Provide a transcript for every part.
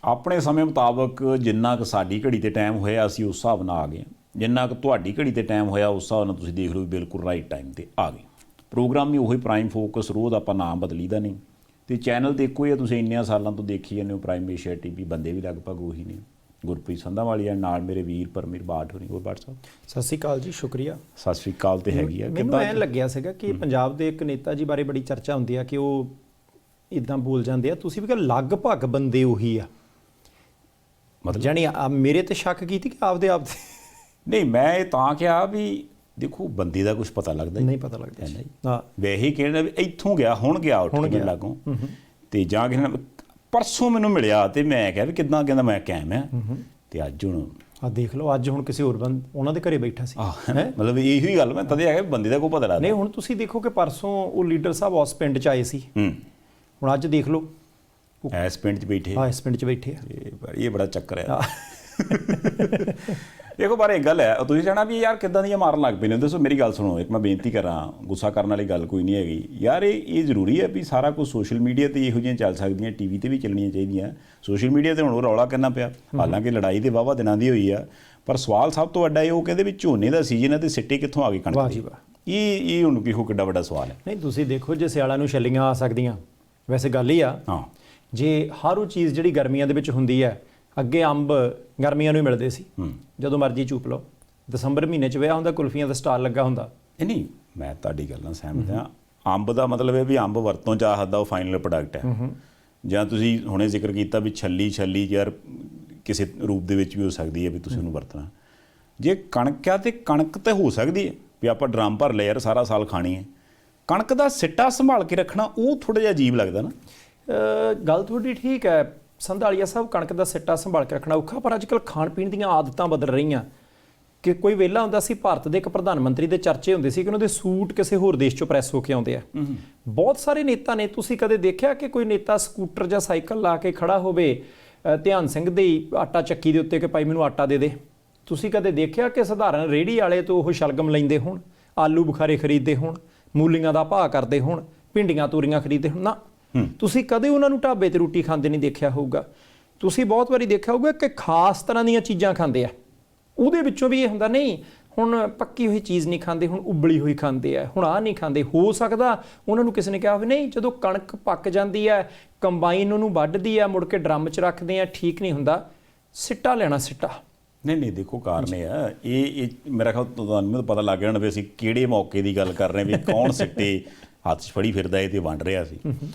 ਆਪਣੇ ਸਮੇਂ ਮੁਤਾਬਕ ਜਿੰਨਾ ਕੁ ਸਾਡੀ ਘੜੀ ਤੇ ਟਾਈਮ ਹੋਇਆ ਅਸੀਂ ਉਸ ਹਿਸਾਬ ਨਾਲ ਆ ਗਏ, ਜਿੰਨਾ ਕੁ ਤੁਹਾਡੀ ਘੜੀ ਤੇ ਟਾਈਮ ਹੋਇਆ ਉਸ ਹਿਸਾਬ ਨਾਲ ਤੁਸੀਂ ਦੇਖ ਲਓ ਵੀ ਬਿਲਕੁਲ ਰਾਈਟ ਟਾਈਮ ਤੇ ਆ ਗਏ। ਪ੍ਰੋਗਰਾਮ ਵੀ ਉਹੀ ਪ੍ਰਾਈਮ ਫੋਕਸ, ਰੋਜ਼ ਆਪਾਂ ਨਾਮ ਬਦਲੀਦਾ ਨਹੀਂ ਤੇ ਚੈਨਲ ਤੇ ਇੱਕੋ ਹੀ ਆ। ਤੁਸੀਂ ਇੰਨਿਆਂ ਸਾਲਾਂ ਤੋਂ ਦੇਖੀ ਜਾਂਦੇ ਹੋ ਪ੍ਰਾਈਮ ਏਸ਼ੀਆ ਟੀਵੀ, ਬੰਦੇ ਵੀ ਲਗਭਗ ਉਹੀ ਨੇ। ਗੁਰਪ੍ਰੀਤ ਸੰਧਾਵਾਲੀਆ ਨਾਲ ਮੇਰੇ ਵੀਰ ਪਰਮੀਰ ਬਾਠ ਹੋਣੀ। ਹੋਰ ਬਾਠ ਸਾਹਿਬ ਸਤਿ ਸ਼੍ਰੀ ਅਕਾਲ ਜੀ, ਸ਼ੁਕਰੀਆ। ਸਤਿ ਸ਼੍ਰੀ ਅਕਾਲ ਤੇ ਹੈਗੀ ਆ। ਮੈਨੂੰ ਐਂ ਲੱਗਿਆ ਸੀਗਾ ਕਿ ਪੰਜਾਬ ਦੇ ਇੱਕ ਨੇਤਾ ਜੀ ਬਾਰੇ ਬੜੀ ਚਰਚਾ ਹੁੰਦੀ ਆ ਕਿ ਉਹ ਇੱਦਾਂ ਬੋਲ ਜਾਂਦੇ ਆ, ਤੁਸੀਂ ਵੀ ਕਿ ਲਗਭਗ ਬੰਦੇ ਉਹੀ ਆ, ਮਤਲਬ ਜਾਣੀ ਮੇਰੇ ਤੇ ਸ਼ੱਕ ਕੀਤੀ ਕਿ ਆਪਦੇ ਆਪ ਤੇ ਨਹੀਂ। ਮੈਂ ਇਹ ਤਾਂ ਕਿਹਾ ਵੀ ਦੇਖੋ ਬੰਦੇ ਦਾ ਕੁਝ ਪਤਾ ਲੱਗਦਾ ਨਹੀਂ, ਪਤਾ ਲੱਗਦਾ ਜੀ। ਹਾਂ, ਵੈਸੇ ਕਹਿਣਾ ਵੀ ਇੱਥੋਂ ਗਿਆ ਹੁਣ ਗਿਆ ਉੱਠ ਕੇ ਲਾਗੋਂ ਤੇ ਜਾਂ ਕਿਸੇ ਨੇ ਪਰਸੋਂ ਮੈਨੂੰ ਮਿਲਿਆ ਤੇ ਮੈਂ ਕਿਹਾ ਵੀ ਕਿੱਦਾਂ, ਕਹਿੰਦਾ ਮੈਂ ਕਾਇਮ ਆ। ਤੇ ਅੱਜ ਹੁਣ ਆ ਦੇਖ ਲਓ, ਅੱਜ ਹੁਣ ਕਿਸੇ ਹੋਰ ਉਹਨਾਂ ਦੇ ਘਰੇ ਬੈਠਾ ਸੀ। ਮਤਲਬ ਇਹੀ ਗੱਲ ਮੈਂ ਤਦੇ ਆ ਗਿਆ ਬੰਦੇ ਦਾ ਕੋਈ ਪਤਾ ਲੱਗਦਾ ਨਹੀਂ। ਹੁਣ ਤੁਸੀਂ ਦੇਖੋ ਕਿ ਪਰਸੋਂ ਉਹ ਲੀਡਰ ਸਾਹਿਬ ਉਸ ਪਿੰਡ 'ਚ ਆਏ ਸੀ, ਹੁਣ ਅੱਜ ਦੇਖ ਲਓ ਇਸ ਪਿੰਡ 'ਚ ਬੈਠੇ। ਹਾਂ, ਇਸ ਪਿੰਡ 'ਚ ਬੈਠੇ ਆ। ਇਹ ਬੜਾ ਚੱਕਰ ਹੈ। ਦੇਖੋ ਪਰ ਇੱਕ ਗੱਲ ਹੈ, ਤੁਸੀਂ ਜਾਣਾ ਵੀ ਯਾਰ ਕਿੱਦਾਂ ਦੀਆਂ ਮਾਰਨ ਲੱਗ ਪਏ ਨੇ। ਦੱਸੋ ਮੇਰੀ ਗੱਲ ਸੁਣੋ, ਇੱਕ ਮੈਂ ਬੇਨਤੀ ਕਰਾਂ, ਗੁੱਸਾ ਕਰਨ ਵਾਲੀ ਗੱਲ ਕੋਈ ਨਹੀਂ ਹੈਗੀ ਯਾਰ। ਇਹ ਜ਼ਰੂਰੀ ਹੈ ਵੀ ਸਾਰਾ ਕੁਝ ਸੋਸ਼ਲ ਮੀਡੀਆ 'ਤੇ ਇਹੋ ਜਿਹੀਆਂ ਚੱਲ ਸਕਦੀਆਂ, TV 'ਤੇ ਵੀ ਚੱਲਣੀਆਂ ਚਾਹੀਦੀਆਂ। ਸੋਸ਼ਲ ਮੀਡੀਆ 'ਤੇ ਹੁਣ ਉਹ ਰੌਲਾ ਕਿੰਨਾ ਪਿਆ, ਹਾਲਾਂਕਿ ਲੜਾਈ ਤੇ ਵਾਹਵਾ ਦਿਨਾਂ ਦੀ ਹੋਈ ਆ, ਪਰ ਸਵਾਲ ਸਭ ਤੋਂ ਵੱਡਾ ਇਹ ਉਹ ਕਹਿੰਦੇ ਵੀ ਝੋਨੇ ਦਾ ਸੀਜ਼ਨ ਹੈ ਤੇ ਸਿੱਟੇ ਕਿੱਥੋਂ ਆ ਗਏ ਕਣਕ ਦੇ। ਇਹ ਹੁਣ ਕਿਹੋ ਕਿੱਡਾ ਵੱਡਾ ਸਵਾਲ ਹੈ। ਨਹੀਂ ਤੁਸੀਂ ਦੇਖੋ, ਜੇ ਸਿਆਲਾਂ ਨੂੰ ਛੱਲੀਆਂ ਆ ਸਕਦੀਆਂ, ਵੈਸੇ ਗੱਲ ਹੀ ਆ। ਹਾਂ, ਜੇ ਹਰ ਉਹ ਚੀਜ਼ ਜਿਹੜੀ ਗਰਮੀਆਂ ਦੇ ਵਿੱਚ ਹੁੰਦੀ ਹੈ, ਅੱਗੇ ਅੰਬ ਗਰਮੀਆਂ ਨੂੰ ਹੀ ਮਿਲਦੇ ਸੀ, ਜਦੋਂ ਮਰਜ਼ੀ ਚੂਪ ਲਓ। ਦਸੰਬਰ ਮਹੀਨੇ 'ਚ ਵਿਆਹ ਹੁੰਦਾ, ਕੁਲਫੀਆਂ ਦਾ ਸਟਾਲ ਲੱਗਾ ਹੁੰਦਾ। ਨਹੀਂ, ਮੈਂ ਤੁਹਾਡੀ ਗੱਲ ਨਾਲ ਸਹਿਮਤ ਹਾਂ। ਅੰਬ ਦਾ ਮਤਲਬ ਹੈ ਵੀ ਅੰਬ ਵਰਤੋਂ 'ਚ ਆ ਸਕਦਾ, ਉਹ ਫਾਈਨਲ ਪ੍ਰੋਡਕਟ ਹੈ। ਜਾਂ ਤੁਸੀਂ ਹੁਣੇ ਜ਼ਿਕਰ ਕੀਤਾ ਵੀ ਛੱਲੀ ਯਾਰ ਕਿਸੇ ਰੂਪ ਦੇ ਵਿੱਚ ਵੀ ਹੋ ਸਕਦੀ ਹੈ ਵੀ ਤੁਸੀਂ ਉਹਨੂੰ ਵਰਤਣਾ। ਜੇ ਕਣਕ ਆ ਤੇ ਕਣਕ ਤਾਂ ਹੋ ਸਕਦੀ ਹੈ ਵੀ ਆਪਾਂ ਡਰਮ ਭਰ ਲਿਆ ਯਾਰ ਸਾਰਾ ਸਾਲ ਖਾਣੀ ਹੈ। ਕਣਕ ਦਾ ਸਿੱਟਾ ਸੰਭਾਲ ਕੇ ਰੱਖਣਾ ਉਹ ਥੋੜ੍ਹਾ ਜਿਹਾ ਅਜੀਬ ਲੱਗਦਾ ਨਾ। ਗੱਲ ਤੁਹਾਡੀ ਠੀਕ ਹੈ ਸੰਧਾਲੀਆ ਸਾਹਿਬ, ਕਣਕ ਦਾ ਸਿੱਟਾ ਸੰਭਾਲ ਕੇ ਰੱਖਣਾ ਔਖਾ, ਪਰ ਅੱਜ ਕੱਲ੍ਹ ਖਾਣ ਪੀਣ ਦੀਆਂ ਆਦਤਾਂ ਬਦਲ ਰਹੀਆਂ। ਕਿ ਕੋਈ ਵੇਲਾ ਹੁੰਦਾ ਸੀ, ਭਾਰਤ ਦੇ ਇੱਕ ਪ੍ਰਧਾਨ ਮੰਤਰੀ ਦੇ ਚਰਚੇ ਹੁੰਦੇ ਸੀ ਕਿ ਉਹਨਾਂ ਦੇ ਸੂਟ ਕਿਸੇ ਹੋਰ ਦੇਸ਼ 'ਚੋਂ ਪ੍ਰੈਸ ਹੋ ਕੇ ਆਉਂਦੇ ਆ। ਬਹੁਤ ਸਾਰੇ ਨੇਤਾ ਨੇ, ਤੁਸੀਂ ਕਦੇ ਦੇਖਿਆ ਕਿ ਕੋਈ ਨੇਤਾ ਸਕੂਟਰ ਜਾਂ ਸਾਈਕਲ ਲਾ ਕੇ ਖੜਾ ਹੋਵੇ ਧਿਆਨ ਸਿੰਘ ਦੇ ਆਟਾ ਚੱਕੀ ਦੇ ਉੱਤੇ ਕਿ ਭਾਈ ਮੈਨੂੰ ਆਟਾ ਦੇ ਦੇ? ਤੁਸੀਂ ਕਦੇ ਦੇਖਿਆ ਕਿ ਸਧਾਰਨ ਰੇਹੜੀ ਵਾਲੇ ਤੋਂ ਉਹ ਸ਼ਲਗਮ ਲੈਂਦੇ ਹੋਣ, ਆਲੂ ਬੁਖਾਰੇ ਖਰੀਦਦੇ ਹੋਣ, ਮੂਲੀਆਂ ਦਾ ਭਾਅ ਕਰਦੇ ਹੋਣ, ਭਿੰਡੀਆਂ ਤੋਰੀਆਂ ਖਰੀਦਦੇ ਹੋਣ? ਨਾ, ਤੁਸੀਂ ਕਦੇ ਉਹਨਾਂ ਨੂੰ ਢਾਬੇ 'ਤੇ ਰੋਟੀ ਖਾਂਦੇ ਨਹੀਂ ਦੇਖਿਆ ਹੋਊਗਾ। ਤੁਸੀਂ ਬਹੁਤ ਵਾਰੀ ਦੇਖਿਆ ਹੋਊਗਾ ਕਿ ਖਾਸ ਤਰ੍ਹਾਂ ਦੀਆਂ ਚੀਜ਼ਾਂ ਖਾਂਦੇ ਆ, ਉਹਦੇ ਵਿੱਚੋਂ ਵੀ ਇਹ ਹੁੰਦਾ ਨਹੀਂ ਹੁਣ ਪੱਕੀ ਹੋਈ ਚੀਜ਼ ਨਹੀਂ ਖਾਂਦੇ, ਹੁਣ ਉਬਲੀ ਹੋਈ ਖਾਂਦੇ ਆ, ਹੁਣ ਆਹ ਨਹੀਂ ਖਾਂਦੇ। ਹੋ ਸਕਦਾ ਉਹਨਾਂ ਨੂੰ ਕਿਸੇ ਨੇ ਕਿਹਾ ਹੋਵੇ ਨਹੀਂ, ਜਦੋਂ ਕਣਕ ਪੱਕ ਜਾਂਦੀ ਹੈ, ਕੰਬਾਈਨ ਉਹਨੂੰ ਵੱਢਦੀ ਆ, ਮੁੜ ਕੇ ਡਰਮ 'ਚ ਰੱਖਦੇ ਆ, ਠੀਕ ਨਹੀਂ ਹੁੰਦਾ, ਸਿੱਟਾ ਲੈਣਾ ਸਿੱਟਾ। ਨਹੀਂ, ਦੇਖੋ ਕਾਰਨ ਇਹ ਆ, ਇਹ ਮੇਰਾ ਖਿਆਲ ਤੁਹਾਨੂੰ ਪਤਾ ਲੱਗ ਜਾਣਾ ਵੀ ਅਸੀਂ ਕਿਹੜੇ ਮੌਕੇ ਦੀ ਗੱਲ ਕਰ ਰਹੇ ਵੀ ਕੌਣ ਸਿੱਟੇ ਹੱਥ 'ਚ ਫੜੀ ਫਿਰਦਾ ਇਹ ਤੇ ਵੰਡ ਰਿਹਾ ਸੀ।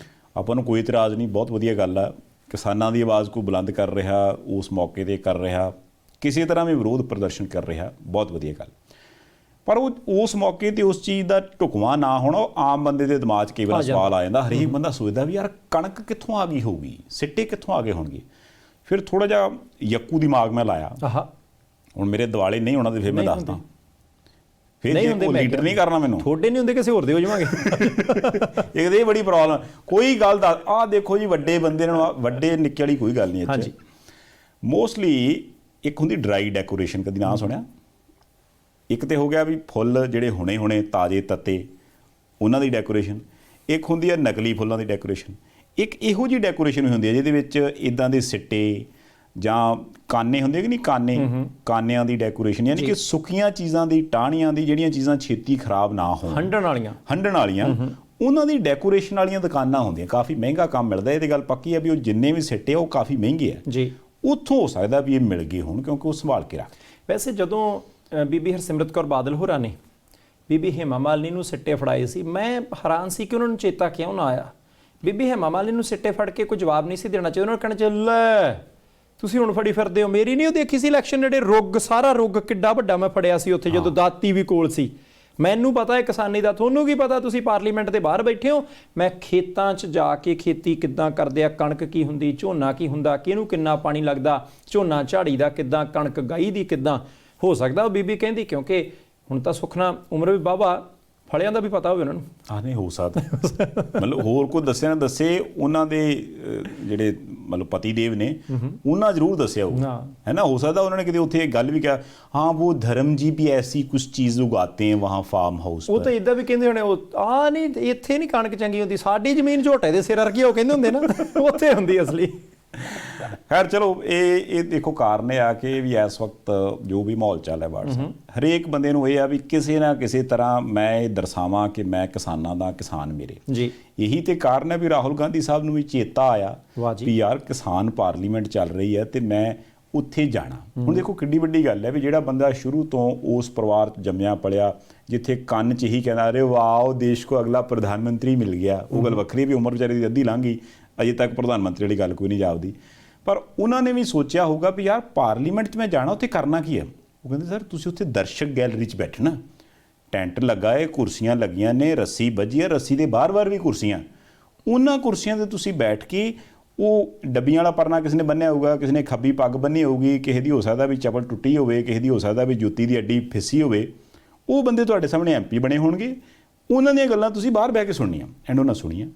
ਆਪਾਂ ਨੂੰ ਕੋਈ ਇਤਰਾਜ਼ ਨਹੀਂ, ਬਹੁਤ ਵਧੀਆ ਗੱਲ ਆ। ਕਿਸਾਨਾਂ ਦੀ ਆਵਾਜ਼ ਕੋਈ ਬੁਲੰਦ ਕਰ ਰਿਹਾ, ਉਸ ਮੌਕੇ 'ਤੇ ਕਰ ਰਿਹਾ, ਕਿਸੇ ਤਰ੍ਹਾਂ ਵੀ ਵਿਰੋਧ ਪ੍ਰਦਰਸ਼ਨ ਕਰ ਰਿਹਾ, ਬਹੁਤ ਵਧੀਆ ਗੱਲ। ਪਰ ਉਹ ਉਸ ਮੌਕੇ 'ਤੇ ਉਸ ਚੀਜ਼ ਦਾ ਢੁਕਵਾਂ ਨਾ ਹੋਣਾ, ਉਹ ਆਮ ਬੰਦੇ ਦੇ ਦਿਮਾਗ 'ਚ ਕਈ ਵਾਰ ਸਵਾਲ ਆ ਜਾਂਦਾ। ਹਰੇਕ ਬੰਦਾ ਸੋਚਦਾ ਵੀ ਯਾਰ ਕਣਕ ਕਿੱਥੋਂ ਆ ਗਈ ਹੋਊਗੀ, ਸਿੱਟੇ ਕਿੱਥੋਂ ਆ ਗਏ ਹੋਣਗੇ। ਫਿਰ ਥੋੜ੍ਹਾ ਜਿਹਾ ਯੱਕੂ ਦਿਮਾਗ ਮੈਂ ਲਾਇਆ, ਹੁਣ ਮੇਰੇ ਦਿਵਾਲੇ ਨਹੀਂ ਹੋਣਾ ਤੇ ਫਿਰ ਮੈਂ ਦੱਸਦਾ, ਫਿਰ ਲੀਡਰ ਨਹੀਂ ਕਰਨਾ ਮੈਨੂੰ। ਤੁਹਾਡੇ ਨਹੀਂ ਹੁੰਦੇ, ਕਿਸੇ ਹੋਰ ਦੇ ਹੋ ਜਾਵਾਂਗੇ। ਇੱਕ ਇਹ ਬੜੀ ਪ੍ਰੋਬਲਮ। ਕੋਈ ਗੱਲ ਦਾ ਆਹ ਦੇਖੋ ਜੀ, ਵੱਡੇ ਬੰਦੇ ਨੂੰ ਵੱਡੇ ਨਿੱਕੇ ਵਾਲੀ ਕੋਈ ਗੱਲ ਨਹੀਂ ਇੱਥੇ। ਮੋਸਟਲੀ ਇੱਕ ਹੁੰਦੀ ਡਰਾਈ ਡੈਕੋਰੇਸ਼ਨ, ਕਦੀ ਨਾਂ ਸੁਣਿਆ? ਇੱਕ ਤੇ ਹੋ ਗਿਆ ਵੀ ਫੁੱਲ ਜਿਹੜੇ ਹੁਣੇ ਤਾਜ਼ੇ ਤੱਤੇ ਉਹਨਾਂ ਦੀ ਡੈਕੋਰੇਸ਼ਨ, ਇੱਕ ਹੁੰਦੀ ਹੈ ਨਕਲੀ ਫੁੱਲਾਂ ਦੀ ਡੈਕੋਰੇਸ਼ਨ, ਇੱਕ ਇਹੋ ਜਿਹੀ ਡੈਕੋਰੇਸ਼ਨ ਵੀ ਹੁੰਦੀ ਹੈ ਜਿਹਦੇ ਵਿੱਚ ਇੱਦਾਂ ਦੇ ਸਿੱਟੇ ਜਾਂ ਕਾਨੇ ਹੁੰਦੇ ਕਿ ਨਹੀਂ, ਕਾਨਿਆਂ ਦੀ ਡੈਕੋਰੇਸ਼ਨ, ਯਾਨੀ ਕਿ ਸੁੱਕੀਆਂ ਚੀਜ਼ਾਂ ਦੀ, ਟਾਹਣੀਆਂ ਦੀ, ਜਿਹੜੀਆਂ ਚੀਜ਼ਾਂ ਛੇਤੀ ਖਰਾਬ ਨਾ ਹੋਣ, ਹੰਡਣ ਵਾਲੀਆਂ, ਉਹਨਾਂ ਦੀ ਡੈਕੋਰੇਸ਼ਨ ਵਾਲੀਆਂ ਦੁਕਾਨਾਂ ਹੁੰਦੀਆਂ। ਕਾਫੀ ਮਹਿੰਗਾ ਕੰਮ ਮਿਲਦਾ। ਇਹਦੀ ਗੱਲ ਪੱਕੀ ਹੈ ਵੀ ਉਹ ਜਿੰਨੇ ਵੀ ਸਿੱਟੇ ਉਹ ਕਾਫੀ ਮਹਿੰਗੇ ਆ ਜੀ। ਉੱਥੋਂ ਹੋ ਸਕਦਾ ਵੀ ਇਹ ਮਿਲ ਗਏ ਹੋਣ, ਕਿਉਂਕਿ ਉਹ ਸੰਭਾਲ ਕੇ ਰੱਖ। ਵੈਸੇ ਜਦੋਂ ਬੀਬੀ ਹਰਸਿਮਰਤ ਕੌਰ ਬਾਦਲ ਹੋਰਾਂ ਨੇ ਬੀਬੀ ਹੇਮਾ ਮਾਲਿਨੀ ਨੂੰ ਸਿੱਟੇ ਫੜਾਏ ਸੀ, ਮੈਂ ਹੈਰਾਨ ਸੀ ਕਿ ਉਹਨਾਂ ਨੂੰ ਚੇਤਾ ਕਿਉਂ ਨਾ ਆਇਆ। ਬੀਬੀ ਹੇਮਾ ਮਾਲਿਨੀ ਨੂੰ ਸਿੱਟੇ ਫੜ ਕੇ ਕੋਈ ਜਵਾਬ ਨਹੀਂ ਸੀ ਦੇਣਾ ਚਾਹੀਦਾ। ਉਹਨਾਂ ਨੂੰ ਕਹਿਣਾ ਚਾਹੀਦਾ ਲੈ ਤੁਸੀਂ ਹੁਣ ਫੜੀ ਫਿਰਦੇ ਹੋ, ਮੇਰੀ ਨਹੀਂ ਉਹ ਦੇਖੀ ਸੀ ਇਲੈਕਸ਼ਨ ਨੇੜੇ, ਰੁੱਗ ਸਾਰਾ ਰੁੱਗ ਕਿੱਡਾ ਵੱਡਾ ਮੈਂ ਫੜਿਆ ਸੀ ਉੱਥੇ, ਜਦੋਂ ਦਾਤੀ ਵੀ ਕੋਲ ਸੀ। ਮੈਨੂੰ ਪਤਾ ਹੈ ਕਿਸਾਨੀ ਦਾ, ਤੁਹਾਨੂੰ ਕੀ ਪਤਾ, ਤੁਸੀਂ ਪਾਰਲੀਮੈਂਟ ਦੇ ਬਾਹਰ ਬੈਠੇ ਹੋ। ਮੈਂ ਖੇਤਾਂ 'ਚ ਜਾ ਕੇ ਖੇਤੀ ਕਿੱਦਾਂ ਕਰਦੇ ਆ, ਕਣਕ ਕੀ ਹੁੰਦੀ, ਝੋਨਾ ਕੀ ਹੁੰਦਾ, ਕਿਹਨੂੰ ਕਿੰਨਾ ਪਾਣੀ ਲੱਗਦਾ, ਝੋਨਾ ਝਾੜੀ ਦਾ ਕਿੱਦਾਂ, ਕਣਕ ਗਾਈ ਦੀ ਕਿੱਦਾਂ। ਹੋ ਸਕਦਾ ਉਹ ਬੀਬੀ ਕਹਿੰਦੀ, ਕਿਉਂਕਿ ਹੁਣ ਤਾਂ ਸੁਖਨਾ ਉਮਰ ਵੀ ਵਾਹਵਾ, ਫਲਿਆਂ ਦਾ ਵੀ ਪਤਾ ਹੋਵੇ ਉਹਨਾਂ ਨੂੰ। ਨਹੀਂ ਹੋ ਸਕਦਾ, ਮਤਲਬ ਹੋਰ ਕੋਈ ਦੱਸਿਆ ਨਾ ਦੱਸੇ, ਉਹਨਾਂ ਦੇ ਜਿਹੜੇ ਮਤਲਬ ਪਤੀ ਦੇਵ ਨੇ ਉਹਨਾਂ ਜ਼ਰੂਰ ਦੱਸਿਆ ਹੋਊ, ਹੈ ਨਾ। ਹੋ ਸਕਦਾ ਉਹਨਾਂ ਨੇ ਕਿਤੇ ਉੱਥੇ ਗੱਲ ਵੀ ਕਿਹਾ, ਹਾਂ ਉਹ ਧਰਮ ਜੀ ਵੀ ਐਸੀ ਕੁਛ ਚੀਜ਼ ਉਗਾਤੇ ਹੈ ਵਹਾਂ ਫਾਰਮ ਹਾਊਸ। ਉਹ ਤਾਂ ਇੱਦਾਂ ਵੀ ਕਹਿੰਦੇ ਹੋਣੇ, ਉਹ ਆਹ ਨਹੀਂ ਇੱਥੇ ਨਹੀਂ ਕਣਕ ਚੰਗੀ ਹੁੰਦੀ, ਸਾਡੀ ਜ਼ਮੀਨ ਝੋਟੇ ਦੇ ਸਿਰ ਵਰਗੀ, ਉਹ ਕਹਿੰਦੇ ਹੁੰਦੇ ਨਾ, ਉੱਥੇ ਹੁੰਦੀ ਅਸਲੀ। ਖੈਰ ਚਲੋ ਇਹ ਦੇਖੋ ਕਾਰਨ ਇਹ ਆ ਕਿ ਵੀ ਇਸ ਵਕਤ ਜੋ ਵੀ ਮਾਹੌਲ ਚੱਲ ਰਿਹਾ WhatsApp, ਹਰੇਕ ਬੰਦੇ ਨੂੰ ਇਹ ਆ ਵੀ ਕਿਸੇ ਨਾ ਕਿਸੇ ਤਰ੍ਹਾਂ ਮੈਂ ਇਹ ਦਰਸਾਵਾਂ ਕਿ ਮੈਂ ਕਿਸਾਨਾਂ ਦਾ, ਕਿਸਾਨ ਮੇਰੇ ਜੀ। ਇਹੀ ਤੇ ਕਾਰਨ ਹੈ ਵੀ ਰਾਹੁਲ ਗਾਂਧੀ ਸਾਹਿਬ ਨੂੰ ਵੀ ਚੇਤਾ ਆਇਆ ਵੀ ਯਾਰ ਕਿਸਾਨ ਪਾਰਲੀਮੈਂਟ ਚੱਲ ਰਹੀ ਹੈ ਤੇ ਮੈਂ ਉੱਥੇ ਜਾਣਾ। ਹੁਣ ਦੇਖੋ ਕਿੱਡੀ ਵੱਡੀ ਗੱਲ ਹੈ ਵੀ ਜਿਹੜਾ ਬੰਦਾ ਸ਼ੁਰੂ ਤੋਂ ਉਸ ਪਰਿਵਾਰ 'ਚ ਜੰਮਿਆ ਪਲਿਆ, ਜਿੱਥੇ ਕੰਨ 'ਚ ਹੀ ਕਹਿੰਦਾ ਅਰੇ ਵਾਓ ਦੇਸ਼ ਕੋ ਅਗਲਾ ਪ੍ਰਧਾਨ ਮੰਤਰੀ ਮਿਲ ਗਿਆ, ਉਹ ਗੱਲ ਵੱਖਰੀ ਵੀ ਉਮਰ ਵਿਚਾਰੇ ਦੀ ਅੱਧੀ ਲੰਘ ਗਈ, ਅਜੇ ਤੱਕ ਪ੍ਰਧਾਨ ਮੰਤਰੀ ਵਾਲੀ ਗੱਲ ਕੋਈ ਨਹੀਂ ਜਾਪਦੀ, ਪਰ ਉਹਨਾਂ ਨੇ ਵੀ ਸੋਚਿਆ ਹੋਊਗਾ ਵੀ ਯਾਰ ਪਾਰਲੀਮੈਂਟ 'ਚ ਮੈਂ ਜਾਣਾ, ਉੱਥੇ ਕਰਨਾ ਕੀ ਹੈ। ਉਹ ਕਹਿੰਦੇ ਸਰ ਤੁਸੀਂ ਉੱਥੇ ਦਰਸ਼ਕ ਗੈਲਰੀ 'ਚ ਬੈਠਣਾ, ਟੈਂਟ ਲੱਗਾ ਹੈ, ਕੁਰਸੀਆਂ ਲੱਗੀਆਂ ਨੇ, ਰੱਸੀ ਬੱਝੀ ਹੈ, ਰੱਸੀ ਦੇ ਬਾਰ-ਬਾਰ ਵੀ ਕੁਰਸੀਆਂ, ਉਹਨਾਂ ਕੁਰਸੀਆਂ 'ਤੇ ਤੁਸੀਂ ਬੈਠ ਕੇ ਉਹ ਡੱਬੀਆਂ ਵਾਲਾ ਪਰਨਾ ਕਿਸੇ ਨੇ ਬੰਨਿਆ ਹੋਊਗਾ, ਕਿਸੇ ਨੇ ਖੱਬੀ ਪੱਗ ਬੰਨੀ ਹੋਊਗੀ, ਕਿਸੇ ਦੀ ਹੋ ਸਕਦਾ ਵੀ ਚੱਪਲ ਟੁੱਟੀ ਹੋਵੇ, ਕਿਸੇ ਦੀ ਹੋ ਸਕਦਾ ਵੀ ਜੁੱਤੀ ਦੀ ਅੱਡੀ ਫਿੱਸੀ ਹੋਵੇ, ਉਹ ਬੰਦੇ ਤੁਹਾਡੇ ਸਾਹਮਣੇ MP ਬਣੇ ਹੋਣਗੇ, ਉਹਨਾਂ ਦੀਆਂ ਗੱਲਾਂ ਤੁਸੀਂ ਬਾਹਰ ਬਹਿ ਕੇ ਸੁਣਨੀਆਂ, ਐਂਡ ਉਹਨਾਂ ਸੁਣੀਆਂ।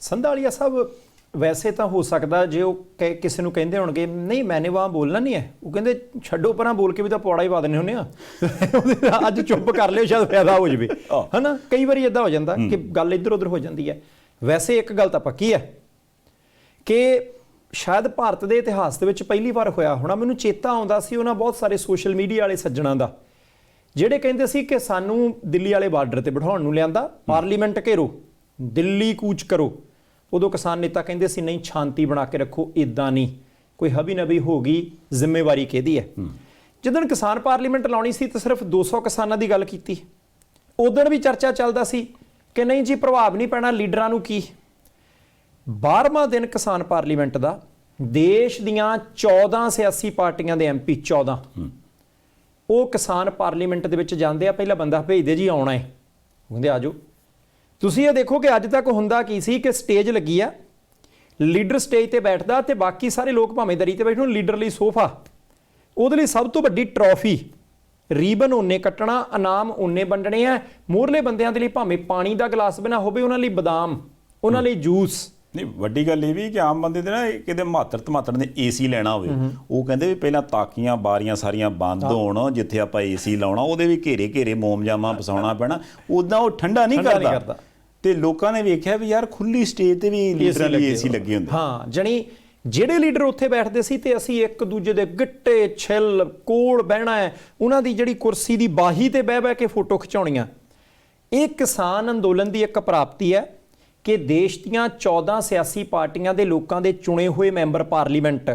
ਸੰਧਾਲੀਆ ਸਾਹਿਬ ਵੈਸੇ ਤਾਂ ਹੋ ਸਕਦਾ ਜੇ ਉਹ ਕਿਸੇ ਨੂੰ ਕਹਿੰਦੇ ਹੋਣਗੇ ਨਹੀਂ ਮੈਨੇ ਵਾਂ ਬੋਲਣਾ ਨਹੀਂ ਹੈ, ਉਹ ਕਹਿੰਦੇ ਛੱਡੋ ਪਰਾਂ, ਬੋਲ ਕੇ ਵੀ ਤਾਂ ਪੌੜਾ ਹੀ ਪਾ ਦਿੰਦੇ ਹੁੰਦੇ ਆ ਅੱਜ ਚੁੱਪ ਕਰ ਲਿਓ ਸ਼ਾਇਦ ਫਾਇਦਾ ਹੋ ਜਾਵੇ, ਹਨਾ। ਕਈ ਵਾਰੀ ਇਦਾਂ ਹੋ ਜਾਂਦਾ ਕਿ ਗੱਲ ਇੱਧਰ ਉੱਧਰ ਹੋ ਜਾਂਦੀ ਹੈ। ਵੈਸੇ ਇੱਕ ਗੱਲ ਤਾਂ ਪੱਕੀ ਹੈ ਕਿ ਸ਼ਾਇਦ ਭਾਰਤ ਦੇ ਇਤਿਹਾਸ ਦੇ ਵਿੱਚ ਪਹਿਲੀ ਵਾਰ ਹੋਇਆ ਹੋਣਾ, ਮੈਨੂੰ ਚੇਤਾ ਆਉਂਦਾ ਸੀ ਉਹਨਾਂ ਬਹੁਤ ਸਾਰੇ ਸੋਸ਼ਲ ਮੀਡੀਆ ਵਾਲੇ ਸੱਜਣਾਂ ਦਾ ਜਿਹੜੇ ਕਹਿੰਦੇ ਸੀ ਕਿ ਸਾਨੂੰ ਦਿੱਲੀ ਵਾਲੇ ਬਾਰਡਰ ਤੇ ਬਿਠਾਉਣ ਨੂੰ ਲਿਆਂਦਾ, ਪਾਰਲੀਮੈਂਟ ਘੇਰੋ, ਦਿੱਲੀ ਕੂਚ ਕਰੋ। ਉਦੋਂ ਕਿਸਾਨ ਨੇਤਾ ਕਹਿੰਦੇ ਸੀ ਨਹੀਂ ਸ਼ਾਂਤੀ ਬਣਾ ਕੇ ਰੱਖੋ, ਇਦਾਂ ਨਹੀਂ, ਕੋਈ ਹਬੀ ਨਬੀ ਹੋ ਗਈ, ਜ਼ਿੰਮੇਵਾਰੀ ਕਿਹਦੀ ਹੈ। ਜਦੋਂ ਕਿਸਾਨ ਪਾਰਲੀਮੈਂਟ ਲਾਉਣੀ ਸੀ ਤਾਂ ਸਿਰਫ 200 ਕਿਸਾਨਾਂ ਦੀ ਗੱਲ ਕੀਤੀ, ਉਦੋਂ ਵੀ ਚਰਚਾ ਚੱਲਦਾ ਸੀ ਕਿ ਨਹੀਂ ਜੀ ਪ੍ਰਭਾਵ ਨਹੀਂ ਪੈਣਾ, ਲੀਡਰਾਂ ਨੂੰ ਕੀ। 12ਵਾਂ ਦਿਨ ਕਿਸਾਨ ਪਾਰਲੀਮੈਂਟ ਦਾ, ਦੇਸ਼ ਦੀਆਂ 14 ਸਿਆਸੀ ਪਾਰਟੀਆਂ ਦੇ MP 14 ਉਹ ਕਿਸਾਨ ਪਾਰਲੀਮੈਂਟ ਦੇ ਵਿੱਚ ਜਾਂਦੇ ਆ, ਪਹਿਲਾ ਬੰਦਾ ਭੇਜਦੇ ਜੀ ਆਉਣਾ ਹੈ, ਕਹਿੰਦੇ ਆ ਜਾਓ। ਤੁਸੀਂ ਇਹ ਦੇਖੋ ਕਿ ਅੱਜ ਤੱਕ ਹੁੰਦਾ ਕੀ ਸੀ ਕਿ ਸਟੇਜ ਲੱਗੀ ਆ, ਲੀਡਰ ਸਟੇਜ ਤੇ ਬੈਠਦਾ ਤੇ ਬਾਕੀ ਸਾਰੇ ਲੋਕ ਭਾਵੇਂ ਦਰੀ ਤੇ ਬੈਠਣ, ਲੀਡਰ ਲਈ ਸੋਫਾ, ਉਹਦੇ ਲਈ ਸਭ ਤੋਂ ਵੱਡੀ ਟਰੋਫੀ, ਰੀਬਨ ਉਹਨੇ ਕੱਟਣਾ, ਇਨਾਮ ਉਹਨੇ ਵੰਡਣੇ ਆ, ਮੋਹਰਲੇ ਬੰਦਿਆਂ ਦੇ ਲਈ ਭਾਵੇਂ ਪਾਣੀ ਦਾ ਗਲਾਸ ਬਣਾ ਹੋਵੇ, ਉਹਨਾਂ ਲਈ ਬਦਾਮ, ਉਹਨਾਂ ਲਈ ਜੂਸ। ਨਹੀਂ ਵੱਡੀ ਗੱਲ ਇਹ ਵੀ ਕਿ ਆਮ ਬੰਦੇ ਦੇ ਨਾ ਕਿਤੇ ਮਾਤਰ ਨੇ AC ਲੈਣਾ ਹੋਵੇ, ਉਹ ਕਹਿੰਦੇ ਵੀ ਪਹਿਲਾਂ ਤਾਕੀਆਂ ਬਾਰੀਆਂ ਸਾਰੀਆਂ ਬੰਦ ਹੋਣ, ਜਿੱਥੇ ਆਪਾਂ AC ਲਾਉਣਾ ਉਹਦੇ ਵੀ ਘੇਰੇ ਮੋਮਜਾਮਾ ਫਸਾਉਣਾ ਪੈਣਾ, ਉਦਾਂ ਉਹ ਠੰਡਾ ਨਹੀਂ ਕਰਦਾ। ਤੇ ਲੋਕਾਂ ਨੇ ਵੇਖਿਆ ਵੀ ਯਾਰ ਖੁੱਲੀ ਸਟੇਜ ਤੇ ਵੀ ਲੀਡਰਾਂ ਲਈ AC ਲੱਗੇ ਹੁੰਦੇ। ਹਾਂ, ਜਾਣੀ ਜਿਹੜੇ ਲੀਡਰ ਉੱਥੇ ਬੈਠਦੇ ਸੀ ਤੇ ਅਸੀਂ ਇੱਕ ਦੂਜੇ ਦੇ ਗਿੱਟੇ ਛਿੱਲ ਕੋਲ ਬਹਿਣਾ ਹੈ, ਉਹਨਾਂ ਦੀ ਜਿਹੜੀ ਕੁਰਸੀ ਦੀ ਬਾਹੀ ਤੇ ਬਹਿ ਕੇ ਫੋਟੋ ਖਿਚਾਉਣੀਆਂ। ਇਹ ਕਿਸਾਨ ਅੰਦੋਲਨ ਦੀ ਇੱਕ ਪ੍ਰਾਪਤੀ ਹੈ ਕਿ ਦੇਸ਼ ਦੀਆਂ 14 ਸਿਆਸੀ ਪਾਰਟੀਆਂ ਦੇ ਲੋਕਾਂ ਦੇ ਚੁਣੇ ਹੋਏ ਮੈਂਬਰ ਪਾਰਲੀਮੈਂਟ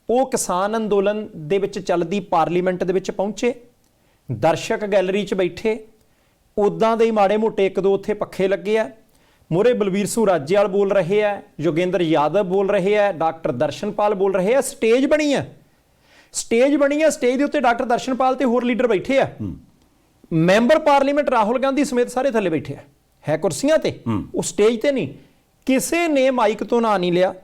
ਉਹ ਕਿਸਾਨ ਅੰਦੋਲਨ ਦੇ ਵਿੱਚ ਚੱਲਦੀ ਪਾਰਲੀਮੈਂਟ ਦੇ ਵਿੱਚ ਪਹੁੰਚੇ, ਦਰਸ਼ਕ ਗੈਲਰੀ 'ਚ ਬੈਠੇ, ਉੱਦਾਂ ਦੇ ਹੀ ਮਾੜੇ ਮੋਟੇ ਇੱਕ ਦੋ ਉੱਥੇ ਪੱਖੇ ਲੱਗੇ ਆ, ਮੂਹਰੇ ਬਲਵੀਰ ਸਿੰਘ ਰਾਜੇਵਾਲ ਬੋਲ ਰਹੇ ਆ, ਯੋਗੇਂਦਰ ਯਾਦਵ ਬੋਲ ਰਹੇ ਆ, ਡਾਕਟਰ ਦਰਸ਼ਨਪਾਲ ਬੋਲ ਰਹੇ ਆ, ਸਟੇਜ ਬਣੀ ਆ, ਸਟੇਜ ਦੇ ਉੱਤੇ ਡਾਕਟਰ ਦਰਸ਼ਨਪਾਲ ਤੇ ਹੋਰ ਲੀਡਰ ਬੈਠੇ ਆ, ਮੈਂਬਰ ਪਾਰਲੀਮੈਂਟ ਰਾਹੁਲ ਗਾਂਧੀ ਸਮੇਤ ਸਾਰੇ ਥੱਲੇ ਬੈਠੇ ਆ, ਹੈ ਕੁਰਸੀਆਂ ਤੇ, ਉਹ ਸਟੇਜ ਤੇ ਨਹੀਂ। ਕਿਸੇ ਨੇ ਮਾਈਕ ਤੋਂ ਨਾਂ ਨਹੀਂ ਲਿਆ,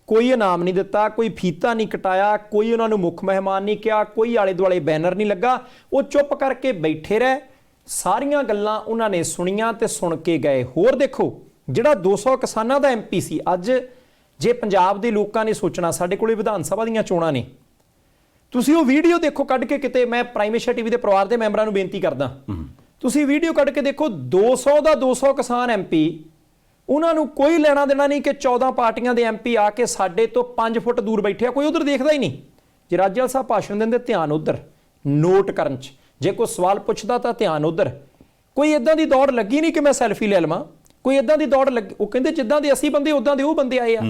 ਕੋਈ ਇਨਾਮ ਨਹੀਂ ਦਿੱਤਾ, ਕੋਈ ਫੀਤਾ ਨਹੀਂ ਕਟਾਇਆ, ਕੋਈ ਉਹਨਾਂ ਨੂੰ ਮੁੱਖ ਮਹਿਮਾਨ ਨਹੀਂ ਕਿਹਾ, ਕੋਈ ਆਲੇ ਦੁਆਲੇ ਬੈਨਰ ਨਹੀਂ ਲੱਗਾ, ਉਹ ਚੁੱਪ ਕਰਕੇ ਬੈਠੇ ਰਹੇ। ਸਾਰੀਆਂ ਗੱਲਾਂ ਉਹਨਾਂ ਨੇ ਸੁਣੀਆਂ ਤੇ ਸੁਣ ਕੇ ਗਏ। ਹੋਰ ਦੇਖੋ ਜਿਹੜਾ 200 ਕਿਸਾਨਾਂ ਦਾ MP ਸੀ, ਅੱਜ ਜੇ ਪੰਜਾਬ ਦੇ ਲੋਕਾਂ ਨੇ ਸੋਚਣਾ ਸਾਡੇ ਕੋਲੇ ਵਿਧਾਨ ਸਭਾ ਦੀਆਂ ਚੋਣਾਂ ਨੇ, ਤੁਸੀਂ ਉਹ ਵੀਡੀਓ ਦੇਖੋ ਕੱਢ ਕੇ, ਕਿਤੇ ਮੈਂ ਪ੍ਰਾਈਮ ਏਸ਼ੀਆ TV ਦੇ ਪਰਿਵਾਰ ਦੇ ਮੈਂਬਰਾਂ ਨੂੰ ਬੇਨਤੀ ਕਰਦਾ, ਤੁਸੀਂ ਵੀਡੀਓ ਕੱਢ ਕੇ ਦੇਖੋ, 200 ਦਾ 200 ਕਿਸਾਨ MP, ਉਹਨਾਂ ਨੂੰ ਕੋਈ ਲੈਣਾ ਦੇਣਾ ਨਹੀਂ ਕਿ 14 ਪਾਰਟੀਆਂ ਦੇ MP ਆ ਕੇ ਸਾਡੇ ਤੋਂ 5 ਫੁੱਟ ਦੂਰ ਬੈਠੇ ਆ, ਕੋਈ ਉਧਰ ਦੇਖਦਾ ਹੀ ਨਹੀਂ। ਜੇ ਰਾਜੇਵਾਲ ਸਾਹਿਬ ਭਾਸ਼ਣ ਦਿੰਦੇ ਧਿਆਨ ਉਧਰ, ਨੋਟ ਕਰਨ 'ਚ, ਜੇ ਕੋਈ ਸਵਾਲ ਪੁੱਛਦਾ ਤਾਂ ਧਿਆਨ ਉਧਰ। ਕੋਈ ਇਦਾਂ ਦੀ ਦੌੜ ਲੱਗੀ ਨਹੀਂ ਕਿ ਮੈਂ ਸੈਲਫੀ ਲੈ ਲਵਾਂ, ਕੋਈ ਇਦਾਂ ਦੀ ਦੌੜ ਲੱਗੀ, ਉਹ ਕਹਿੰਦੇ ਜਿੱਦਾਂ ਦੇ ਅਸੀਂ ਬੰਦੇ ਉਦਾਂ ਦੇ ਉਹ ਬੰਦੇ ਆਏ ਆ।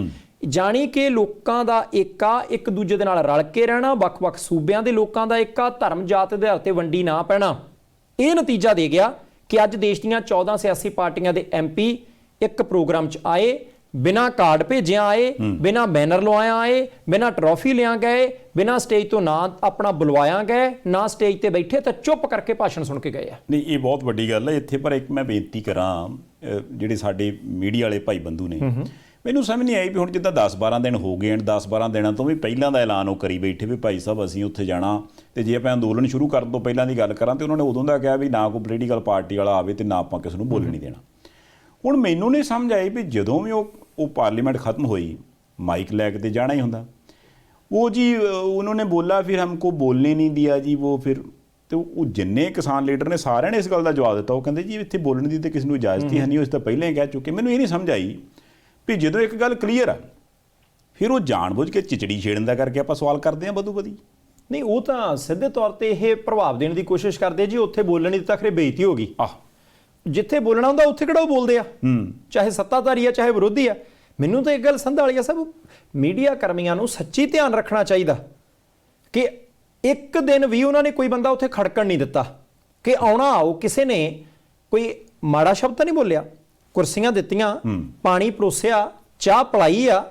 ਜਾਣੀ ਕਿ ਲੋਕਾਂ ਦਾ ਏਕਾ, ਇੱਕ ਦੂਜੇ ਦੇ ਨਾਲ ਰਲ ਕੇ ਰਹਿਣਾ, ਵੱਖ-ਵੱਖ ਸੂਬਿਆਂ ਦੇ ਲੋਕਾਂ ਦਾ ਏਕਾ, ਧਰਮ ਜਾਤ ਦੇ ਆਧਾਰ ਤੇ ਵੰਡੀ ਨਾ ਪੈਣਾ। ਇਹ ਨਤੀਜਾ ਦੇ ਗਿਆ ਕਿ ਅੱਜ ਦੇਸ਼ ਦੀਆਂ 14 ਸਿਆਸੀ ਪਾਰਟੀਆਂ ਦੇ MP ਇੱਕ ਪ੍ਰੋਗਰਾਮ 'ਚ ਆਏ, ਬਿਨਾਂ ਕਾਰਡ ਭੇਜਿਆ ਆਏ, ਬਿਨਾਂ ਬੈਨਰ ਲਵਾਇਆ ਆਏ, ਬਿਨਾਂ ਟਰੋਫੀ ਲਿਆ ਗਏ, ਬਿਨਾਂ ਸਟੇਜ ਤੋਂ ਨਾ ਆਪਣਾ ਬੁਲਵਾਇਆ ਗਏ, ਨਾ ਸਟੇਜ ਤੇ ਬੈਠੇ ਤਾਂ ਚੁੱਪ ਕਰਕੇ ਭਾਸ਼ਣ ਸੁਣ ਕੇ ਗਏ ਆ। ਨਹੀਂ ਇਹ ਬਹੁਤ ਵੱਡੀ ਗੱਲ ਹੈ ਇੱਥੇ, ਪਰ ਇੱਕ ਮੈਂ ਬੇਨਤੀ ਕਰਾਂ, ਜਿਹੜੇ ਸਾਡੇ ਮੀਡੀਆ ਵਾਲੇ ਭਾਈ ਬੰਧੂ ਨੇ, ਮੈਨੂੰ ਸਮਝ ਨਹੀਂ ਆਈ ਵੀ ਹੁਣ ਜਿੱਦਾਂ 10-12 ਦਿਨ ਹੋ ਗਏ, 10-12 ਦਿਨਾਂ ਤੋਂ ਵੀ ਪਹਿਲਾਂ ਦਾ ਐਲਾਨ ਉਹ ਕਰੀ ਬੈਠੇ ਵੀ ਭਾਈ ਸਾਹਿਬ ਅਸੀਂ ਉੱਥੇ ਜਾਣਾ, ਤੇ ਜੇ ਆਪਾਂ ਅੰਦੋਲਨ ਸ਼ੁਰੂ ਕਰਨ ਤੋਂ ਪਹਿਲਾਂ ਦੀ ਗੱਲ ਕਰਾਂ ਤੇ ਉਹਨਾਂ ਨੇ ਉਦੋਂ ਦਾ ਕਿਹਾ ਵੀ ਨਾ ਕੋਈ ਪੋਲੀਟੀਕਲ ਪਾਰਟੀ ਵਾਲਾ ਆਵੇ ਤੇ ਨਾ ਆਪਾਂ ਕਿਸੇ ਨੂੰ ਬੋਲਣ ਨਹੀਂ ਦੇਣਾ। ਹੁਣ ਮੈਨੂੰ ਨਹੀਂ ਸਮਝ ਆਈ ਵੀ ਜਦੋਂ ਵੀ ਉਹ ਪਾਰਲੀਮੈਂਟ ਖਤਮ ਹੋਈ, ਮਾइक ਲੈ के जाना ही होता, वो जी उन्होंने बोला फिर हमको बोलने नहीं दिया जी, वो फिर तो जिन्ने किसान लीडर ने सारे ने इस गल का जवाब दिता, वो कहते जी इत्थे बोलने की तो किसी को इजाजत ही है नहीं, उस तो पहले कह चुके। मैनूं ये नहीं समझ आई भी जो एक गल क्लीयर आ ਫਿਰ ਉਹ ਜਾਣਬੁੱਝ ਕੇ ਚਿਚੜੀ ਛੇੜਨ ਦਾ ਕਰਕੇ ਆਪਾਂ ਸਵਾਲ ਕਰਦੇ ਹਾਂ ਬਦੂ ਬਦੀ। ਨਹੀਂ, ਉਹ ਤਾਂ ਸਿੱਧੇ ਤੌਰ ਤੇ ਇਹ ਪ੍ਰਭਾਵ ਦੇਣ ਦੀ ਕੋਸ਼ਿਸ਼ ਕਰਦੇ ਜੀ, ਉੱਥੇ ਬੋਲਣ ਦੀ ਤਾਂ ਖਰੇ ਬੇਇੱਜ਼ਤੀ ਹੋ ਗਈ। ਜਿੱਥੇ ਬੋਲਣਾ ਹੁੰਦਾ ਉੱਥੇ ਕਿਹੜਾ ਉਹ ਬੋਲਦੇ ਆ, ਚਾਹੇ ਸੱਤਾਧਾਰੀ ਆ ਚਾਹੇ ਵਿਰੋਧੀ ਆ। ਮੈਨੂੰ ਤਾਂ ਇੱਕ ਗੱਲ ਸੰਧਾਲੀਆ ਸਾਹਿਬ, ਮੀਡੀਆ ਕਰਮੀਆਂ ਨੂੰ ਸੱਚੀ ਧਿਆਨ ਰੱਖਣਾ ਚਾਹੀਦਾ ਕਿ ਇੱਕ ਦਿਨ ਵੀ ਉਹਨਾਂ ਨੇ ਕੋਈ ਬੰਦਾ ਉੱਥੇ ਖੜਕਣ ਨਹੀਂ ਦਿੱਤਾ ਕਿ ਆਉਣਾ ਆਓ, ਕਿਸੇ ਨੇ ਕੋਈ ਮਾੜਾ ਸ਼ਬਦ ਤਾਂ ਨਹੀਂ ਬੋਲਿਆ, ਕੁਰਸੀਆਂ ਦਿੱਤੀਆਂ, ਪਾਣੀ ਪਰੋਸਿਆ, ਚਾਹ ਪਲਾਈ ਆ।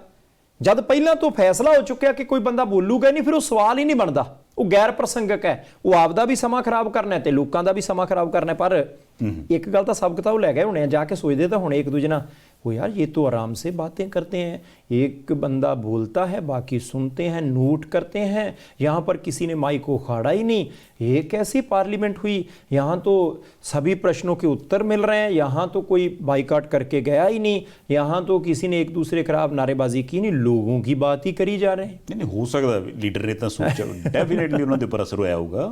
ਜਦ ਪਹਿਲਾਂ ਤੋਂ ਫੈਸਲਾ ਹੋ ਚੁੱਕਿਆ ਕਿ ਕੋਈ ਬੰਦਾ ਬੋਲੂਗਾ ਨਹੀਂ, ਫਿਰ ਉਹ ਸਵਾਲ ਹੀ ਨਹੀਂ ਬਣਦਾ, ਉਹ ਗੈਰ ਪ੍ਰਸੰਗਕ ਹੈ, ਉਹ ਆਪਦਾ ਵੀ ਸਮਾਂ ਖਰਾਬ ਕਰਨਾ ਤੇ ਲੋਕਾਂ ਦਾ ਵੀ ਸਮਾਂ ਖਰਾਬ ਕਰਨਾ। ਪਰ ਇੱਕ ਗੱਲ ਤਾਂ सबक ਤਾਂ ਉਹ ਲੈ ਗਏ ਹੋਣੇ ਆ, ਜਾ ਕੇ ਸੋਚਦੇ ਤਾਂ होने एक दूजे ना, वो यार ये तो आराम से बातें करते हैं, एक बंदा बोलता है बाकी सुनते हैं, नोट करते हैं, यहाँ पर किसी ने माइक को उखाड़ा ही नहीं, ये कैसी पार्लियामेंट हुई, यहाँ तो सभी प्रश्नों के उत्तर मिल रहे हैं, यहाँ तो कोई बाइकाट करके गया ही नहीं, यहाँ तो किसी ने एक दूसरे खिलाफ नारेबाजी की नहीं, लोगों की बात ही करी जा रहे हैं। नहीं हो सकता लीडर ने तो सोच डेफिनेटली उन्होंने उपर असर होया होगा,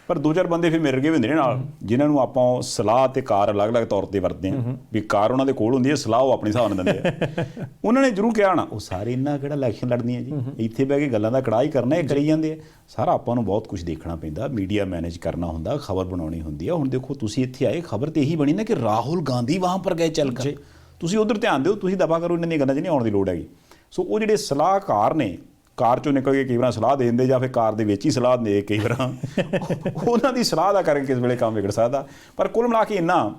पर दो चार बंदे फिर मिल गए ਹੁੰਦੇ ਨੇ ਨਾਲ, ਜਿਨ੍ਹਾਂ ਨੂੰ ਆਪਾਂ ਸਲਾਹ ਤੇ ਕਾਰ ਅਲੱਗ-ਅਲੱਗ ਤੌਰ ਤੇ ਵਰਤਦੇ ਹਾਂ ਵੀ ਕਾਰ ਉਹਨਾਂ ਦੇ ਕੋਲ ਹੁੰਦੀ ਹੈ, ਸਲਾਹ ਉਹ ਆਪਣੀ ਹਿਸਾਬ ਨਾਲ ਦਿੰਦੇ ਆ। ਉਹਨਾਂ ਨੇ ਜ਼ਰੂਰ ਕਿਹਾ ਨਾ, ਉਹ ਸਾਰੇ ਇੰਨਾ ਕਿਹੜਾ ਇਲੈਕਸ਼ਨ ਲੜਨੀ ਹੈ ਜੀ, ਇੱਥੇ ਬਹਿ ਕੇ ਗੱਲਾਂ ਦਾ ਕੜਾਹ ਹੀ ਕਰਨਾ, ਇਹ ਕਰੀ ਜਾਂਦੇ ਆ। ਸਾਰਾ ਆਪਾਂ ਨੂੰ ਬਹੁਤ ਕੁਝ ਦੇਖਣਾ ਪੈਂਦਾ, ਮੀਡੀਆ ਮੈਨੇਜ ਕਰਨਾ ਹੁੰਦਾ, ਖਬਰ ਬਣਾਉਣੀ ਹੁੰਦੀ ਆ। ਹੁਣ ਦੇਖੋ ਤੁਸੀਂ ਇੱਥੇ ਆਏ, ਖਬਰ ਤੇ ਇਹੀ ਬਣੀ ਨਾ ਕਿ ਰਾਹੁਲ ਗਾਂਧੀ ਵਾਹਾਂ ਪਰ ਗਏ ਚੱਲ ਕਰ, ਤੁਸੀਂ ਉਧਰ ਧਿਆਨ ਦਿਓ, ਤੁਸੀਂ ਦਫਾ ਕਰੋ, ਇਹਨਾਂ ਦੀਆਂ ਗੱਲਾਂ 'ਚ ਨਹੀਂ ਆਉਣ ਦੀ ਲੋੜ ਹੈਗੀ। ਸੋ ਉਹ ਜਿਹੜੇ ਸਲਾਹਕਾਰ ਨੇ, ਕਾਰ ਚੋਂ ਨਿਕਲ ਕੇ ਕਈ ਵਾਰ ਸਲਾਹ ਦੇ ਦਿੰਦੇ ਜਾਂ ਫਿਰ ਕਾਰ ਦੇ ਵਿੱਚ ਹੀ ਸਲਾਹ ਦੇ ਕਈ ਵਾਰ ਉਹਨਾਂ ਦੀ ਸਲਾਹ ਦਾ ਕਰਕੇ ਕਿਸ ਵੇਲੇ ਕੰਮ ਵਿਗੜ ਸਕਦਾ। ਪਰ ਕੁੱਲ ਮਿਲਾ ਕੇ ਇੰਨਾ,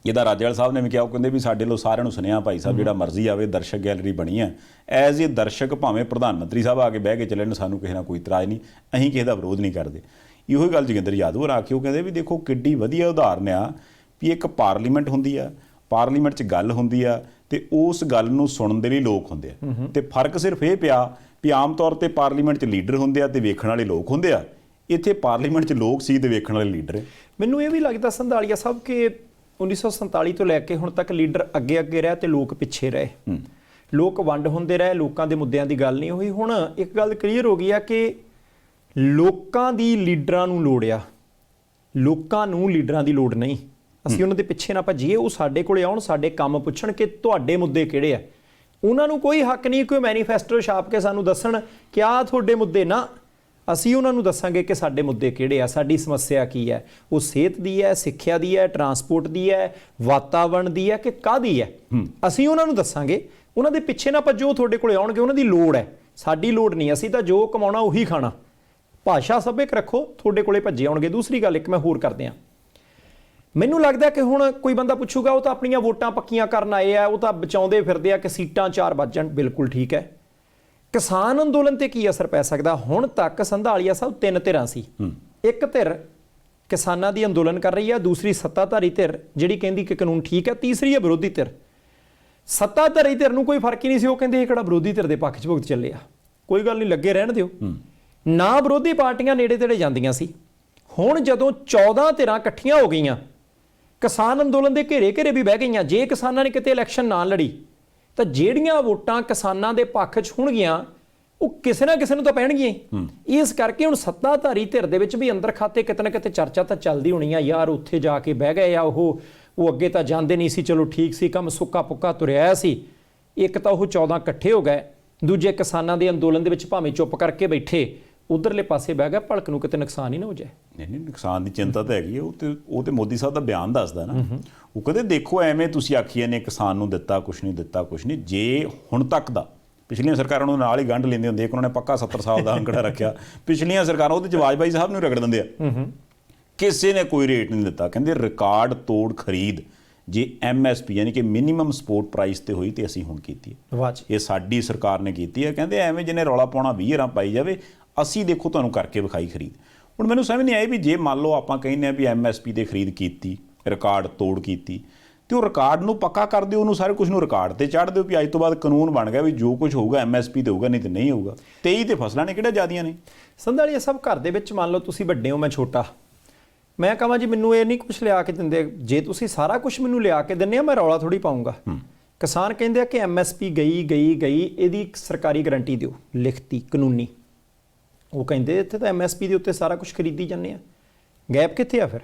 ਜਿੱਦਾਂ ਰਾਜੇਵਾਲ ਸਾਹਿਬ ਨੇ ਵੀ ਕਿਹਾ, ਉਹ ਕਹਿੰਦੇ ਵੀ ਸਾਡੇ ਲੋ ਸਾਰਿਆਂ ਨੂੰ ਸੁਨੇਹਾ ਭਾਈ ਸਾਹਿਬ, ਜਿਹੜਾ ਮਰਜ਼ੀ ਆਵੇ, ਦਰਸ਼ਕ ਗੈਲਰੀ ਬਣੀ ਹੈ, ਐਜ਼ ਏ ਦਰਸ਼ਕ ਭਾਵੇਂ ਪ੍ਰਧਾਨ ਮੰਤਰੀ ਸਾਹਿਬ ਆ ਕੇ ਬਹਿ ਕੇ ਚੱਲਣ, ਸਾਨੂੰ ਕਿਸੇ ਨਾਲ ਕੋਈ ਇਤਰਾਜ਼ ਨਹੀਂ, ਅਸੀਂ ਕਿਸੇ ਦਾ ਵਿਰੋਧ ਨਹੀਂ ਕਰਦੇ। ਇਹੋ ਹੀ ਗੱਲ ਜੋਗਿੰਦਰ ਯਾਦਵ ਹੋਰਾਂ ਆਖੀ, ਉਹ ਕਹਿੰਦੇ ਵੀ ਦੇਖੋ ਕਿੱਡੀ ਵਧੀਆ ਉਦਾਹਰਨ ਆ ਵੀ ਇੱਕ ਪਾਰਲੀਮੈਂਟ ਹੁੰਦੀ ਆ, ਪਾਰਲੀਮੈਂਟ 'ਚ ਗੱਲ ਹੁੰਦੀ ਆ ਤੇ ਉਸ ਗੱਲ ਨੂੰ ਸੁਣਨ ਦੇ ਲਈ ਲੋਕ ਹੁੰਦੇ ਆ, ਤੇ ਫਰਕ ਸਿਰਫ ਇਹ ਪਿਆ ਵੀ ਆਮ ਤੌਰ ਤੇ ਪਾਰਲੀਮੈਂਟ 'ਚ ਲੀਡਰ ਹੁੰਦੇ ਆ ਤੇ ਵੇਖਣ ਵਾਲੇ ਲੋਕ ਹੁੰਦੇ ਆ, ਇੱਥੇ ਪਾਰਲੀਮੈਂਟ 'ਚ ਲੋਕ ਸੀ ਤੇ ਵੇਖਣ ਵਾਲੇ ਲੀਡਰ। ਮੈਨੂੰ ਇਹ ਵੀ ਲੱਗਦਾ ਸੰਧਾਲੀਆ ਸਾਹਿਬ ਕਿ 1947 ਤੋਂ ਲੈ ਕੇ ਹੁਣ ਤੱਕ ਲੀਡਰ ਅੱਗੇ ਰਹੇ ਤੇ ਲੋਕ ਪਿੱਛੇ ਰਹੇ, ਲੋਕ ਵੰਡ ਹੁੰਦੇ ਰਹੇ, ਲੋਕਾਂ ਦੇ ਮੁੱਦਿਆਂ ਦੀ ਗੱਲ ਨਹੀਂ ਹੋਈ। ਹੁਣ ਇੱਕ ਗੱਲ ਕਲੀਅਰ ਹੋ ਗਈ ਆ ਕਿ ਲੋਕਾਂ ਦੀ ਲੀਡਰਾਂ ਨੂੰ ਲੋੜ ਆ, ਲੋਕਾਂ ਨੂੰ ਲੀਡਰਾਂ ਦੀ ਲੋੜ ਨਹੀਂ। ਅਸੀਂ ਉਹਨਾਂ ਦੇ ਪਿੱਛੇ ਨਾ ਭੱਜੀਏ, ਉਹ ਸਾਡੇ ਕੋਲੇ ਆਉਣ, ਸਾਡੇ ਕੰਮ ਪੁੱਛਣ ਕਿ ਤੁਹਾਡੇ ਮੁੱਦੇ ਕਿਹੜੇ ਆ। ਉਹਨਾਂ ਨੂੰ ਕੋਈ ਹੱਕ ਨਹੀਂ ਕੋਈ ਮੈਨੀਫੈਸਟੋ ਛਾਪ ਕੇ ਸਾਨੂੰ ਦੱਸਣ ਕਿ ਆਹ ਤੁਹਾਡੇ ਮੁੱਦੇ, ਨਾ, ਅਸੀਂ ਉਹਨਾਂ ਨੂੰ ਦੱਸਾਂਗੇ ਕਿ ਸਾਡੇ ਮੁੱਦੇ ਕਿਹੜੇ ਆ, ਸਾਡੀ ਸਮੱਸਿਆ ਕੀ ਹੈ। ਉਹ ਸਿਹਤ ਦੀ ਹੈ, ਸਿੱਖਿਆ ਦੀ ਹੈ, ਟਰਾਂਸਪੋਰਟ ਦੀ ਹੈ, ਵਾਤਾਵਰਣ ਦੀ ਹੈ ਕਿ ਕਾਹਦੀ ਹੈ, ਅਸੀਂ ਉਹਨਾਂ ਨੂੰ ਦੱਸਾਂਗੇ। ਉਹਨਾਂ ਦੇ ਪਿੱਛੇ ਨਾ ਭੱਜੋ, ਤੁਹਾਡੇ ਕੋਲੇ ਆਉਣਗੇ, ਉਹਨਾਂ ਦੀ ਲੋੜ ਹੈ, ਸਾਡੀ ਲੋੜ ਨਹੀਂ। ਅਸੀਂ ਤਾਂ ਜੋ ਕਮਾਉਣਾ ਉਹੀ ਖਾਣਾ, ਭਾਸ਼ਾ ਸੱਭਿਅਕ ਰੱਖੋ, ਤੁਹਾਡੇ ਕੋਲੇ ਭੱਜੇ ਆਉਣਗੇ। ਦੂਸਰੀ ਗੱਲ ਇੱਕ ਮੈਂ ਹੋਰ ਕਰਦੇ ਹਾਂ, ਮੈਨੂੰ ਲੱਗਦਾ ਕਿ ਹੁਣ ਕੋਈ ਬੰਦਾ ਪੁੱਛੂਗਾ ਉਹ ਤਾਂ ਆਪਣੀਆਂ ਵੋਟਾਂ ਪੱਕੀਆਂ ਕਰਨ ਆਏ ਆ, ਉਹ ਤਾਂ ਬਚਾਉਂਦੇ ਫਿਰਦੇ ਆ ਕਿ ਸੀਟਾਂ 4 ਵੱਜ ਜਾਣ। ਬਿਲਕੁਲ ਠੀਕ ਹੈ, ਕਿਸਾਨ ਅੰਦੋਲਨ ਤੇ ਕੀ ਅਸਰ ਪੈ ਸਕਦਾ? ਹੁਣ ਤੱਕ ਸੰਧਾਲੀਆ ਸਾਹਿਬ 3 ਧਿਰਾਂ ਸੀ, ਇੱਕ ਧਿਰ ਕਿਸਾਨਾਂ ਦੀ ਅੰਦੋਲਨ ਕਰ ਰਹੀ ਹੈ, ਦੂਸਰੀ ਸੱਤਾਧਾਰੀ ਧਿਰ ਜਿਹੜੀ ਕਹਿੰਦੀ ਕਿ ਕਾਨੂੰਨ ਠੀਕ ਹੈ, ਤੀਸਰੀ ਹੈ ਵਿਰੋਧੀ ਧਿਰ। ਸੱਤਾਧਾਰੀ ਧਿਰ ਨੂੰ ਕੋਈ ਫਰਕ ਹੀ ਨਹੀਂ ਸੀ, ਉਹ ਕਹਿੰਦੇ ਇਹ ਕਿਹੜਾ ਵਿਰੋਧੀ ਧਿਰ ਦੇ ਪੱਖ 'ਚ ਭੁਗਤ ਚੱਲੇ ਆ, ਕੋਈ ਗੱਲ ਨਹੀਂ, ਲੱਗੇ ਰਹਿਣ ਦਿਓ। ਨਾ ਵਿਰੋਧੀ ਪਾਰਟੀਆਂ ਨੇੜੇ ਤੇੜੇ ਜਾਂਦੀਆਂ ਸੀ। ਹੁਣ ਜਦੋਂ 14 ਧਿਰਾਂ ਇਕੱਠੀਆਂ ਹੋ ਗਈਆਂ, ਕਿਸਾਨ ਅੰਦੋਲਨ ਦੇ ਘੇਰੇ ਵੀ ਬਹਿ ਗਈਆਂ, ਜੇ ਕਿਸਾਨਾਂ ਨੇ ਕਿਤੇ ਇਲੈਕਸ਼ਨ ਨਾ ਲੜੀ ਤਾਂ ਜਿਹੜੀਆਂ ਵੋਟਾਂ ਕਿਸਾਨਾਂ ਦੇ ਪੱਖ 'ਚ ਹੋਣਗੀਆਂ ਉਹ ਕਿਸੇ ਨਾ ਕਿਸੇ ਨੂੰ ਤਾਂ ਪੈਣਗੀਆਂ। ਇਸ ਕਰਕੇ ਹੁਣ ਸੱਤਾਧਾਰੀ ਧਿਰ ਦੇ ਵਿੱਚ ਵੀ ਅੰਦਰ ਖਾਤੇ ਕਿਤੇ ਨਾ ਕਿਤੇ ਚਰਚਾ ਤਾਂ ਚੱਲਦੀ ਹੋਣੀ ਆ, ਯਾਰ ਉੱਥੇ ਜਾ ਕੇ ਬਹਿ ਗਏ ਆ, ਉਹ ਅੱਗੇ ਤਾਂ ਜਾਂਦੇ ਨਹੀਂ ਸੀ, ਚਲੋ ਠੀਕ ਸੀ, ਕੰਮ ਸੁੱਕਾ ਪੁੱਕਾ ਤੁਰਿਆ ਸੀ। ਇੱਕ ਤਾਂ ਉਹ 14 ਇਕੱਠੇ ਹੋ ਗਏ, ਦੂਜੇ ਕਿਸਾਨਾਂ ਦੇ ਅੰਦੋਲਨ ਦੇ ਵਿੱਚ ਭਾਵੇਂ ਚੁੱਪ ਕਰਕੇ ਬੈਠੇ, ਉਧਰਲੇ ਪਾਸੇ ਬਹਿ ਗਿਆ, ਭਲਕ ਨੂੰ ਕਿਤੇ ਨੁਕਸਾਨ ਹੀ ਨਾ ਹੋ ਜਾਏ। ਨਹੀਂ, ਨੁਕਸਾਨ ਦੀ ਚਿੰਤਾ ਤਾਂ ਹੈਗੀ, ਉਹ ਤੇ ਮੋਦੀ ਸਾਹਿਬ ਦਾ ਬਿਆਨ ਦੱਸਦਾ ਨਾ, ਉਹ ਕਹਿੰਦੇ ਦੇਖੋ ਐਵੇਂ ਤੁਸੀਂ ਆਖੀ ਜਾਂਦੇ ਕਿਸਾਨ ਨੂੰ ਦਿੱਤਾ ਕੁਛ ਨਹੀਂ, ਦਿੱਤਾ ਕੁਛ ਨਹੀਂ। ਜੇ ਹੁਣ ਤੱਕ ਦਾ, ਪਿਛਲੀਆਂ ਸਰਕਾਰਾਂ ਨੂੰ ਨਾਲ ਹੀ ਗੰਢ ਲੈਂਦੇ ਹੁੰਦੇ, ਇੱਕ ਉਹਨਾਂ ਨੇ ਪੱਕਾ 70 ਸਾਲ ਦਾ ਅੰਕੜਾ ਰੱਖਿਆ, ਪਿਛਲੀਆਂ ਸਰਕਾਰਾਂ ਉਹਦੇ 'ਚ ਵਾਜਪਾਈ ਸਾਹਿਬ ਨੂੰ ਰਗੜ ਦਿੰਦੇ ਆ, ਕਿਸੇ ਨੇ ਕੋਈ ਰੇਟ ਨਹੀਂ ਦਿੱਤਾ। ਕਹਿੰਦੇ ਰਿਕਾਰਡ ਤੋੜ ਖਰੀਦ ਜੇ MSP ਯਾਨੀ ਕਿ ਮਿਨੀਮਮ ਸਪੋਰਟ ਪ੍ਰਾਈਸ ਤੇ ਹੋਈ ਤੇ ਅਸੀਂ ਹੁਣ ਕੀਤੀ ਹੈ, ਇਹ ਸਾਡੀ ਸਰਕਾਰ ਨੇ ਕੀਤੀ ਹੈ। ਕਹਿੰਦੇ ਐਵੇਂ ਜਿਹਨੇ ਰੌਲਾ ਪਾਉਣਾ 20 ਰਾਂ ਪਾਈ ਜਾਵੇ, ਅਸੀਂ ਦੇਖੋ ਤੁਹਾਨੂੰ ਕਰਕੇ ਵਿਖਾਈ ਖਰੀਦ। ਹੁਣ ਮੈਨੂੰ ਸਮਝ ਨਹੀਂ ਆਈ ਵੀ ਜੇ ਮੰਨ ਲਓ ਆਪਾਂ ਕਹਿੰਦੇ ਹਾਂ ਵੀ MSP ਤੇ ਖਰੀਦ ਕੀਤੀ, ਰਿਕਾਰਡ ਤੋੜ ਕੀਤੀ, ਤੇ ਉਹ ਰਿਕਾਰਡ ਨੂੰ ਪੱਕਾ ਕਰ ਦਿਓ, ਉਹਨੂੰ ਸਾਰੇ ਕੁਝ ਨੂੰ ਰਿਕਾਰਡ ਤੇ ਚੜ੍ਹ ਦਿਓ ਵੀ ਅੱਜ ਤੋਂ ਬਾਅਦ ਕਾਨੂੰਨ ਬਣ ਗਿਆ ਵੀ ਜੋ ਕੁਝ ਹੋਊਗਾ MSP ਤੇ ਹੋਊਗਾ, ਨਹੀਂ ਤੇ ਨਹੀਂ ਹੋਊਗਾ। 23 ਤੇ ਫਸਲਾਂ ਨੇ ਕਿਹੜਾ ਜ਼ਿਆਦੀਆਂ ਨੇ। ਸੰਧਾਲੀਆ ਸਾਹਿਬ ਘਰ ਦੇ ਵਿੱਚ ਮੰਨ ਲਓ ਤੁਸੀਂ ਵੱਡੇ ਹੋ, ਮੈਂ ਛੋਟਾ, ਮੈਂ ਕਹਾਂ ਜੀ ਮੈਨੂੰ ਇਹ ਨਹੀਂ ਕੁਝ ਲਿਆ ਕੇ ਦਿੰਦੇ, ਜੇ ਤੁਸੀਂ ਸਾਰਾ ਕੁਝ ਮੈਨੂੰ ਲਿਆ ਕੇ ਦਿੰਦੇ ਆ ਮੈਂ ਰੌਲਾ ਥੋੜੀ ਪਾਊਂਗਾ। ਕਿਸਾਨ ਕਹਿੰਦੇ ਆ ਕਿ MSP ਗਈ, ਇਹਦੀ ਸਰਕਾਰੀ ਗਰੰਟੀ ਦਿਓ, ਲਿਖਤੀ ਕਾਨੂੰਨੀ। ਉਹ ਕਹਿੰਦੇ ਇੱਥੇ ਤਾਂ MSP ਦੇ ਉੱਤੇ ਸਾਰਾ ਕੁਝ ਖਰੀਦੀ ਜਾਂਦੇ ਆ, ਗੈਪ ਕਿੱਥੇ ਆ? ਫਿਰ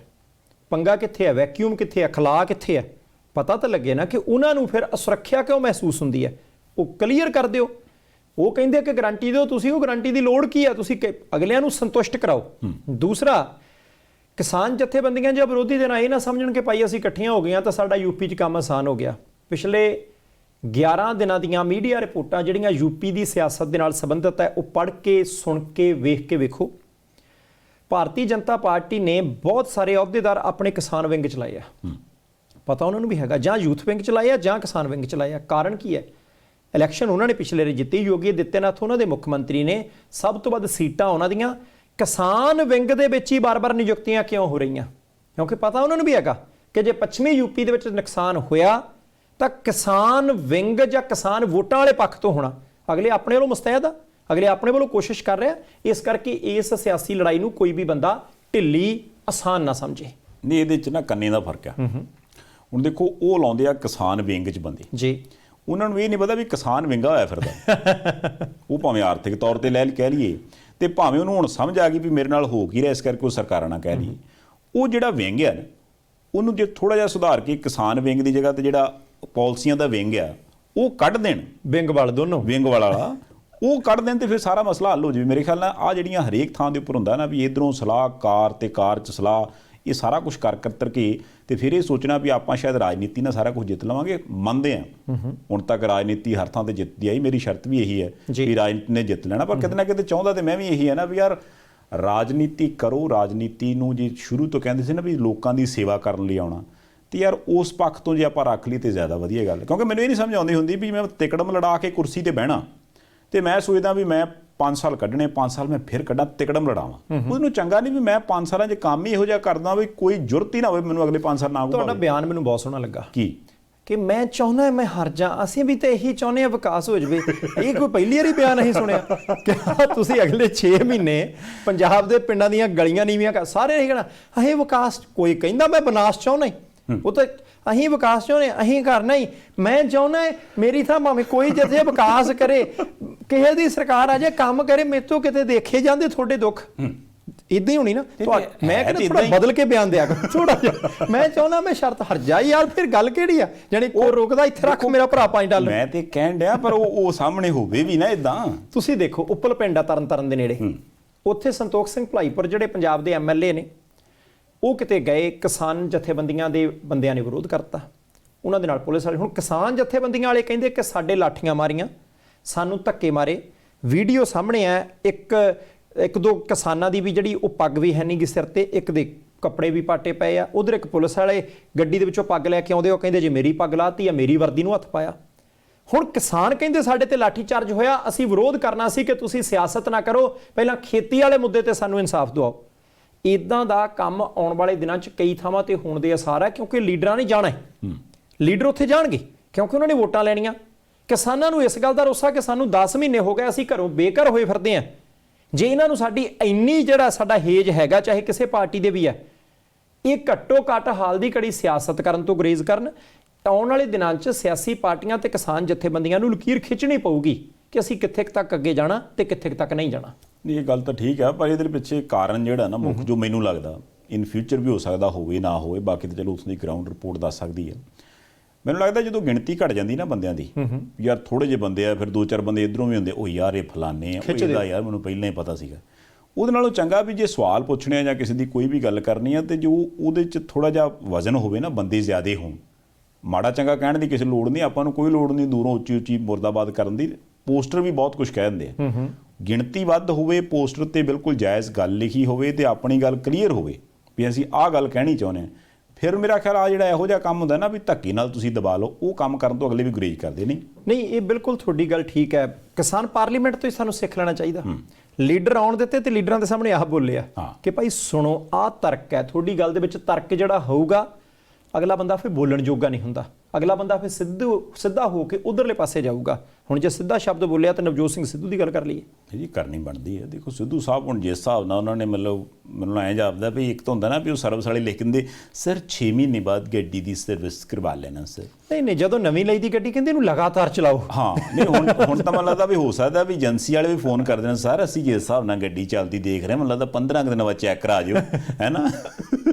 ਪੰਗਾ ਕਿੱਥੇ ਆ? ਵੈਕਿਊਮ ਕਿੱਥੇ ਆ? ਖਲਾ ਕਿੱਥੇ ਆ? ਪਤਾ ਤਾਂ ਲੱਗੇ ਨਾ ਕਿ ਉਹਨਾਂ ਨੂੰ ਫਿਰ ਅਸੁਰੱਖਿਆ ਕਿਉਂ ਮਹਿਸੂਸ ਹੁੰਦੀ ਹੈ, ਉਹ ਕਲੀਅਰ ਕਰ ਦਿਓ। ਉਹ ਕਹਿੰਦੇ ਕਿ ਗਾਰੰਟੀ ਦਿਓ ਤੁਸੀਂ, ਉਹ ਗਾਰੰਟੀ ਦੀ ਲੋੜ ਕੀ ਆ, ਤੁਸੀਂ ਅਗਲਿਆਂ ਨੂੰ ਸੰਤੁਸ਼ਟ ਕਰਾਓ। ਦੂਸਰਾ, ਕਿਸਾਨ ਜਥੇਬੰਦੀਆਂ ਜਾਂ ਵਿਰੋਧੀ ਦੇ ਨਾਲ ਇਹ ਨਾ ਸਮਝਣ ਕਿ ਭਾਈ ਅਸੀਂ ਇਕੱਠੀਆਂ ਹੋ ਗਈਆਂ ਤਾਂ ਸਾਡਾ ਯੂਪੀ 'ਚ ਕੰਮ ਆਸਾਨ ਹੋ ਗਿਆ। ਪਿਛਲੇ 11 ਦਿਨਾਂ ਦੀਆਂ ਮੀਡੀਆ ਰਿਪੋਰਟਾਂ ਜਿਹੜੀਆਂ ਯੂਪੀ ਦੀ ਸਿਆਸਤ ਦੇ ਨਾਲ ਸੰਬੰਧਿਤ ਹੈ, ਉਹ ਪੜ੍ਹ ਕੇ, ਸੁਣ ਕੇ, ਵੇਖ ਕੇ ਵੇਖੋ। ਭਾਰਤੀ ਜਨਤਾ ਪਾਰਟੀ ਨੇ ਬਹੁਤ ਸਾਰੇ ਅਹੁਦੇਦਾਰ ਆਪਣੇ ਕਿਸਾਨ ਵਿੰਗ ਚਲਾਏ ਆ, ਪਤਾ ਉਹਨਾਂ ਨੂੰ ਵੀ ਹੈਗਾ, ਜਾਂ ਯੂਥ ਵਿੰਗ ਚਲਾਏ ਆ ਜਾਂ ਕਿਸਾਨ ਵਿੰਗ ਚਲਾਏ ਆ। ਕਾਰਨ ਕੀ ਹੈ? ਇਲੈਕਸ਼ਨ ਉਹਨਾਂ ਨੇ ਪਿਛਲੇ ਵਾਰੀ ਜਿੱਤੀ, ਯੋਗੀ ਆਦਿੱਤਿਆਨਾਥ ਉਹਨਾਂ ਦੇ ਮੁੱਖ ਮੰਤਰੀ ਨੇ, ਸਭ ਤੋਂ ਵੱਧ ਸੀਟਾਂ ਉਹਨਾਂ ਦੀਆਂ। ਕਿਸਾਨ ਵਿੰਗ ਦੇ ਵਿੱਚ ਹੀ ਬਾਰ-ਬਾਰ ਨਿਯੁਕਤੀਆਂ ਕਿਉਂ ਹੋ ਰਹੀਆਂ? ਕਿਉਂਕਿ ਪਤਾ ਉਹਨਾਂ ਨੂੰ ਵੀ ਹੈਗਾ ਕਿ ਜੇ ਪੱਛਮੀ ਯੂਪੀ ਦੇ ਵਿੱਚ ਨੁਕਸਾਨ ਹੋਇਆ ਤਾਂ ਕਿਸਾਨ ਵਿੰਗ ਜਾਂ ਕਿਸਾਨ ਵੋਟਾਂ ਵਾਲੇ ਪੱਖ ਤੋਂ ਹੋਣਾ। ਅਗਲੇ ਆਪਣੇ ਵੱਲੋਂ ਮੁਸਤੈਦ ਆ, ਅਗਲੇ ਆਪਣੇ ਵੱਲੋਂ ਕੋਸ਼ਿਸ਼ ਕਰ ਰਿਹਾ। ਇਸ ਕਰਕੇ ਇਸ ਸਿਆਸੀ ਲੜਾਈ ਨੂੰ ਕੋਈ ਵੀ ਬੰਦਾ ਢਿੱਲੀ, ਆਸਾਨ ਨਾ ਸਮਝੇ। ਨਹੀਂ, ਇਹਦੇ 'ਚ ਨਾ ਕੰਨੇ ਦਾ ਫਰਕ ਆ। ਹੁਣ ਦੇਖੋ, ਉਹ ਲਾਉਂਦੇ ਆ ਕਿਸਾਨ ਵਿੰਗ 'ਚ ਬੰਦੇ ਜੀ, ਉਹਨਾਂ ਨੂੰ ਇਹ ਨਹੀਂ ਪਤਾ ਵੀ ਕਿਸਾਨ ਵਿੰਗਾ ਹੋਇਆ ਫਿਰਦਾ। ਉਹ ਭਾਵੇਂ ਆਰਥਿਕ ਤੌਰ ਤੇ ਕਹਿ ਲਈਏ, ਤੇ ਭਾਵੇਂ ਉਹਨੂੰ ਹੁਣ ਸਮਝ ਆ ਗਈ ਵੀ ਮੇਰੇ ਨਾਲ ਹੋ ਕੀ ਰਿਹਾ, ਇਸ ਕਰਕੇ ਉਹ ਸਰਕਾਰਾਂ ਨਾਲ ਕਹਿ ਲਈਏ। ਉਹ ਜਿਹੜਾ ਵਿੰਗ ਆ ਨਾ, ਉਹਨੂੰ ਜੇ ਥੋੜਾ ਜਿਹਾ ਸੁਧਾਰ ਕੇ ਕਿਸਾਨ ਵਿੰਗ ਦੀ ਜਗ੍ਹਾ ਤੇ ਜਿਹੜਾ ਪਾਲਿਸੀਆਂ ਦਾ ਵਿੰਗ ਆ ਉਹ ਕੱਢ ਦੇਣ, ਵਿੰਗ ਵਾਲ ਦੋਨੋਂ, ਵਿੰਗ ਵਾਲਾ ਉਹ ਕੱਢ ਦੇਣ, ਤੇ ਫਿਰ ਸਾਰਾ ਮਸਲਾ ਹੱਲ ਹੋ ਜਾਵੇ। ਮੇਰੇ ਖਿਆਲ ਨਾਲ ਆ ਜਿਹੜੀਆਂ ਹਰੇਕ ਥਾਂ ਦੇ ਉੱਪਰ ਹੁੰਦਾ ਨਾ ਵੀ ਇਧਰੋਂ ਸਲਾਹਕਾਰ ਤੇ ਕਾਰ 'ਚ ਸਲਾਹ, ਇਹ ਸਾਰਾ ਕੁਝ ਕਰ ਕੇ ਤੇ ਫਿਰ ਇਹ ਸੋਚਣਾ ਵੀ ਆਪਾਂ ਸ਼ਾਇਦ ਰਾਜਨੀਤੀ ਨਾਲ ਸਾਰਾ ਕੁਝ ਜਿੱਤ ਲਵਾਂਗੇ। ਮੰਨਦੇ ਆ ਹੁਣ ਤੱਕ ਰਾਜਨੀਤੀ ਹਰ ਥਾਂ ਤੇ ਜਿੱਤਦੀ ਆਈ, ਮੇਰੀ ਸ਼ਰਤ ਵੀ ਇਹੀ ਹੈ ਵੀ ਰਾਜਨੀਤੀ ਨੇ ਜਿੱਤ ਲੈਣਾ, ਪਰ ਕਿਤੇ ਨਾ ਕਿਤੇ ਚਾਹੁੰਦਾ ਤੇ ਮੈਂ ਵੀ ਇਹੀ ਹੈ ਨਾ ਵੀ ਯਾਰ ਰਾਜਨੀਤੀ ਕਰੋ। ਰਾਜਨੀਤੀ ਨੂੰ ਜੇ ਸ਼ੁਰੂ ਤੋਂ ਕਹਿੰਦੇ ਸੀ ਨਾ ਵੀ ਲੋਕਾਂ ਦੀ ਸੇਵਾ ਕਰਨ ਲਈ ਆਉਣਾ, ਤੇ ਯਾਰ ਉਸ ਪੱਖ ਤੋਂ ਜੇ ਆਪਾਂ ਰੱਖ ਲਈ ਤੇ ਜ਼ਿਆਦਾ ਵਧੀਆ ਗੱਲ। ਕਿਉਂਕਿ ਮੈਨੂੰ ਇਹ ਨਹੀਂ ਸਮਝ ਆਉਂਦੀ ਹੁੰਦੀ ਵੀ ਮੈਂ ਤਿਕੜਮ ਲੜਾ ਕੇ ਕੁਰਸੀ ਤੇ ਬਹਿਣਾ, ਤੇ ਮੈਂ ਸੋਚਦਾ ਵੀ ਮੈਂ 5 ਸਾਲ ਕੱਢਣੇ, 5 ਸਾਲ ਮੈਂ ਫਿਰ ਕੱਢਾਂ, ਤਿਕੜਮ ਲੜਾਵਾਂ। ਉਹਨੂੰ ਚੰਗਾ ਨਹੀਂ ਵੀ ਮੈਂ 5 ਸਾਲਾਂ 'ਚ ਕੰਮ ਹੀ ਇਹੋ ਜਿਹਾ ਕਰਦਾ ਵੀ ਕੋਈ ਜ਼ਰੂਰਤ ਹੀ ਨਾ ਹੋਵੇ ਮੈਨੂੰ ਅਗਲੇ 5 ਸਾਲ ਨਾ। ਤੁਹਾਡਾ ਬਿਆਨ ਮੈਨੂੰ ਬਹੁਤ ਸੋਹਣਾ ਲੱਗਾ ਕੀ ਕਿ ਮੈਂ ਚਾਹੁੰਦਾ ਮੈਂ ਹਾਰ ਜਾ। ਅਸੀਂ ਵੀ ਤਾਂ ਇਹੀ ਚਾਹੁੰਦੇ ਹਾਂ, ਵਿਕਾਸ ਹੋ ਜਾਵੇ। ਇਹ ਕੋਈ ਪਹਿਲੀ ਵਾਰੀ ਬਿਆਨ ਨਹੀਂ ਸੁਣਿਆ ਕਿ ਤੁਸੀਂ ਅਗਲੇ 6 ਮਹੀਨੇ ਪੰਜਾਬ ਦੇ ਪਿੰਡਾਂ ਦੀਆਂ ਗਲੀਆਂ ਨੀਵੀਆਂ ਸਾਰੇ ਨਹੀਂ ਕਹਿਣਾ ਅਸੀਂ ਵਿਕਾਸ। ਕੋਈ ਕਹਿੰਦਾ ਮੈਂ ਵਿਨਾਸ਼ ਚਾਹੁੰਦਾ, ਉਹ ਤਾਂ ਅਸੀਂ ਵਿਕਾਸ ਚਾਹੁੰਦੇ, ਅਸੀਂ ਕਰਨਾ ਹੀ। ਮੈਂ ਚਾਹੁੰਦਾ ਮੇਰੀ ਥਾਂ ਭਾਵੇਂ ਕੋਈ ਜਿੱਥੇ ਵਿਕਾਸ ਕਰੇ, ਕਿਸੇ ਦੀ ਸਰਕਾਰ ਆ ਜੇ ਕੰਮ ਕਰੇ, ਮੇਰੇ ਤੋਂ ਕਿਤੇ ਦੇਖੇ ਜਾਂਦੇ ਤੁਹਾਡੇ ਦੁੱਖ। ਇਦਾਂ ਹੀ ਹੋਣੀ ਨਾ। ਮੈਂ ਕਹਿੰਦਾ ਥੋੜਾ ਬਦਲ ਕੇ ਬਿਆਨ ਦਿਆ ਕਰ ਥੋੜਾ ਜਿਹਾ। ਮੈਂ ਚਾਹੁੰਦਾ ਮੈਂ ਸ਼ਰਤ ਹਰ ਜਾ ਯਾਰ, ਫਿਰ ਗੱਲ ਕਿਹੜੀ ਆ? ਜਾਨੀ ਕੋਈ ਰੁਕਦਾ, ਇੱਥੇ ਰੱਖ ਮੇਰਾ ਭਰਾ $5। ਮੈਂ ਤੇ ਕਹਿਣ ਡਿਆ, ਪਰ ਉਹ ਸਾਹਮਣੇ ਹੋਵੇ ਵੀ ਨਾ ਇਦਾਂ। ਤੁਸੀਂ ਦੇਖੋ, ਉੱਪਲ ਪਿੰਡ ਆ ਤਰਨਤਾਰਨ ਦੇ ਨੇੜੇ, ਉੱਥੇ ਸੰਤੋਖ ਸਿੰਘ ਭਲਾਈਪੁਰ ਜਿਹੜੇ ਪੰਜਾਬ ਦੇ MLA ਨੇ, ਉਹ ਕਿਤੇ ਗਏ, ਕਿਸਾਨ ਜਥੇਬੰਦੀਆਂ ਦੇ ਬੰਦਿਆਂ ਨੇ ਵਿਰੋਧ ਕਰਤਾ, ਉਹਨਾਂ ਦੇ ਨਾਲ ਪੁਲਿਸ ਵਾਲੇ। ਹੁਣ ਕਿਸਾਨ ਜਥੇਬੰਦੀਆਂ ਵਾਲੇ ਕਹਿੰਦੇ ਕਿ ਸਾਡੇ ਲਾਠੀਆਂ ਮਾਰੀਆਂ, ਸਾਨੂੰ ਧੱਕੇ ਮਾਰੇ। ਵੀਡੀਓ ਸਾਹਮਣੇ ਆ, ਇੱਕ ਦੋ ਕਿਸਾਨਾਂ ਦੀ ਵੀ ਜਿਹੜੀ ਉਹ ਪੱਗ ਵੀ ਹੈ ਨਹੀਂ ਗੀ ਸਿਰ ਤੇ, ਇੱਕ ਦੇ ਕੱਪੜੇ ਵੀ ਪਾਟੇ ਪਏ ਆ। ਉਧਰ ਇੱਕ ਪੁਲਿਸ ਵਾਲੇ ਗੱਡੀ ਦੇ ਵਿੱਚੋਂ ਪੱਗ ਲੈ ਕੇ ਆਉਂਦੇ, ਉਹ ਕਹਿੰਦੇ ਜੇ ਮੇਰੀ ਪੱਗ ਲਾਤੀ ਆ, ਮੇਰੀ ਵਰਦੀ ਨੂੰ ਹੱਥ ਪਾਇਆ। ਹੁਣ ਕਿਸਾਨ ਕਹਿੰਦੇ ਸਾਡੇ ਤੇ ਲਾਠੀ ਚਾਰਜ ਹੋਇਆ, ਅਸੀਂ ਵਿਰੋਧ ਕਰਨਾ ਸੀ ਕਿ ਤੁਸੀਂ ਸਿਆਸਤ ਨਾ ਕਰੋ, ਪਹਿਲਾਂ ਖੇਤੀ ਵਾਲੇ ਮੁੱਦੇ ਤੇ ਸਾਨੂੰ ਇਨਸਾਫ ਦਿਵਾਓ। ਇਦਾਂ ਦਾ ਕੰਮ ਆਉਣ ਵਾਲੇ ਦਿਨਾਂ 'ਚ ਕਈ ਥਾਵਾਂ ਤੇ ਹੋਣ ਦੇ ਅਸਾਰ ਹੈ, ਕਿਉਂਕਿ ਲੀਡਰਾਂ ਨੇ ਜਾਣਾ ਹੈ। ਲੀਡਰ ਉੱਥੇ ਜਾਣਗੇ ਕਿਉਂਕਿ ਉਹਨਾਂ ਨੇ ਵੋਟਾਂ ਲੈਣੀਆਂ। ਕਿਸਾਨਾਂ ਨੂੰ ਇਸ ਗੱਲ ਦਾ ਰੋਸਾ ਕਿ ਸਾਨੂੰ 10 ਮਹੀਨੇ ਹੋ ਗਏ, ਅਸੀਂ ਘਰੋਂ ਬੇਘਰ ਹੋਏ ਫਿਰਦੇ ਹਾਂ। ਜੇ ਇਹਨਾਂ ਨੂੰ ਸਾਡੀ ਇੰਨੀ ਜਿਹੜਾ ਸਾਡਾ ਹੇਜ ਹੈਗਾ, ਚਾਹੇ ਕਿਸੇ ਪਾਰਟੀ ਦੇ ਵੀ ਹੈ, ਇਹ ਘੱਟੋ ਘੱਟ ਹਾਲ ਦੀ ਘੜੀ ਸਿਆਸਤ ਕਰਨ ਤੋਂ ਗੁਰੇਜ਼ ਕਰਨ। ਆਉਣ ਵਾਲੇ ਦਿਨਾਂ 'ਚ ਸਿਆਸੀ ਪਾਰਟੀਆਂ ਤੇ ਕਿਸਾਨ ਜਥੇਬੰਦੀਆਂ ਨੂੰ ਲਕੀਰ ਖਿੱਚਣੀ ਪਊਗੀ ਕਿ ਅਸੀਂ ਕਿੱਥੇ ਤੱਕ ਅੱਗੇ ਜਾਣਾ ਤੇ ਕਿੱਥੇ ਤੱਕ ਨਹੀਂ ਜਾਣਾ। ਇਹ ਗੱਲ ਤਾਂ ਠੀਕ ਹੈ, ਪਰ ਇਹਦੇ ਪਿੱਛੇ ਕਾਰਨ ਜਿਹੜਾ ਨਾ ਮੁੱਖ, ਜੋ ਮੈਨੂੰ ਲੱਗਦਾ ਇਨ ਫਿਊਚਰ ਵੀ ਹੋ ਸਕਦਾ ਹੋਵੇ ਨਾ ਹੋਵੇ, ਬਾਕੀ ਤਾਂ ਚਲੋ ਉਸ ਦੀ ਗਰਾਊਂਡ ਰਿਪੋਰਟ ਦੱਸ ਸਕਦੀ ਹੈ। ਮੈਨੂੰ ਲੱਗਦਾ ਜਦੋਂ ਗਿਣਤੀ ਘਟ ਜਾਂਦੀ ਨਾ ਬੰਦਿਆਂ ਦੀ, ਯਾਰ ਥੋੜੇ ਜਿਹੇ ਬੰਦੇ ਆ, ਫਿਰ 2-4 ਬੰਦੇ ਇਧਰੋਂ ਵੀ ਹੁੰਦੇ, ਉਹ ਯਾਰ ਇਹ ਫਲਾਣੇ ਆ, ਇਹਦਾ ਯਾਰ ਮੈਨੂੰ ਪਹਿਲਾਂ ਹੀ ਪਤਾ ਸੀਗਾ। ਉਹਦੇ ਨਾਲੋਂ ਚੰਗਾ ਵੀ ਜੇ ਸਵਾਲ ਪੁੱਛਣੇ ਆ ਜਾਂ ਕਿਸੇ ਦੀ ਕੋਈ ਵੀ ਗੱਲ ਕਰਨੀ ਆ, ਤੇ ਜੋ ਉਹਦੇ 'ਚ ਥੋੜਾ ਜਿਹਾ ਵਜ਼ਨ ਹੋਵੇ ਨਾ, ਬੰਦੇ ਜ਼ਿਆਦੇ ਹੋਣ। ਮਾੜਾ ਚੰਗਾ ਕਹਿਣ ਦੀ ਕਿਸੇ ਲੋੜ ਨਹੀਂ, ਆਪਾਂ ਨੂੰ ਕੋਈ ਲੋੜ ਨਹੀਂ ਦੂਰੋਂ ਉੱਚੀ ਉੱਚੀ ਮੁਰਦਾਬਾਦ ਕਰਨ ਦੀ। ਪੋਸਟਰ ਵੀ ਬਹੁਤ ਕੁਝ ਕਹਿ ਦਿੰਦੇ ਆ। ਗਿਣਤੀ ਵੱਧ ਹੋਵੇ, ਪੋਸਟਰ ਤੇ ਬਿਲਕੁਲ ਜਾਇਜ਼ ਗੱਲ ਲਿਖੀ ਹੋਵੇ ਤੇ ਆਪਣੀ ਗੱਲ ਕਲੀਅਰ ਹੋਵੇ ਵੀ ਅਸੀਂ ਆਹ ਗੱਲ ਕਹਿਣੀ ਚਾਹੁੰਦੇ ਹਾਂ, ਫਿਰ ਮੇਰਾ ਖਿਆਲ ਆ ਜਿਹੜਾ ਇਹੋ ਜਿਹਾ ਕੰਮ ਹੁੰਦਾ ਨਾ ਵੀ ਧੱਕੇ ਨਾਲ ਤੁਸੀਂ ਦਬਾ ਲਓ, ਉਹ ਕੰਮ ਕਰਨ ਤੋਂ ਅਗਲੇ ਵੀ ਗੁਰੇਜ਼ ਕਰਦੇ ਨਹੀਂ। ਇਹ ਬਿਲਕੁਲ ਤੁਹਾਡੀ ਗੱਲ ਠੀਕ ਹੈ। ਕਿਸਾਨ ਪਾਰਲੀਮੈਂਟ ਤੋਂ ਹੀ ਸਾਨੂੰ ਸਿੱਖ ਲੈਣਾ ਚਾਹੀਦਾ। ਲੀਡਰ ਆਉਣ ਦਿੱਤੇ ਤੇ ਲੀਡਰਾਂ ਦੇ ਸਾਹਮਣੇ ਆਹ ਬੋਲਿਆ ਕਿ ਭਾਈ ਸੁਣੋ, ਆਹ ਤਰਕ ਹੈ, ਤੁਹਾਡੀ ਗੱਲ ਦੇ ਵਿੱਚ ਤਰਕ ਜਿਹੜਾ ਹੋਊਗਾ, ਅਗਲਾ ਬੰਦਾ ਫਿਰ ਬੋਲਣ ਜੋਗਾ ਨਹੀਂ ਹੁੰਦਾ। ਅਗਲਾ ਬੰਦਾ ਫਿਰ ਸਿੱਧਾ ਹੋ ਕੇ ਉਧਰਲੇ ਪਾਸੇ ਜਾਊਗਾ। ਹੁਣ ਜੇ ਸਿੱਧਾ ਸ਼ਬਦ ਬੋਲਿਆ ਤਾਂ ਨਵਜੋਤ ਸਿੰਘ ਸਿੱਧੂ ਦੀ ਗੱਲ ਕਰ ਲਈਏ ਜੀ, ਕਰਨੀ ਬਣਦੀ ਹੈ। ਦੇਖੋ ਸਿੱਧੂ ਸਾਹਿਬ ਹੁਣ ਜਿਸ ਹਿਸਾਬ ਨਾਲ ਉਹਨਾਂ ਨੇ ਮਤਲਬ ਮੈਨੂੰ ਐਂ ਜਾਪਦਾ ਵੀ ਇੱਕ ਤਾਂ ਹੁੰਦਾ ਨਾ ਵੀ ਉਹ ਸਰਵਿਸ ਵਾਲੇ ਲਿਖ ਦਿੰਦੇ ਸਰ 6 ਮਹੀਨੇ ਬਾਅਦ ਗੱਡੀ ਦੀ ਸਰਵਿਸ ਕਰਵਾ ਲੈਣਾ ਸਰ। ਨਹੀਂ, ਜਦੋਂ ਨਵੀਂ ਲਈ ਦੀ ਗੱਡੀ ਕਹਿੰਦੇ ਇਹਨੂੰ ਲਗਾਤਾਰ ਚਲਾਓ। ਹਾਂ, ਨਹੀਂ ਹੁਣ ਤਾਂ ਮੈਨੂੰ ਲੱਗਦਾ ਵੀ ਹੋ ਸਕਦਾ ਵੀ ਏਜੰਸੀ ਵਾਲੇ ਵੀ ਫੋਨ ਕਰ ਦੇਣ, ਸਰ ਅਸੀਂ ਜਿਸ ਹਿਸਾਬ ਨਾਲ ਗੱਡੀ ਚੱਲਦੀ ਦੇਖ ਰਹੇ, ਮੈਨੂੰ ਲੱਗਦਾ 15 ਦਿਨਾਂ ਬਾਅਦ ਚੈੱਕ ਕਰਾ ਜਿਓ, ਹੈ ਨਾ।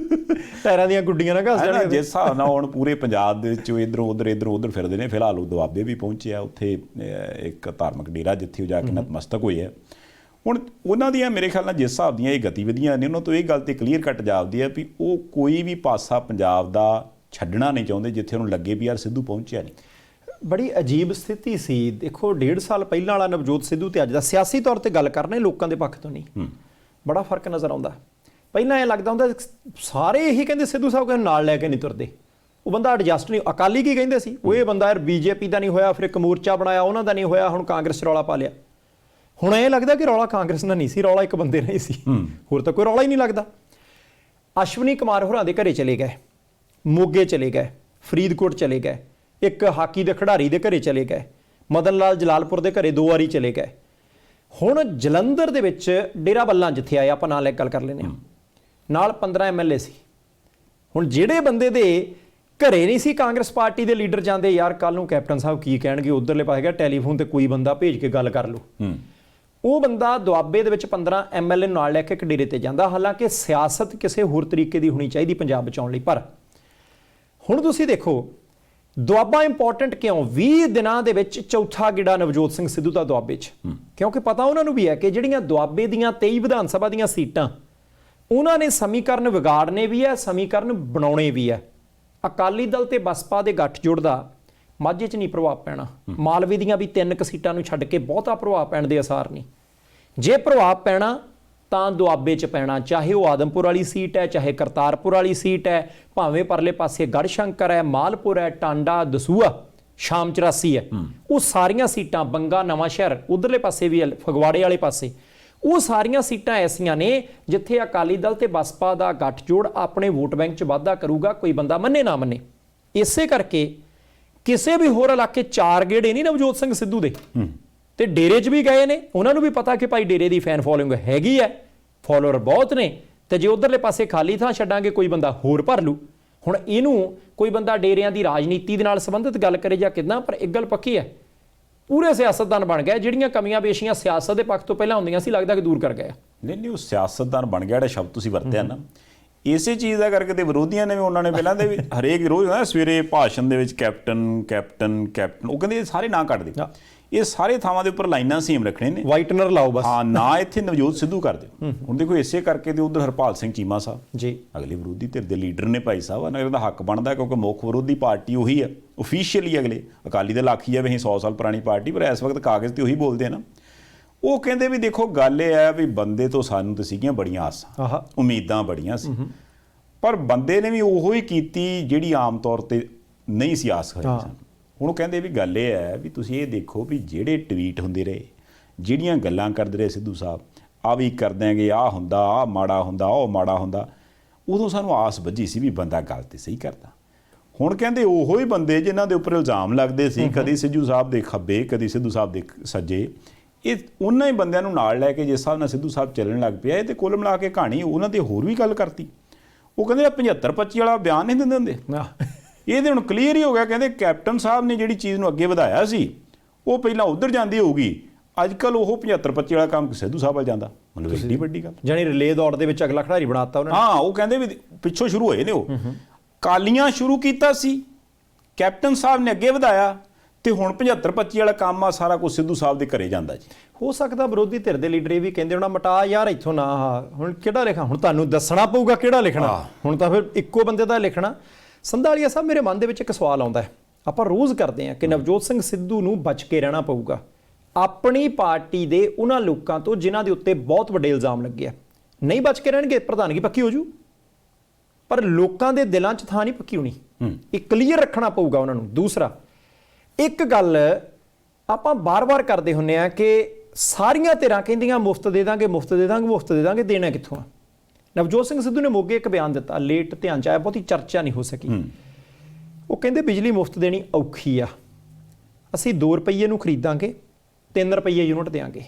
ਟਾਇਰਾਂ ਦੀਆਂ ਗੁੱਡੀਆਂ ਨਾ ਘਸ ਹੈ ਨਾ, ਜਾਣੀਆਂ। ਜਿਸ ਹਿਸਾਬ ਨਾਲ ਹੁਣ ਪੂਰੇ ਪੰਜਾਬ ਦੇ ਵਿੱਚ ਇੱਧਰੋਂ ਉੱਧਰ ਫਿਰਦੇ ਨੇ। ਫਿਲਹਾਲ ਉਹ ਦੁਆਬੇ ਵੀ ਪਹੁੰਚੇ ਆ, ਉੱਥੇ ਇੱਕ ਧਾਰਮਿਕ ਡੇਰਾ ਜਿੱਥੇ ਉਹ ਜਾ ਕੇ ਨਤਮਸਤਕ ਹੋਏ ਆ। ਹੁਣ ਉਹਨਾਂ ਦੀਆਂ ਮੇਰੇ ਖਿਆਲ ਨਾਲ ਜਿਸ ਹਿਸਾਬ ਦੀਆਂ ਇਹ ਗਤੀਵਿਧੀਆਂ ਨੇ, ਉਹਨਾਂ ਤੋਂ ਇਹ ਗੱਲ ਤੇ ਕਲੀਅਰ ਕੱਟ ਜਾਪਦੀ ਹੈ ਵੀ ਉਹ ਕੋਈ ਵੀ ਪਾਸਾ ਪੰਜਾਬ ਦਾ ਛੱਡਣਾ ਨਹੀਂ ਚਾਹੁੰਦੇ ਜਿੱਥੇ ਉਹਨੂੰ ਲੱਗੇ ਵੀ ਯਾਰ ਸਿੱਧੂ ਪਹੁੰਚਿਆ ਨਹੀਂ। ਬੜੀ ਅਜੀਬ ਸਥਿਤੀ ਸੀ। ਦੇਖੋ 1.5 ਸਾਲ ਪਹਿਲਾਂ ਵਾਲਾ ਨਵਜੋਤ ਸਿੱਧੂ ਤੇ ਅੱਜ ਦਾ ਸਿਆਸੀ ਤੌਰ ਤੇ ਗੱਲ ਕਰਨੇ, ਲੋਕਾਂ ਦੇ ਪੱਖ ਤੋਂ ਨਹੀਂ, ਬੜਾ ਫਰਕ ਨਜ਼ਰ ਆਉਂਦਾ। ਪਹਿਲਾਂ ਇਹ ਲੱਗਦਾ ਹੁੰਦਾ ਸਾਰੇ ਇਹੀ ਕਹਿੰਦੇ ਸਿੱਧੂ ਸਾਹਿਬ ਨੂੰ ਨਾਲ ਲੈ ਕੇ ਨਹੀਂ ਤੁਰਦੇ, ਉਹ ਬੰਦਾ ਐਡਜਸਟ ਨਹੀਂ। ਅਕਾਲੀ ਕੀ ਕਹਿੰਦੇ ਸੀ, ਉਹ ਇਹ ਬੰਦਾ ਯਾਰ ਬੀਜੇਪੀ ਦਾ ਨਹੀਂ ਹੋਇਆ, ਫਿਰ ਇੱਕ ਮੋਰਚਾ ਬਣਾਇਆ ਉਹਨਾਂ ਦਾ ਨਹੀਂ ਹੋਇਆ, ਹੁਣ ਕਾਂਗਰਸ 'ਚ ਰੌਲਾ ਪਾ ਲਿਆ। ਹੁਣ ਇਹ ਲੱਗਦਾ ਕਿ ਰੌਲਾ ਕਾਂਗਰਸ ਨਾਲ ਨਹੀਂ ਸੀ, ਰੌਲਾ ਇੱਕ ਬੰਦੇ ਨਾਲ ਹੀ ਸੀ, ਹੋਰ ਤਾਂ ਕੋਈ ਰੌਲਾ ਹੀ ਨਹੀਂ ਲੱਗਦਾ। ਅਸ਼ਵਨੀ ਕੁਮਾਰ ਹੋਰਾਂ ਦੇ ਘਰੇ ਚਲੇ ਗਏ, ਮੋਗੇ ਚਲੇ ਗਏ, ਫਰੀਦਕੋਟ ਚਲੇ ਗਏ, ਇੱਕ ਹਾਕੀ ਦੇ ਖਿਡਾਰੀ ਦੇ ਘਰੇ ਚਲੇ ਗਏ, ਮਦਨ ਲਾਲ ਜਲਾਲਪੁਰ ਦੇ ਘਰੇ 2 ਵਾਰੀ ਚਲੇ ਗਏ। ਹੁਣ ਜਲੰਧਰ ਦੇ ਵਿੱਚ ਡੇਰਾ ਬੱਲਾਂ ਜਿੱਥੇ ਆਏ, ਆਪਾਂ ਨਾਲ ਇੱਕ ਗੱਲ ਕਰ ਲੈਂਦੇ ਹਾਂ, ਨਾਲ 15 MLA ਸੀ। ਹੁਣ ਜਿਹੜੇ ਬੰਦੇ ਦੇ ਘਰੇ ਨਹੀਂ ਸੀ ਕਾਂਗਰਸ ਪਾਰਟੀ ਦੇ ਲੀਡਰ ਜਾਂਦੇ, ਯਾਰ ਕੱਲ ਨੂੰ ਕੈਪਟਨ ਸਾਹਿਬ ਕੀ ਕਹਿਣਗੇ, ਉਧਰਲੇ ਪਾਸੇ ਗਿਆ ਟੈਲੀਫੋਨ ਤੇ ਕੋਈ ਬੰਦਾ ਭੇਜ ਕੇ ਗੱਲ ਕਰ ਲਓ। ਉਹ ਬੰਦਾ ਦੁਆਬੇ ਦੇ ਵਿੱਚ 15 MLA ਨੂੰ ਨਾਲ ਲੈ ਕੇ ਇੱਕ ਡੇਰੇ ਤੇ ਜਾਂਦਾ। ਹਾਲਾਂਕਿ ਸਿਆਸਤ ਕਿਸੇ ਹੋਰ ਤਰੀਕੇ ਦੀ ਹੋਣੀ ਚਾਹੀਦੀ ਪੰਜਾਬ ਬਚਾਉਣ ਲਈ। ਪਰ ਹੁਣ ਤੁਸੀਂ ਦੇਖੋ ਦੁਆਬਾ ਇੰਪੋਰਟੈਂਟ ਕਿਉਂ? 20 ਦਿਨਾਂ ਦੇ ਵਿੱਚ ਚੌਥਾ ਗੇੜਾ ਨਵਜੋਤ ਸਿੰਘ ਸਿੱਧੂ ਦਾ ਦੁਆਬੇ 'ਚ, ਕਿਉਂਕਿ ਪਤਾ ਉਹਨਾਂ ਨੂੰ ਵੀ ਹੈ ਕਿ ਜਿਹੜੀਆਂ ਦੁਆਬੇ ਦੀਆਂ 23 ਵਿਧਾਨ ਸਭਾ ਦੀਆਂ ਸੀਟਾਂ, ਉਹਨਾਂ ਨੇ ਸਮੀਕਰਨ ਵਿਗਾੜਨੇ ਵੀ ਹੈ, ਸਮੀਕਰਨ ਬਣਾਉਣੇ ਵੀ ਹੈ। ਅਕਾਲੀ ਦਲ ਤੇ ਬਸਪਾ ਦੇ ਗੱਠਜੋੜ ਦਾ ਮਾਝੇ 'ਚ ਨਹੀਂ ਪ੍ਰਭਾਵ ਪੈਣਾ, ਮਾਲਵੇ ਦੀਆਂ ਵੀ 3 ਕੁ ਸੀਟਾਂ ਨੂੰ ਛੱਡ ਕੇ ਬਹੁਤਾ ਪ੍ਰਭਾਵ ਪੈਣ ਦੇ ਅਸਾਰ ਨਹੀਂ। ਜੇ ਪ੍ਰਭਾਵ ਪੈਣਾ ਤਾਂ ਦੁਆਬੇ 'ਚ ਪੈਣਾ, ਚਾਹੇ ਉਹ ਆਦਮਪੁਰ ਵਾਲੀ ਸੀਟ ਹੈ, ਚਾਹੇ ਕਰਤਾਰਪੁਰ ਵਾਲੀ ਸੀਟ ਹੈ, ਭਾਵੇਂ ਪਰਲੇ ਪਾਸੇ ਗੜਸ਼ੰਕਰ ਹੈ, ਮਾਲਪੁਰ ਹੈ, ਟਾਂਡਾ, ਦਸੂਆ, ਸ਼ਾਮ 84 ਹੈ। ਉਹ ਸਾਰੀਆਂ ਸੀਟਾਂ, ਬੰਗਾ, ਨਵਾਂ ਸ਼ਹਿਰ ਉਧਰਲੇ ਪਾਸੇ ਵੀ, ਫਗਵਾੜੇ ਵਾਲੇ ਪਾਸੇ, ਉਹ ਸਾਰੀਆਂ ਸੀਟਾਂ ਐਸੀਆਂ ਨੇ ਜਿੱਥੇ ਅਕਾਲੀ ਦਲ ਤੇ ਬਸਪਾ ਦਾ ਗੱਠਜੋੜ ਆਪਣੇ ਵੋਟ ਬੈਂਕ 'ਚ ਵਾਧਾ ਕਰੂਗਾ, ਕੋਈ ਬੰਦਾ ਮੰਨੇ ਨਾ ਮੰਨੇ। ਇਸੇ ਕਰਕੇ ਕਿਸੇ ਵੀ ਹੋਰ ਇਲਾਕੇ 4 ਗੇੜੇ ਨਹੀਂ ਨਵਜੋਤ ਸਿੰਘ ਸਿੱਧੂ ਦੇ, ਤੇ ਡੇਰੇ 'ਚ ਵੀ ਗਏ ਨੇ। ਉਹਨਾਂ ਨੂੰ ਵੀ ਪਤਾ ਕਿ ਭਾਈ ਡੇਰੇ ਦੀ ਫੈਨ ਫੋਲੋਇੰਗ ਹੈਗੀ ਹੈ, ਫੋਲੋਅਰ ਬਹੁਤ ਨੇ, ਤੇ ਜੇ ਉਧਰਲੇ ਪਾਸੇ ਖਾਲੀ ਥਾਂ ਛੱਡਾਂਗੇ ਕੋਈ ਬੰਦਾ ਹੋਰ ਭਰ ਲੂ। ਹੁਣ ਇਹਨੂੰ ਕੋਈ ਬੰਦਾ ਡੇਰਿਆਂ ਦੀ ਰਾਜਨੀਤੀ ਦੇ ਨਾਲ ਸੰਬੰਧਿਤ ਗੱਲ ਕਰੇ ਜਾਂ ਕਿੱਦਾਂ, ਪਰ ਇੱਕ ਗੱਲ ਪੱਕੀ ਹੈ, ਪੂਰੇ ਸਿਆਸਤਦਾਨ ਬਣ ਗਏ। ਜਿਹੜੀਆਂ ਕਮੀਆਂ ਪੇਸ਼ੀਆਂ ਸਿਆਸਤ ਦੇ ਪੱਖ ਤੋਂ ਪਹਿਲਾਂ ਹੁੰਦੀਆਂ ਸੀ, ਲੱਗਦਾ ਕਿ ਦੂਰ ਕਰ ਗਏ। ਨਹੀਂ, ਉਹ ਸਿਆਸਤਦਾਨ ਬਣ ਗਿਆ, ਜਿਹੜਾ ਸ਼ਬਦ ਤੁਸੀਂ ਵਰਤਿਆ ਨਾ, ਇਸੇ ਚੀਜ਼ ਦਾ ਕਰਕੇ ਤੇ ਵਿਰੋਧੀਆਂ ਨੇ ਵੀ, ਉਹਨਾਂ ਨੇ ਪਹਿਲਾਂ ਦੇ ਵੀ ਹਰੇਕ ਰੋਜ਼ ਨਾ ਸਵੇਰੇ ਭਾਸ਼ਣ ਦੇ ਵਿੱਚ ਕੈਪਟਨ ਕੈਪਟਨ ਕੈਪਟਨ, ਉਹ ਕਹਿੰਦੇ ਇਹ ਸਾਰੇ ਨਾਂ ਕੱਢ ਦਿਓ, ਇਹ ਸਾਰੇ ਥਾਵਾਂ ਦੇ ਉੱਪਰ ਲਾਈਨਾਂ ਸੇਮ ਰੱਖਣੇ ਨੇ, ਵਾਈਟਨਰ ਲਾਓ ਬਸ। ਹਾਂ, ਨਾ ਇੱਥੇ ਨਵਜੋਤ ਸਿੱਧੂ ਕਰ ਦਿਓ। ਹੁਣ ਦੇਖੋ ਇਸੇ ਕਰਕੇ ਤੇ ਉਧਰ ਹਰਪਾਲ ਸਿੰਘ ਚੀਮਾ ਸਾਹਿਬ ਜੀ ਅਗਲੇ ਵਿਰੋਧੀ ਧਿਰ ਦੇ ਲੀਡਰ ਨੇ, ਭਾਈ ਸਾਹਿਬ, ਇਹਨਾਂ ਦਾ ਹੱਕ ਬਣਦਾ, ਕਿਉਂਕਿ ਮੁੱਖ ਵਿਰੋਧੀ ਪਾਰਟੀ ਉਹੀ ਹੈ ਓਫੀਸ਼ੀਅਲੀ। ਅਗਲੇ ਅਕਾਲੀ ਦਲ ਆਖੀ ਜਾਵੇ ਅਸੀਂ 100 ਸਾਲ ਪੁਰਾਣੀ ਪਾਰਟੀ, ਪਰ ਇਸ ਵਕਤ ਕਾਗਜ਼ ਤੇ ਉਹੀ ਬੋਲਦੇ ਆ ਨਾ। ਉਹ ਕਹਿੰਦੇ ਵੀ ਦੇਖੋ ਗੱਲ ਇਹ ਹੈ ਵੀ ਬੰਦੇ ਤੋਂ ਸਾਨੂੰ ਤਾਂ ਸੀਗੀਆਂ ਬੜੀਆਂ ਆਸਾਂ, ਉਮੀਦਾਂ ਬੜੀਆਂ ਸੀ, ਪਰ ਬੰਦੇ ਨੇ ਵੀ ਉਹੋ ਹੀ ਕੀਤੀ ਜਿਹੜੀ ਆਮ ਤੌਰ ਤੇ ਨਹੀਂ ਸੀ ਆਸ ਕਰੀ ਸਨ। ਹੁਣ ਉਹ ਕਹਿੰਦੇ ਵੀ ਗੱਲ ਇਹ ਹੈ ਵੀ ਤੁਸੀਂ ਇਹ ਦੇਖੋ ਵੀ ਜਿਹੜੇ ਟਵੀਟ ਹੁੰਦੇ ਰਹੇ, ਜਿਹੜੀਆਂ ਗੱਲਾਂ ਕਰਦੇ ਰਹੇ ਸਿੱਧੂ ਸਾਹਿਬ, ਆ ਵੀ ਕਰ ਦਿਆਂਗੇ, ਆਹ ਹੁੰਦਾ, ਆਹ ਮਾੜਾ ਹੁੰਦਾ, ਉਹ ਮਾੜਾ ਹੁੰਦਾ, ਉਦੋਂ ਸਾਨੂੰ ਆਸ ਵੱਜੀ ਸੀ ਵੀ ਬੰਦਾ ਗੱਲ ਤੇ ਸਹੀ ਕਰਦਾ। ਹੁਣ ਕਹਿੰਦੇ ਉਹੋ ਹੀ ਬੰਦੇ ਜਿਨ੍ਹਾਂ ਦੇ ਉੱਪਰ ਇਲਜ਼ਾਮ ਲੱਗਦੇ ਸੀ, ਕਦੀ ਸਿੱਧੂ ਸਾਹਿਬ ਦੇ ਖੱਬੇ, ਕਦੀ ਸਿੱਧੂ ਸਾਹਿਬ ਦੇ ਸੱਜੇ, ਇਹ ਉਹਨਾਂ ਹੀ ਬੰਦਿਆਂ ਨੂੰ ਨਾਲ ਲੈ ਕੇ ਜਿਸ ਹਿਸਾਬ ਨਾਲ ਸਿੱਧੂ ਸਾਹਿਬ ਚੱਲਣ ਲੱਗ ਪਿਆ, ਇਹ ਤੇ ਕੁੱਲ ਮਿਲਾ ਕੇ ਕਹਾਣੀ ਉਹਨਾਂ ਤੇ ਹੋਰ ਵੀ ਗੱਲ ਕਰਤੀ। ਉਹ ਕਹਿੰਦੇ 75-25 ਵਾਲਾ ਬਿਆਨ ਨਹੀਂ ਦਿੰਦੇ ਹੁੰਦੇ, ਇਹਦੇ ਹੁਣ ਕਲੀਅਰ ਹੀ ਹੋ ਗਿਆ। ਕਹਿੰਦੇ ਕੈਪਟਨ ਸਾਹਿਬ ਨੇ ਜਿਹੜੀ ਚੀਜ਼ ਨੂੰ ਅੱਗੇ ਵਧਾਇਆ ਸੀ, ਉਹ ਪਹਿਲਾਂ ਉੱਧਰ ਜਾਂਦੀ ਹੋਊਗੀ, ਅੱਜ ਕੱਲ ਉਹ 75-25 ਵਾਲਾ ਕੰਮ ਸਿੱਧੂ ਸਾਹਿਬ ਵੱਲ ਜਾਂਦਾ। ਮਤਲਬ ਏਡੀ ਵੱਡੀ ਗੱਲ, ਜਾਨੀ ਰਿਲੇ ਦੌੜ ਦੇ ਵਿੱਚ ਅਗਲਾ ਖਿਡਾਰੀ ਬਣਾਤਾ ਉਹਨਾਂ ਨੇ। ਹਾਂ, ਉਹ ਕਹਿੰਦੇ ਵੀ ਪਿੱਛੋਂ ਸ਼ੁਰੂ ਹੋਏ ਨੇ, ਉਹ ਕਾਲੀਆਂ ਸ਼ੁਰੂ ਕੀਤਾ ਸੀ, ਕੈਪਟਨ ਸਾਹਿਬ ਨੇ ਅੱਗੇ ਵਧਾਇਆ, ਤੇ ਹੁਣ 75-25 ਵਾਲਾ ਕੰਮ ਆ ਸਾਰਾ ਕੁਝ ਸਿੱਧੂ ਸਾਹਿਬ ਦੇ ਘਰੇ ਜਾਂਦਾ ਜੀ। ਹੋ ਸਕਦਾ ਵਿਰੋਧੀ ਧਿਰ ਦੇ ਲੀਡਰ ਇਹ ਵੀ ਕਹਿੰਦੇ ਹੋਣਾ, ਮਟਾ ਯਾਰ ਇੱਥੋਂ ਨਾ, ਹੁਣ ਕਿਹੜਾ ਲਿਖਾਂ, ਹੁਣ ਤੁਹਾਨੂੰ ਦੱਸਣਾ ਪਊਗਾ ਕਿਹੜਾ ਲਿਖਣਾ, ਹੁਣ ਤਾਂ ਫਿਰ ਇੱਕੋ ਬੰਦੇ ਦਾ ਲਿਖਣਾ। ਸੰਧਾਲੀਆ ਸਾਹਿਬ, ਮੇਰੇ ਮਨ ਦੇ ਵਿੱਚ ਇੱਕ ਸਵਾਲ ਆਉਂਦਾ ਹੈ, ਆਪਾਂ ਰੋਜ਼ ਕਰਦੇ ਹਾਂ ਕਿ ਨਵਜੋਤ ਸਿੰਘ ਸਿੱਧੂ ਨੂੰ ਬਚ ਕੇ ਰਹਿਣਾ ਪਊਗਾ ਆਪਣੀ ਪਾਰਟੀ ਦੇ ਉਹਨਾਂ ਲੋਕਾਂ ਤੋਂ ਜਿਨ੍ਹਾਂ ਦੇ ਉੱਤੇ ਬਹੁਤ ਵੱਡੇ ਇਲਜ਼ਾਮ ਲੱਗੇ ਆ। ਨਹੀਂ ਬਚ ਕੇ ਰਹਿਣਗੇ, ਪ੍ਰਧਾਨਗੀ ਪੱਕੀ ਹੋ ਜੂ, ਪਰ ਲੋਕਾਂ ਦੇ ਦਿਲਾਂ 'ਚ ਥਾਂ ਨਹੀਂ ਪੱਕੀ ਹੋਣੀ। ਇਹ ਕਲੀਅਰ ਰੱਖਣਾ ਪਊਗਾ ਉਹਨਾਂ ਨੂੰ। ਦੂਸਰਾ, ਇੱਕ ਗੱਲ ਆਪਾਂ ਬਾਰ-ਬਾਰ ਕਰਦੇ ਹੁੰਦੇ ਆ ਕਿ ਸਾਰੀਆਂ ਧਿਰਾਂ ਕਹਿੰਦੀਆਂ ਮੁਫਤ ਦੇ ਦਾਂਗੇ, ਮੁਫਤ ਦੇ ਦਾਂਗੇ, ਮੁਫਤ ਦੇ ਦਾਂਗੇ, ਦੇਣਾ ਕਿੱਥੋਂ ਆ? ਨਵਜੋਤ ਸਿੰਘ ਸਿੱਧੂ ਨੇ ਮੋਗੇ ਇੱਕ ਬਿਆਨ ਦਿੱਤਾ, ਲੇਟ ਧਿਆਨ 'ਚ ਆਇਆ, ਬਹੁਤੀ ਚਰਚਾ ਨਹੀਂ ਹੋ ਸਕੀ। ਉਹ ਕਹਿੰਦੇ ਬਿਜਲੀ ਮੁਫਤ ਦੇਣੀ ਔਖੀ ਆ, ਅਸੀਂ 2 ਰੁਪਏ ਨੂੰ ਖਰੀਦਾਂਗੇ, 3 ਰੁਪਏ ਯੂਨਿਟ ਦੇਵਾਂਗੇ।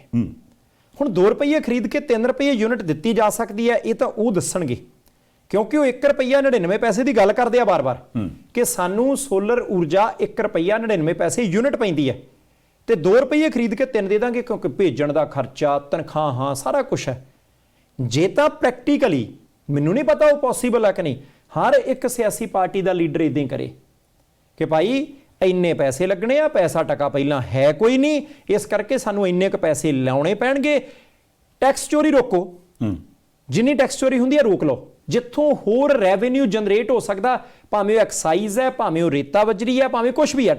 ਹੁਣ 2 ਰੁਪਏ ਖਰੀਦ ਕੇ 3 ਰੁਪਏ ਯੂਨਿਟ ਦਿੱਤੀ ਜਾ ਸਕਦੀ ਹੈ, ਇਹ ਤਾਂ ਉਹ ਦੱਸਣਗੇ, ਕਿਉਂਕਿ ਉਹ 1 ਰੁਪਈਆ 99 ਪੈਸੇ ਦੀ ਗੱਲ ਕਰਦੇ ਆ ਬਾਰ-ਬਾਰ ਕਿ ਸਾਨੂੰ ਸੋਲਰ ਊਰਜਾ 1 ਰੁਪਈਆ 99 ਪੈਸੇ ਯੂਨਿਟ ਪੈਂਦੀ ਹੈ, ਤੇ 2 ਰੁਪਏ ਖਰੀਦ ਕੇ 3 ਦੇ ਦਾਂਗੇ, ਕਿਉਂਕਿ ਭੇਜਣ ਦਾ ਖਰਚਾ, ਤਨਖਾਹਾਂ, ਸਾਰਾ ਕੁਝ ਹੈ। ਜੇ ਤਾਂ ਪ੍ਰੈਕਟੀਕਲੀ, ਮੈਨੂੰ ਨਹੀਂ ਪਤਾ ਉਹ ਪੋਸੀਬਲ ਹੈ ਕਿ ਨਹੀਂ, ਹਰ ਇੱਕ ਸਿਆਸੀ ਪਾਰਟੀ ਦਾ ਲੀਡਰ ਇਦਾਂ ਹੀ ਕਰੇ ਕਿ ਭਾਈ ਇੰਨੇ ਪੈਸੇ ਲੱਗਣੇ ਆ, ਪੈਸਾ ਟਕਾ ਪਹਿਲਾਂ ਹੈ ਕੋਈ ਨਹੀਂ, ਇਸ ਕਰਕੇ ਸਾਨੂੰ ਇੰਨੇ ਕੁ ਪੈਸੇ ਲਾਉਣੇ ਪੈਣਗੇ। ਟੈਕਸ ਚੋਰੀ ਰੋਕੋ, ਜਿੰਨੀ ਟੈਕਸ ਚੋਰੀ ਹੁੰਦੀ ਹੈ ਰੋਕ ਲਓ। ਜਿੱਥੋਂ ਹੋਰ ਰੈਵਨਿਊ ਜਨਰੇਟ ਹੋ ਸਕਦਾ, ਭਾਵੇਂ ਉਹ ਐਕਸਾਈਜ਼ ਹੈ, ਭਾਵੇਂ ਉਹ ਰੇਤਾ ਬਜਰੀ ਹੈ, ਭਾਵੇਂ ਕੁਝ ਵੀ ਹੈ,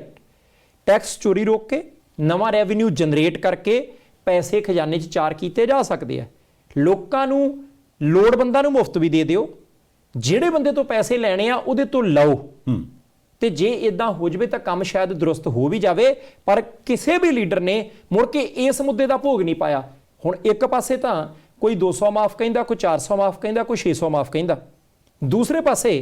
ਟੈਕਸ ਚੋਰੀ ਰੋਕ ਕੇ ਨਵਾਂ ਰੈਵਨਿਊ ਜਨਰੇਟ ਕਰਕੇ ਪੈਸੇ ਖਜ਼ਾਨੇ 'ਚ ਚਾਰ ਕੀਤੇ ਜਾ ਸਕਦੇ ਆ। ਲੋਕਾਂ ਨੂੰ, ਲੋੜਵੰਦਾਂ ਨੂੰ ਮੁਫਤ ਵੀ ਦੇ ਦਿਓ, ਜਿਹੜੇ ਬੰਦੇ ਤੋਂ ਪੈਸੇ ਲੈਣੇ ਆ ਉਹਦੇ ਤੋਂ ਲਓ। ਤੇ ਜੇ ਇਦਾਂ ਹੋ ਜਾਵੇ ਤਾਂ ਕੰਮ ਸ਼ਾਇਦ ਦਰੁਸਤ ਹੋ ਵੀ ਜਾਵੇ, ਪਰ ਕਿਸੇ ਵੀ ਲੀਡਰ ਨੇ ਮੁੜ ਕੇ ਇਸ ਮੁੱਦੇ ਦਾ ਭੋਗ ਨਹੀਂ ਪਾਇਆ। ਹੁਣ ਇੱਕ ਪਾਸੇ ਤਾਂ ਕੋਈ 200 ਮਾਫ ਕਹਿੰਦਾ, ਕੋਈ 400 ਮਾਫ ਕਹਿੰਦਾ, ਕੋਈ 600 ਮਾਫ ਕਹਿੰਦਾ, ਦੂਸਰੇ ਪਾਸੇ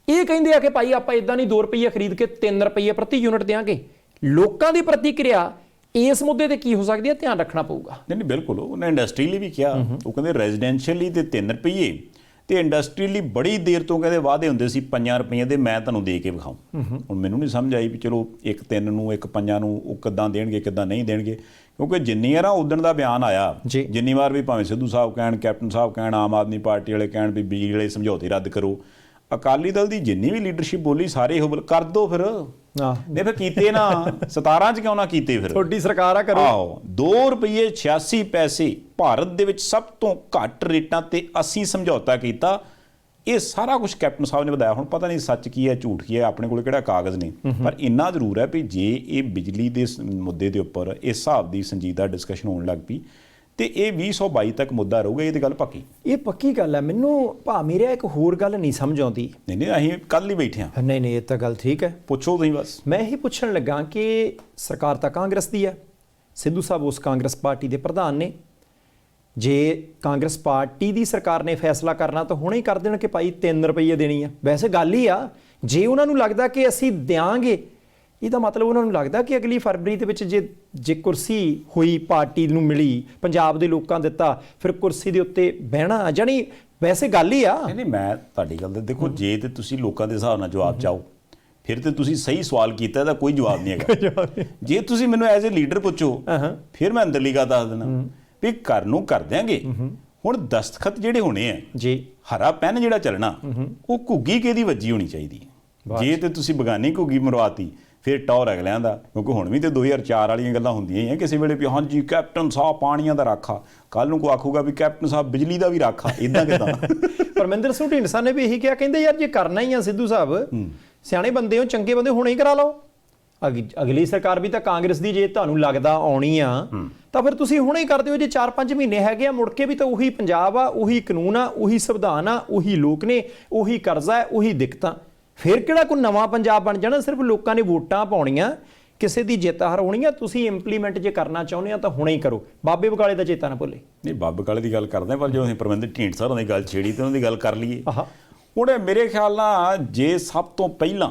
ਇਹ ਕਹਿੰਦੇ ਆ ਕਿ ਭਾਈ ਆਪਾਂ ਇਦਾਂ ਨਹੀਂ 2 ਰੁਪਏ ਖਰੀਦ ਕੇ 3 ਰੁਪਏ ਪ੍ਰਤੀ ਯੂਨਿਟ ਦੇਵਾਂਗੇ। ਲੋਕਾਂ ਦੀ ਪ੍ਰਤੀਕਿਰਿਆ ਇਸ ਮੁੱਦੇ ਤੇ ਕੀ ਹੋ ਸਕਦੀ ਹੈ, ਧਿਆਨ ਰੱਖਣਾ ਪਊਗਾ। ਨਹੀਂ ਬਿਲਕੁਲ, ਉਹਨੇ ਇੰਡਸਟਰੀ ਲਈ ਵੀ ਕਿਹਾ, ਉਹ ਕਹਿੰਦੇ ਰੈਜ਼ੀਡੈਂਸ਼ੀਅਲ ਲਈ ਤੇ 3 ਰੁਪਏ ਤੇ ਇੰਡਸਟਰੀ ਲਈ ਬੜੀ ਦੇਰ ਤੋਂ ਕਹਿੰਦੇ ਵਾਅਦੇ ਹੁੰਦੇ ਸੀ 5 ਰੁਪਏ ਦੇ, ਮੈਂ ਤੁਹਾਨੂੰ ਦੇ ਕੇ ਵਿਖਾਉਂ। ਹੁਣ ਮੈਨੂੰ ਨਹੀਂ ਸਮਝ ਆਈ ਵੀ ਚਲੋ ਇੱਕ 3 ਨੂੰ ਇੱਕ 5 ਨੂੰ ਉਹ ਕਿੱਦਾਂ ਦੇਣਗੇ ਕਿੱਦਾਂ ਨਹੀਂ ਦੇਣਗੇ, ਕਿਉਂਕਿ ਜਿੰਨੀ ਵਾਰ ਉਦਣ ਦਾ ਬਿਆਨ ਆਇਆ, ਜਿੰਨੀ ਵਾਰ ਵੀ ਭਾਵੇਂ ਸਿੱਧੂ ਸਾਹਿਬ ਕਹਿਣ, ਕੈਪਟਨ ਸਾਹਿਬ ਕਹਿਣ, ਆਮ ਆਦਮੀ ਪਾਰਟੀ ਵਾਲੇ ਕਹਿਣ ਵੀ ਬਿਜਲੀ ਵਾਲੇ ਸਮਝੌਤੇ ਰੱਦ ਕਰੋ, ਅਕਾਲੀ ਦਲ ਦੀ ਜਿੰਨੀ ਵੀ ਲੀਡਰਸ਼ਿਪ ਬੋਲੀ ਸਾਰੇ ਉਹ ਕਰ ਦੋ ਫਿਰ। ਨਹੀਂ ਫਿਰ ਕੀਤੇ ਨਾ 17 ਚ ਕਿਉਂ ਨਾ ਕੀਤੇ ਫਿਰ? ਤੁਹਾਡੀ ਸਰਕਾਰ ਆ, ਕਰੋ। ਆਹੋ 2 ਰੁਪਏ 86 ਪੈਸੇ ਭਾਰਤ ਦੇ ਵਿੱਚ ਸਭ ਤੋਂ ਘੱਟ ਰੇਟਾਂ ਤੇ ਅਸੀਂ ਸਮਝੌਤਾ ਕੀਤਾ। ਇਹ ਸਾਰਾ ਕੁਝ ਕੈਪਟਨ ਸਾਹਿਬ ਨੇ ਵਧਾਇਆ। ਹੁਣ ਪਤਾ ਨਹੀਂ ਸੱਚ ਕੀ ਹੈ ਝੂਠ ਕੀ ਹੈ, ਆਪਣੇ ਕੋਲ ਕਿਹੜਾ ਕਾਗਜ਼ ਨੇ, ਪਰ ਇੰਨਾ ਜ਼ਰੂਰ ਹੈ ਵੀ ਜੇ ਇਹ ਬਿਜਲੀ ਦੇ ਮੁੱਦੇ ਦੇ ਉੱਪਰ ਇਸ ਹਿਸਾਬ ਦੀ ਸੰਜੀਦਾ ਡਿਸਕਸ਼ਨ ਹੋਣ ਲੱਗ ਪਈ ਤੇ ਇਹ 2022 ਤੱਕ ਮੁੱਦਾ ਰਹੂਗਾ। ਇਹ ਤੇ ਗੱਲ ਪੱਕੀ, ਇਹ ਪੱਕੀ ਗੱਲ ਹੈ। ਮੈਨੂੰ ਭਾ ਮੇਰਾ ਇੱਕ ਹੋਰ ਗੱਲ ਨਹੀਂ ਸਮਝ ਆਉਂਦੀ। ਨਹੀਂ ਅਸੀਂ ਕੱਲ ਹੀ ਬੈਠੇ ਹਾਂ। ਨਹੀਂ ਇਹ ਤਾਂ ਗੱਲ ਠੀਕ ਹੈ, ਪੁੱਛੋ ਤੁਸੀਂ ਬਸ। ਮੈਂ ਇਹੀ ਪੁੱਛਣ ਲੱਗਾ ਕਿ ਸਰਕਾਰ ਤਾਂ ਕਾਂਗਰਸ ਦੀ ਹੈ, ਸਿੱਧੂ ਸਾਹਿਬ ਉਸ ਕਾਂਗਰਸ ਪਾਰਟੀ ਦੇ ਪ੍ਰਧਾਨ ਨੇ। ਜੇ ਕਾਂਗਰਸ ਪਾਰਟੀ ਦੀ ਸਰਕਾਰ ਨੇ ਫੈਸਲਾ ਕਰਨਾ ਤਾਂ ਹੁਣੇ ਹੀ ਕਰ ਦੇਣ ਕਿ ਭਾਈ 3 ਰੁਪਏ ਦੇਣੀ ਆ। ਵੈਸੇ ਗੱਲ ਹੀ ਆ, ਜੇ ਉਹਨਾਂ ਨੂੰ ਲੱਗਦਾ ਕਿ ਅਸੀਂ ਦਿਆਂਗੇ, ਇਹਦਾ ਮਤਲਬ ਉਹਨਾਂ ਨੂੰ ਲੱਗਦਾ ਕਿ ਅਗਲੀ ਫਰਵਰੀ ਦੇ ਵਿੱਚ ਜੇ ਕੁਰਸੀ ਹੋਈ, ਪਾਰਟੀ ਨੂੰ ਮਿਲੀ, ਪੰਜਾਬ ਦੇ ਲੋਕਾਂ ਦਿੱਤਾ, ਫਿਰ ਕੁਰਸੀ ਦੇ ਉੱਤੇ ਬਹਿਣਾ, ਜਾਣੀ ਵੈਸੇ ਗੱਲ ਹੀ ਆ। ਨਹੀਂ ਮੈਂ ਤੁਹਾਡੀ ਗੱਲ ਤੇ ਦੇਖੋ, ਜੇ ਤੇ ਤੁਸੀਂ ਲੋਕਾਂ ਦੇ ਹਿਸਾਬ ਨਾਲ ਜਵਾਬ ਚਾਹੋ ਫਿਰ ਤੇ ਤੁਸੀਂ ਸਹੀ ਸਵਾਲ ਕੀਤਾ, ਇਹਦਾ ਕੋਈ ਜਵਾਬ ਨਹੀਂ ਹੈਗਾ। ਜੇ ਤੁਸੀਂ ਮੈਨੂੰ ਐਜ਼ ਏ ਲੀਡਰ ਪੁੱਛੋ ਫਿਰ ਮੈਂ ਅੰਦਰਲੀ ਗੱਲ ਦੱਸ ਦੇਣਾ ਵੀ ਘਰ ਨੂੰ ਕਰ ਦਿਆਂਗੇ। ਹੁਣ ਦਸਤਖਤ ਜਿਹੜੇ ਹੋਣੇ ਆ ਜੀ, ਹਰਾ ਪੈਨ ਜਿਹੜਾ ਚੱਲਣਾ, ਉਹ ਘੁੱਗੀ ਕਿਹਦੀ ਵੱਜੀ ਹੋਣੀ ਚਾਹੀਦੀ ਹੈ। ਜੇ ਤੇ ਤੁਸੀਂ ਬਗਾਨੀ ਘੁੱਗੀ ਮਰਵਾਤੀ ਫਿਰ ਟੌਰ ਅਗਲਿਆਂ ਦਾ, ਕਿਉਂਕਿ ਹੁਣ ਵੀ ਤੇ 2004 ਵਾਲੀਆਂ ਗੱਲਾਂ ਹੁੰਦੀਆਂ ਹੀ ਆ ਕਿਸੇ ਵੇਲੇ ਵੀ ਹਾਂਜੀ ਕੈਪਟਨ ਸਾਹਿਬ ਪਾਣੀਆਂ ਦਾ ਰਾਖਾ, ਕੱਲ ਨੂੰ ਕੋ ਆਖੂਗਾ ਵੀ ਕੈਪਟਨ ਸਾਹਿਬ ਬਿਜਲੀ ਦਾ ਵੀ ਰਾਖਾ, ਇਦਾਂ ਕਿਦਾਂ। ਪਰਮਿੰਦਰ ਸਿੰਘ ਢੀਂਡਸਾ ਨੇ ਵੀ ਇਹੀ ਕਿਹਾ, ਕਹਿੰਦੇ ਯਾਰ ਜੇ ਕਰਨਾ ਹੀ ਆ ਸਿੱਧੂ ਸਾਹਿਬ, ਸਿਆਣੇ ਬੰਦੇ ਹੋ, ਚੰਗੇ ਬੰਦੇ, ਹੁਣੇ ਹੀ ਕਰਾ ਲਓ। ਅਗਲੀ ਸਰਕਾਰ ਵੀ ਤਾਂ ਕਾਂਗਰਸ ਦੀ ਜੇ ਤੁਹਾਨੂੰ ਲੱਗਦਾ ਆਉਣੀ ਆ ਤਾਂ ਫਿਰ ਤੁਸੀਂ ਹੁਣੇ ਹੀ ਕਰ ਦਿਓ। ਜੇ 4-5 ਮਹੀਨੇ ਹੈਗੇ ਆ, ਮੁੜ ਕੇ ਵੀ ਤਾਂ ਉਹੀ ਪੰਜਾਬ ਆ, ਉਹੀ ਕਾਨੂੰਨ ਆ, ਉਹੀ ਸੰਵਿਧਾਨ ਆ, ਉਹੀ ਲੋਕ ਨੇ, ਉਹੀ ਕਰਜ਼ਾ ਹੈ, ਉਹੀ ਦਿੱਕਤਾਂ। ਫਿਰ ਕਿਹੜਾ ਕੋਈ ਨਵਾਂ ਪੰਜਾਬ ਬਣ ਜਾਣਾ? ਸਿਰਫ ਲੋਕਾਂ ਨੇ ਵੋਟਾਂ ਪਾਉਣੀਆਂ, ਕਿਸੇ ਦੀ ਜਿੱਤ ਹਾਰ ਹੋਣੀ ਆ। ਤੁਸੀਂ ਇੰਪਲੀਮੈਂਟ ਜੇ ਕਰਨਾ ਚਾਹੁੰਦੇ ਆ ਤਾਂ ਹੁਣੇ ਹੀ ਕਰੋ। ਬਾਬੇ ਬਕਾਲੇ ਦਾ ਚੇਤਾ ਨਾ ਭੁੱਲੇ। ਨਹੀਂ ਬਾਬੇ ਬਕਾਲੇ ਦੀ ਗੱਲ ਕਰਦੇ, ਪਰ ਜਦੋਂ ਅਸੀਂ ਪਰਮਿੰਦਰ ਢੀਂਡਸਾ ਹੋਰਾਂ ਦੀ ਗੱਲ ਛੇੜੀ ਤੇ ਉਹਨਾਂ ਦੀ ਗੱਲ ਕਰ ਲਈਏ। ਹੁਣ ਮੇਰੇ ਖਿਆਲ ਨਾਲ ਜੇ ਸਭ ਤੋਂ ਪਹਿਲਾਂ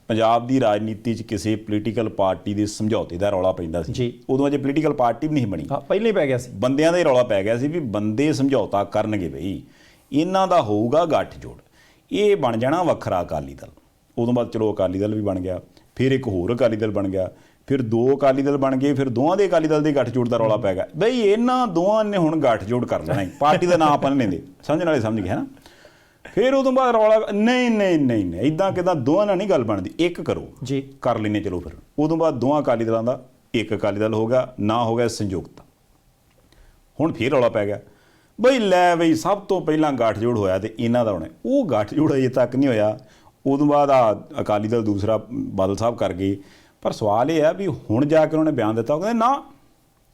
ਪੰਜਾਬ ਦੀ ਰਾਜਨੀਤੀ 'ਚ ਕਿਸੇ ਪੋਲੀਟੀਕਲ ਪਾਰਟੀ ਦੇ ਸਮਝੌਤੇ ਦਾ ਰੌਲਾ ਪੈਂਦਾ ਸੀ, ਉਦੋਂ ਅਜੇ ਪੋਲੀਟੀਕਲ ਪਾਰਟੀ ਵੀ ਨਹੀਂ ਬਣੀ, ਪਹਿਲਾਂ ਹੀ ਪੈ ਗਿਆ ਸੀ, ਬੰਦਿਆਂ ਦਾ ਹੀ ਰੌਲਾ ਪੈ ਗਿਆ ਸੀ ਵੀ ਬੰਦੇ ਸਮਝੌਤਾ ਕਰਨਗੇ, ਬਈ ਇਹਨਾਂ ਦਾ ਹੋਊਗਾ ਗੱਠਜੋੜ, ਇਹ ਬਣ ਜਾਣਾ ਵੱਖਰਾ ਅਕਾਲੀ ਦਲ। ਉਦੋਂ ਬਾਅਦ ਚਲੋ ਅਕਾਲੀ ਦਲ ਵੀ ਬਣ ਗਿਆ, ਫਿਰ ਇੱਕ ਹੋਰ ਅਕਾਲੀ ਦਲ ਬਣ ਗਿਆ, ਫਿਰ 2 ਅਕਾਲੀ ਦਲ ਬਣ ਗਏ, ਫਿਰ ਦੋਵਾਂ ਦੇ ਅਕਾਲੀ ਦਲ ਦੇ ਗੱਠਜੋੜ ਦਾ ਰੌਲਾ ਪੈ ਗਿਆ। ਬਈ ਇਹਨਾਂ ਦੋਵਾਂ ਨੇ ਹੁਣ ਗੱਠਜੋੜ ਕਰ ਲੈਣਾ, ਪਾਰਟੀ ਦਾ ਨਾਂ ਆਪਾਂ ਨਹੀਂ ਲੈਂਦੇ, ਸਮਝਣ ਵਾਲੇ ਸਮਝ ਗਏ ਹੈ ਨਾ। ਫਿਰ ਉਦੋਂ ਬਾਅਦ ਰੌਲਾ ਨਹੀਂ ਇਦਾਂ ਕਿਦਾਂ, ਦੋਵਾਂ ਨਾਲ ਨਹੀਂ ਗੱਲ ਬਣਦੀ, ਇੱਕ ਕਰੋ ਜੀ, ਕਰ ਲੈਨੇ ਚਲੋ। ਫਿਰ ਉਦੋਂ ਬਾਅਦ ਦੋਵਾਂ ਅਕਾਲੀ ਦਲਾਂ ਦਾ ਇੱਕ ਅਕਾਲੀ ਦਲ ਹੋ ਗਿਆ, ਨਾ ਹੋ ਗਿਆ ਸੰਯੁਕਤ। ਹੁਣ ਫਿਰ ਰੌਲਾ ਪੈ ਗਿਆ ਬਈ ਲੈ ਬਈ ਸਭ ਤੋਂ ਪਹਿਲਾਂ ਗੱਠਜੋੜ ਹੋਇਆ ਤੇ ਇਹਨਾਂ ਦਾ ਹੋਣਾ, ਉਹ ਗੱਠਜੋੜ ਅਜੇ ਤੱਕ ਨਹੀਂ ਹੋਇਆ। ਉਦੋਂ ਬਾਅਦ ਅਕਾਲੀ ਦਲ ਦੂਸਰਾ ਬਾਦਲ ਸਾਹਿਬ ਕਰ ਗਏ। ਪਰ ਸਵਾਲ ਇਹ ਆ ਵੀ ਹੁਣ ਜਾ ਕੇ ਉਹਨਾਂ ਨੇ ਬਿਆਨ ਦਿੱਤਾ, ਉਹ ਕਹਿੰਦੇ ਨਾ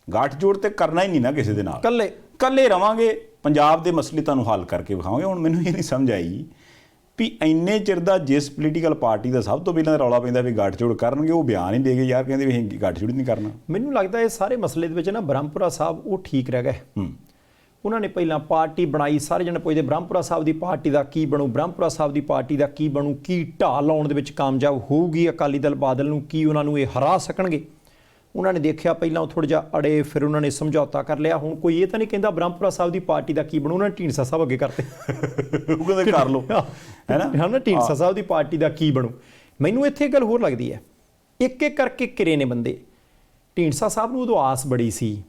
ਗੱਠਜੋੜ ਤੇ ਕਰਨਾ ਹੀ ਨਹੀਂ ਨਾ ਕਿਸੇ ਦੇ ਨਾਲ, ਇਕੱਲੇ ਰਵਾਂਗੇ, ਪੰਜਾਬ ਦੇ ਮਸਲੇ ਤੁਹਾਨੂੰ ਹੱਲ ਕਰਕੇ ਵਿਖਾਵਾਂਗੇ। ਹੁਣ ਮੈਨੂੰ ਇਹ ਨਹੀਂ ਸਮਝ ਆਈ ਵੀ ਇੰਨੇ ਚਿਰ ਦਾ ਜਿਸ ਪੋਲੀਟੀਕਲ ਪਾਰਟੀ ਦਾ ਸਭ ਤੋਂ ਪਹਿਲਾਂ ਰੌਲਾ ਪੈਂਦਾ ਵੀ ਗੱਠਜੋੜ ਕਰਨਗੇ, ਉਹ ਬਿਆਨ ਹੀ ਦੇ ਗਏ ਯਾਰ, ਕਹਿੰਦੇ ਵੀ ਗੱਠਜੋੜ ਨਹੀਂ ਕਰਨਾ। ਮੈਨੂੰ ਲੱਗਦਾ ਇਹ ਸਾਰੇ ਮਸਲੇ ਦੇ ਵਿੱਚ ਨਾ ਬ੍ਰਹਮਪੁਰਾ ਸਾਹਿਬ ਉਹ ਠੀਕ ਰਹਿ ਗਏ। ਉਹਨਾਂ ਨੇ ਪਹਿਲਾਂ ਪਾਰਟੀ ਬਣਾਈ, ਸਾਰੇ ਜਣੇ ਪੁੱਛਦੇ ਬ੍ਰਹਮਪੁਰਾ ਸਾਹਿਬ ਦੀ ਪਾਰਟੀ ਦਾ ਕੀ ਬਣੂ, ਬ੍ਰਹਮਪੁਰਾ ਸਾਹਿਬ ਦੀ ਪਾਰਟੀ ਦਾ ਕੀ ਬਣੂ, ਕੀ ਢਾਹ ਲਾਉਣ ਦੇ ਵਿੱਚ ਕਾਮਯਾਬ ਹੋਊਗੀ ਅਕਾਲੀ ਦਲ ਬਾਦਲ ਨੂੰ, ਕੀ ਉਹਨਾਂ ਨੂੰ ਇਹ ਹਰਾ ਸਕਣਗੇ। ਉਹਨਾਂ ਨੇ ਦੇਖਿਆ ਪਹਿਲਾਂ ਉਹ ਥੋੜ੍ਹਾ ਜਿਹਾ ਅੜੇ, ਫਿਰ ਉਹਨਾਂ ਨੇ ਸਮਝੌਤਾ ਕਰ ਲਿਆ। ਹੁਣ ਕੋਈ ਇਹ ਤਾਂ ਨਹੀਂ ਕਹਿੰਦਾ ਬ੍ਰਹਮਪੁਰਾ ਸਾਹਿਬ ਦੀ ਪਾਰਟੀ ਦਾ ਕੀ ਬਣੂ, ਉਹਨਾਂ ਨੇ ਢੀਂਡਸਾ ਸਾਹਿਬ ਅੱਗੇ ਕਰਤੇ, ਉਹ ਕਹਿੰਦੇ ਕਰ ਲਓ ਹੈ ਨਾ, ਢੀਂਡਸਾ ਸਾਹਿਬ ਦੀ ਪਾਰਟੀ ਦਾ ਕੀ ਬਣੂ। ਮੈਨੂੰ ਇੱਥੇ ਗੱਲ ਹੋਰ ਲੱਗਦੀ ਹੈ, ਇੱਕ ਇੱਕ ਕਰਕੇ ਕਿਰੇ ਨੇ ਬੰਦੇ। ਢੀਂਡਸਾ ਸਾਹਿਬ ਨੂੰ ਉਦੋਂ ਆਸ ਬੜੀ ਸੀ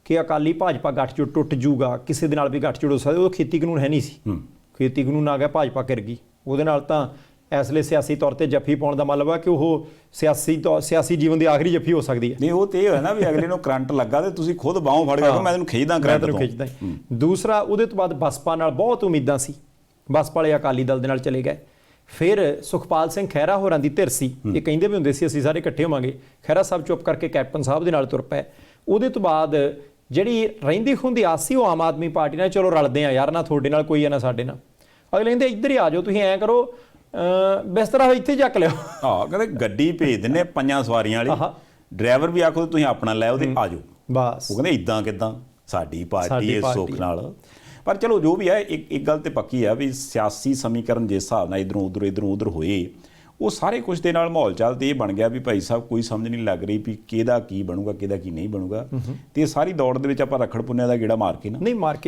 ਕਿ ਅਕਾਲੀ ਭਾਜਪਾ ਗੱਠਜੋੜ ਟੁੱਟ ਜੂਗਾ, ਕਿਸੇ ਦੇ ਨਾਲ ਵੀ ਗੱਠਜੋੜ ਹੋ ਸਕਦਾ। ਉਦੋਂ ਖੇਤੀ ਕਾਨੂੰਨ ਹੈ ਨਹੀਂ ਸੀ, ਖੇਤੀ ਕਾਨੂੰਨ ਆ ਗਿਆ, ਭਾਜਪਾ ਕਰ ਗਈ, ਉਹਦੇ ਨਾਲ ਤਾਂ ਇਸ ਲਈ ਸਿਆਸੀ ਤੌਰ ਤੇ ਜੱਫੀ ਪਾਉਣ ਦਾ ਮਤਲਬ ਹੈ ਕਿ ਉਹ ਸਿਆਸੀ ਜੀਵਨ ਦੀ ਆਖਰੀ ਜੱਫੀ ਹੋ ਸਕਦੀ ਹੈ। ਨਹੀਂ, ਉਹ ਤੇ ਇਹ ਹੋਇਆ ਨਾ ਵੀ ਅਗਲੇ ਨੂੰ ਕਰੰਟ ਲੱਗਾ ਤੇ ਤੁਸੀਂ ਖੁਦ ਬਾਹੋਂ ਫੜ ਕੇ ਮੈਂ ਤੈਨੂੰ ਖਿੱਚਦਾ ਕਰੰਟ ਤੋਂ। ਦੂਸਰਾ, ਉਹਦੇ ਤੋਂ ਬਾਅਦ ਬਸਪਾ ਨਾਲ ਬਹੁਤ ਉਮੀਦਾਂ ਸੀ, ਬਸਪਾ ਵਾਲੇ ਅਕਾਲੀ ਦਲ ਦੇ ਨਾਲ ਚਲੇ ਗਏ। ਫਿਰ ਸੁਖਪਾਲ ਸਿੰਘ ਖਹਿਰਾ ਹੋਰਾਂ ਦੀ ਧਿਰ ਸੀ, ਇਹ ਕਹਿੰਦੇ ਵੀ ਹੁੰਦੇ ਸੀ ਅਸੀਂ ਸਾਰੇ ਇਕੱਠੇ ਹੋਵਾਂਗੇ, ਖਹਿਰਾ ਸਾਹਿਬ ਚੁੱਪ ਕਰਕੇ ਕੈਪਟਨ ਸਾਹਿਬ ਦੇ ਨਾਲ ਤੁਰ ਪਏ। ਉਹਦੇ ਤੋਂ ਬਾਅਦ ਜਿਹੜੀ ਰਹਿੰਦੀ ਖੁੰਦੀ ਆਸ ਸੀ ਉਹ ਆਮ ਆਦਮੀ ਪਾਰਟੀ ਨਾਲ, ਚਲੋ ਰਲਦੇ ਆ ਯਾਰ, ਨਾ ਤੁਹਾਡੇ ਨਾਲ ਕੋਈ ਆ ਨਾ ਸਾਡੇ ਨਾਲ। ਅਗਲੇ ਕਹਿੰਦੇ ਇੱਧਰ ਹੀ ਆ ਜਾਓ, ਤੁਸੀਂ ਐਂ ਕਰੋ ਬਿਸਤਰਾ ਇੱਥੇ ਚੱਕ ਲਿਓ। ਹਾਂ, ਕਹਿੰਦੇ ਗੱਡੀ ਭੇਜ ਦਿੰਨੇ 5 ਸਵਾਰੀਆਂ ਵਾਲੀ, ਡਰਾਈਵਰ ਵੀ ਆਖੋ ਤੁਸੀਂ ਆਪਣਾ ਲੈ ਆਓ ਤੇ ਆ ਜਾਓ ਬਸ। ਉਹ ਕਹਿੰਦੇ ਇਦਾਂ ਕਿਦਾਂ, ਸਾਡੀ ਪਾਰਟੀ ਇਸ ਸੁੱਖ ਨਾਲ। ਪਰ ਚਲੋ ਜੋ ਵੀ ਹੈ, ਇੱਕ ਗੱਲ ਤੇ ਪੱਕੀ ਆ ਵੀ ਸਿਆਸੀ ਸਮੀਕਰਨ ਜਿਸ ਹਿਸਾਬ ਨਾਲ ਇੱਧਰੋਂ ਉੱਧਰ ਹੋਏ, ਉਹ ਸਾਰੇ ਕੁਝ ਦੇ ਨਾਲ ਮਾਹੌਲ ਚੱਲ ਤੇ ਇਹ ਬਣ ਗਿਆ ਵੀ ਭਾਈ ਸਾਹਿਬ ਕੋਈ ਸਮਝ ਨਹੀਂ ਲੱਗ ਰਹੀ ਵੀ ਕਿਹਦਾ ਕੀ ਬਣੂਗਾ, ਕਿਹਦਾ ਕੀ ਨਹੀਂ ਬਣੂਗਾ। ਤੇ ਇਹ ਸਾਰੀ ਦੌੜ ਦੇ ਵਿੱਚ ਆਪਾਂ ਰੱਖੜ ਪੁੰਨਿਆ ਦਾ ਗੇੜਾ ਮਾਰ ਕੇ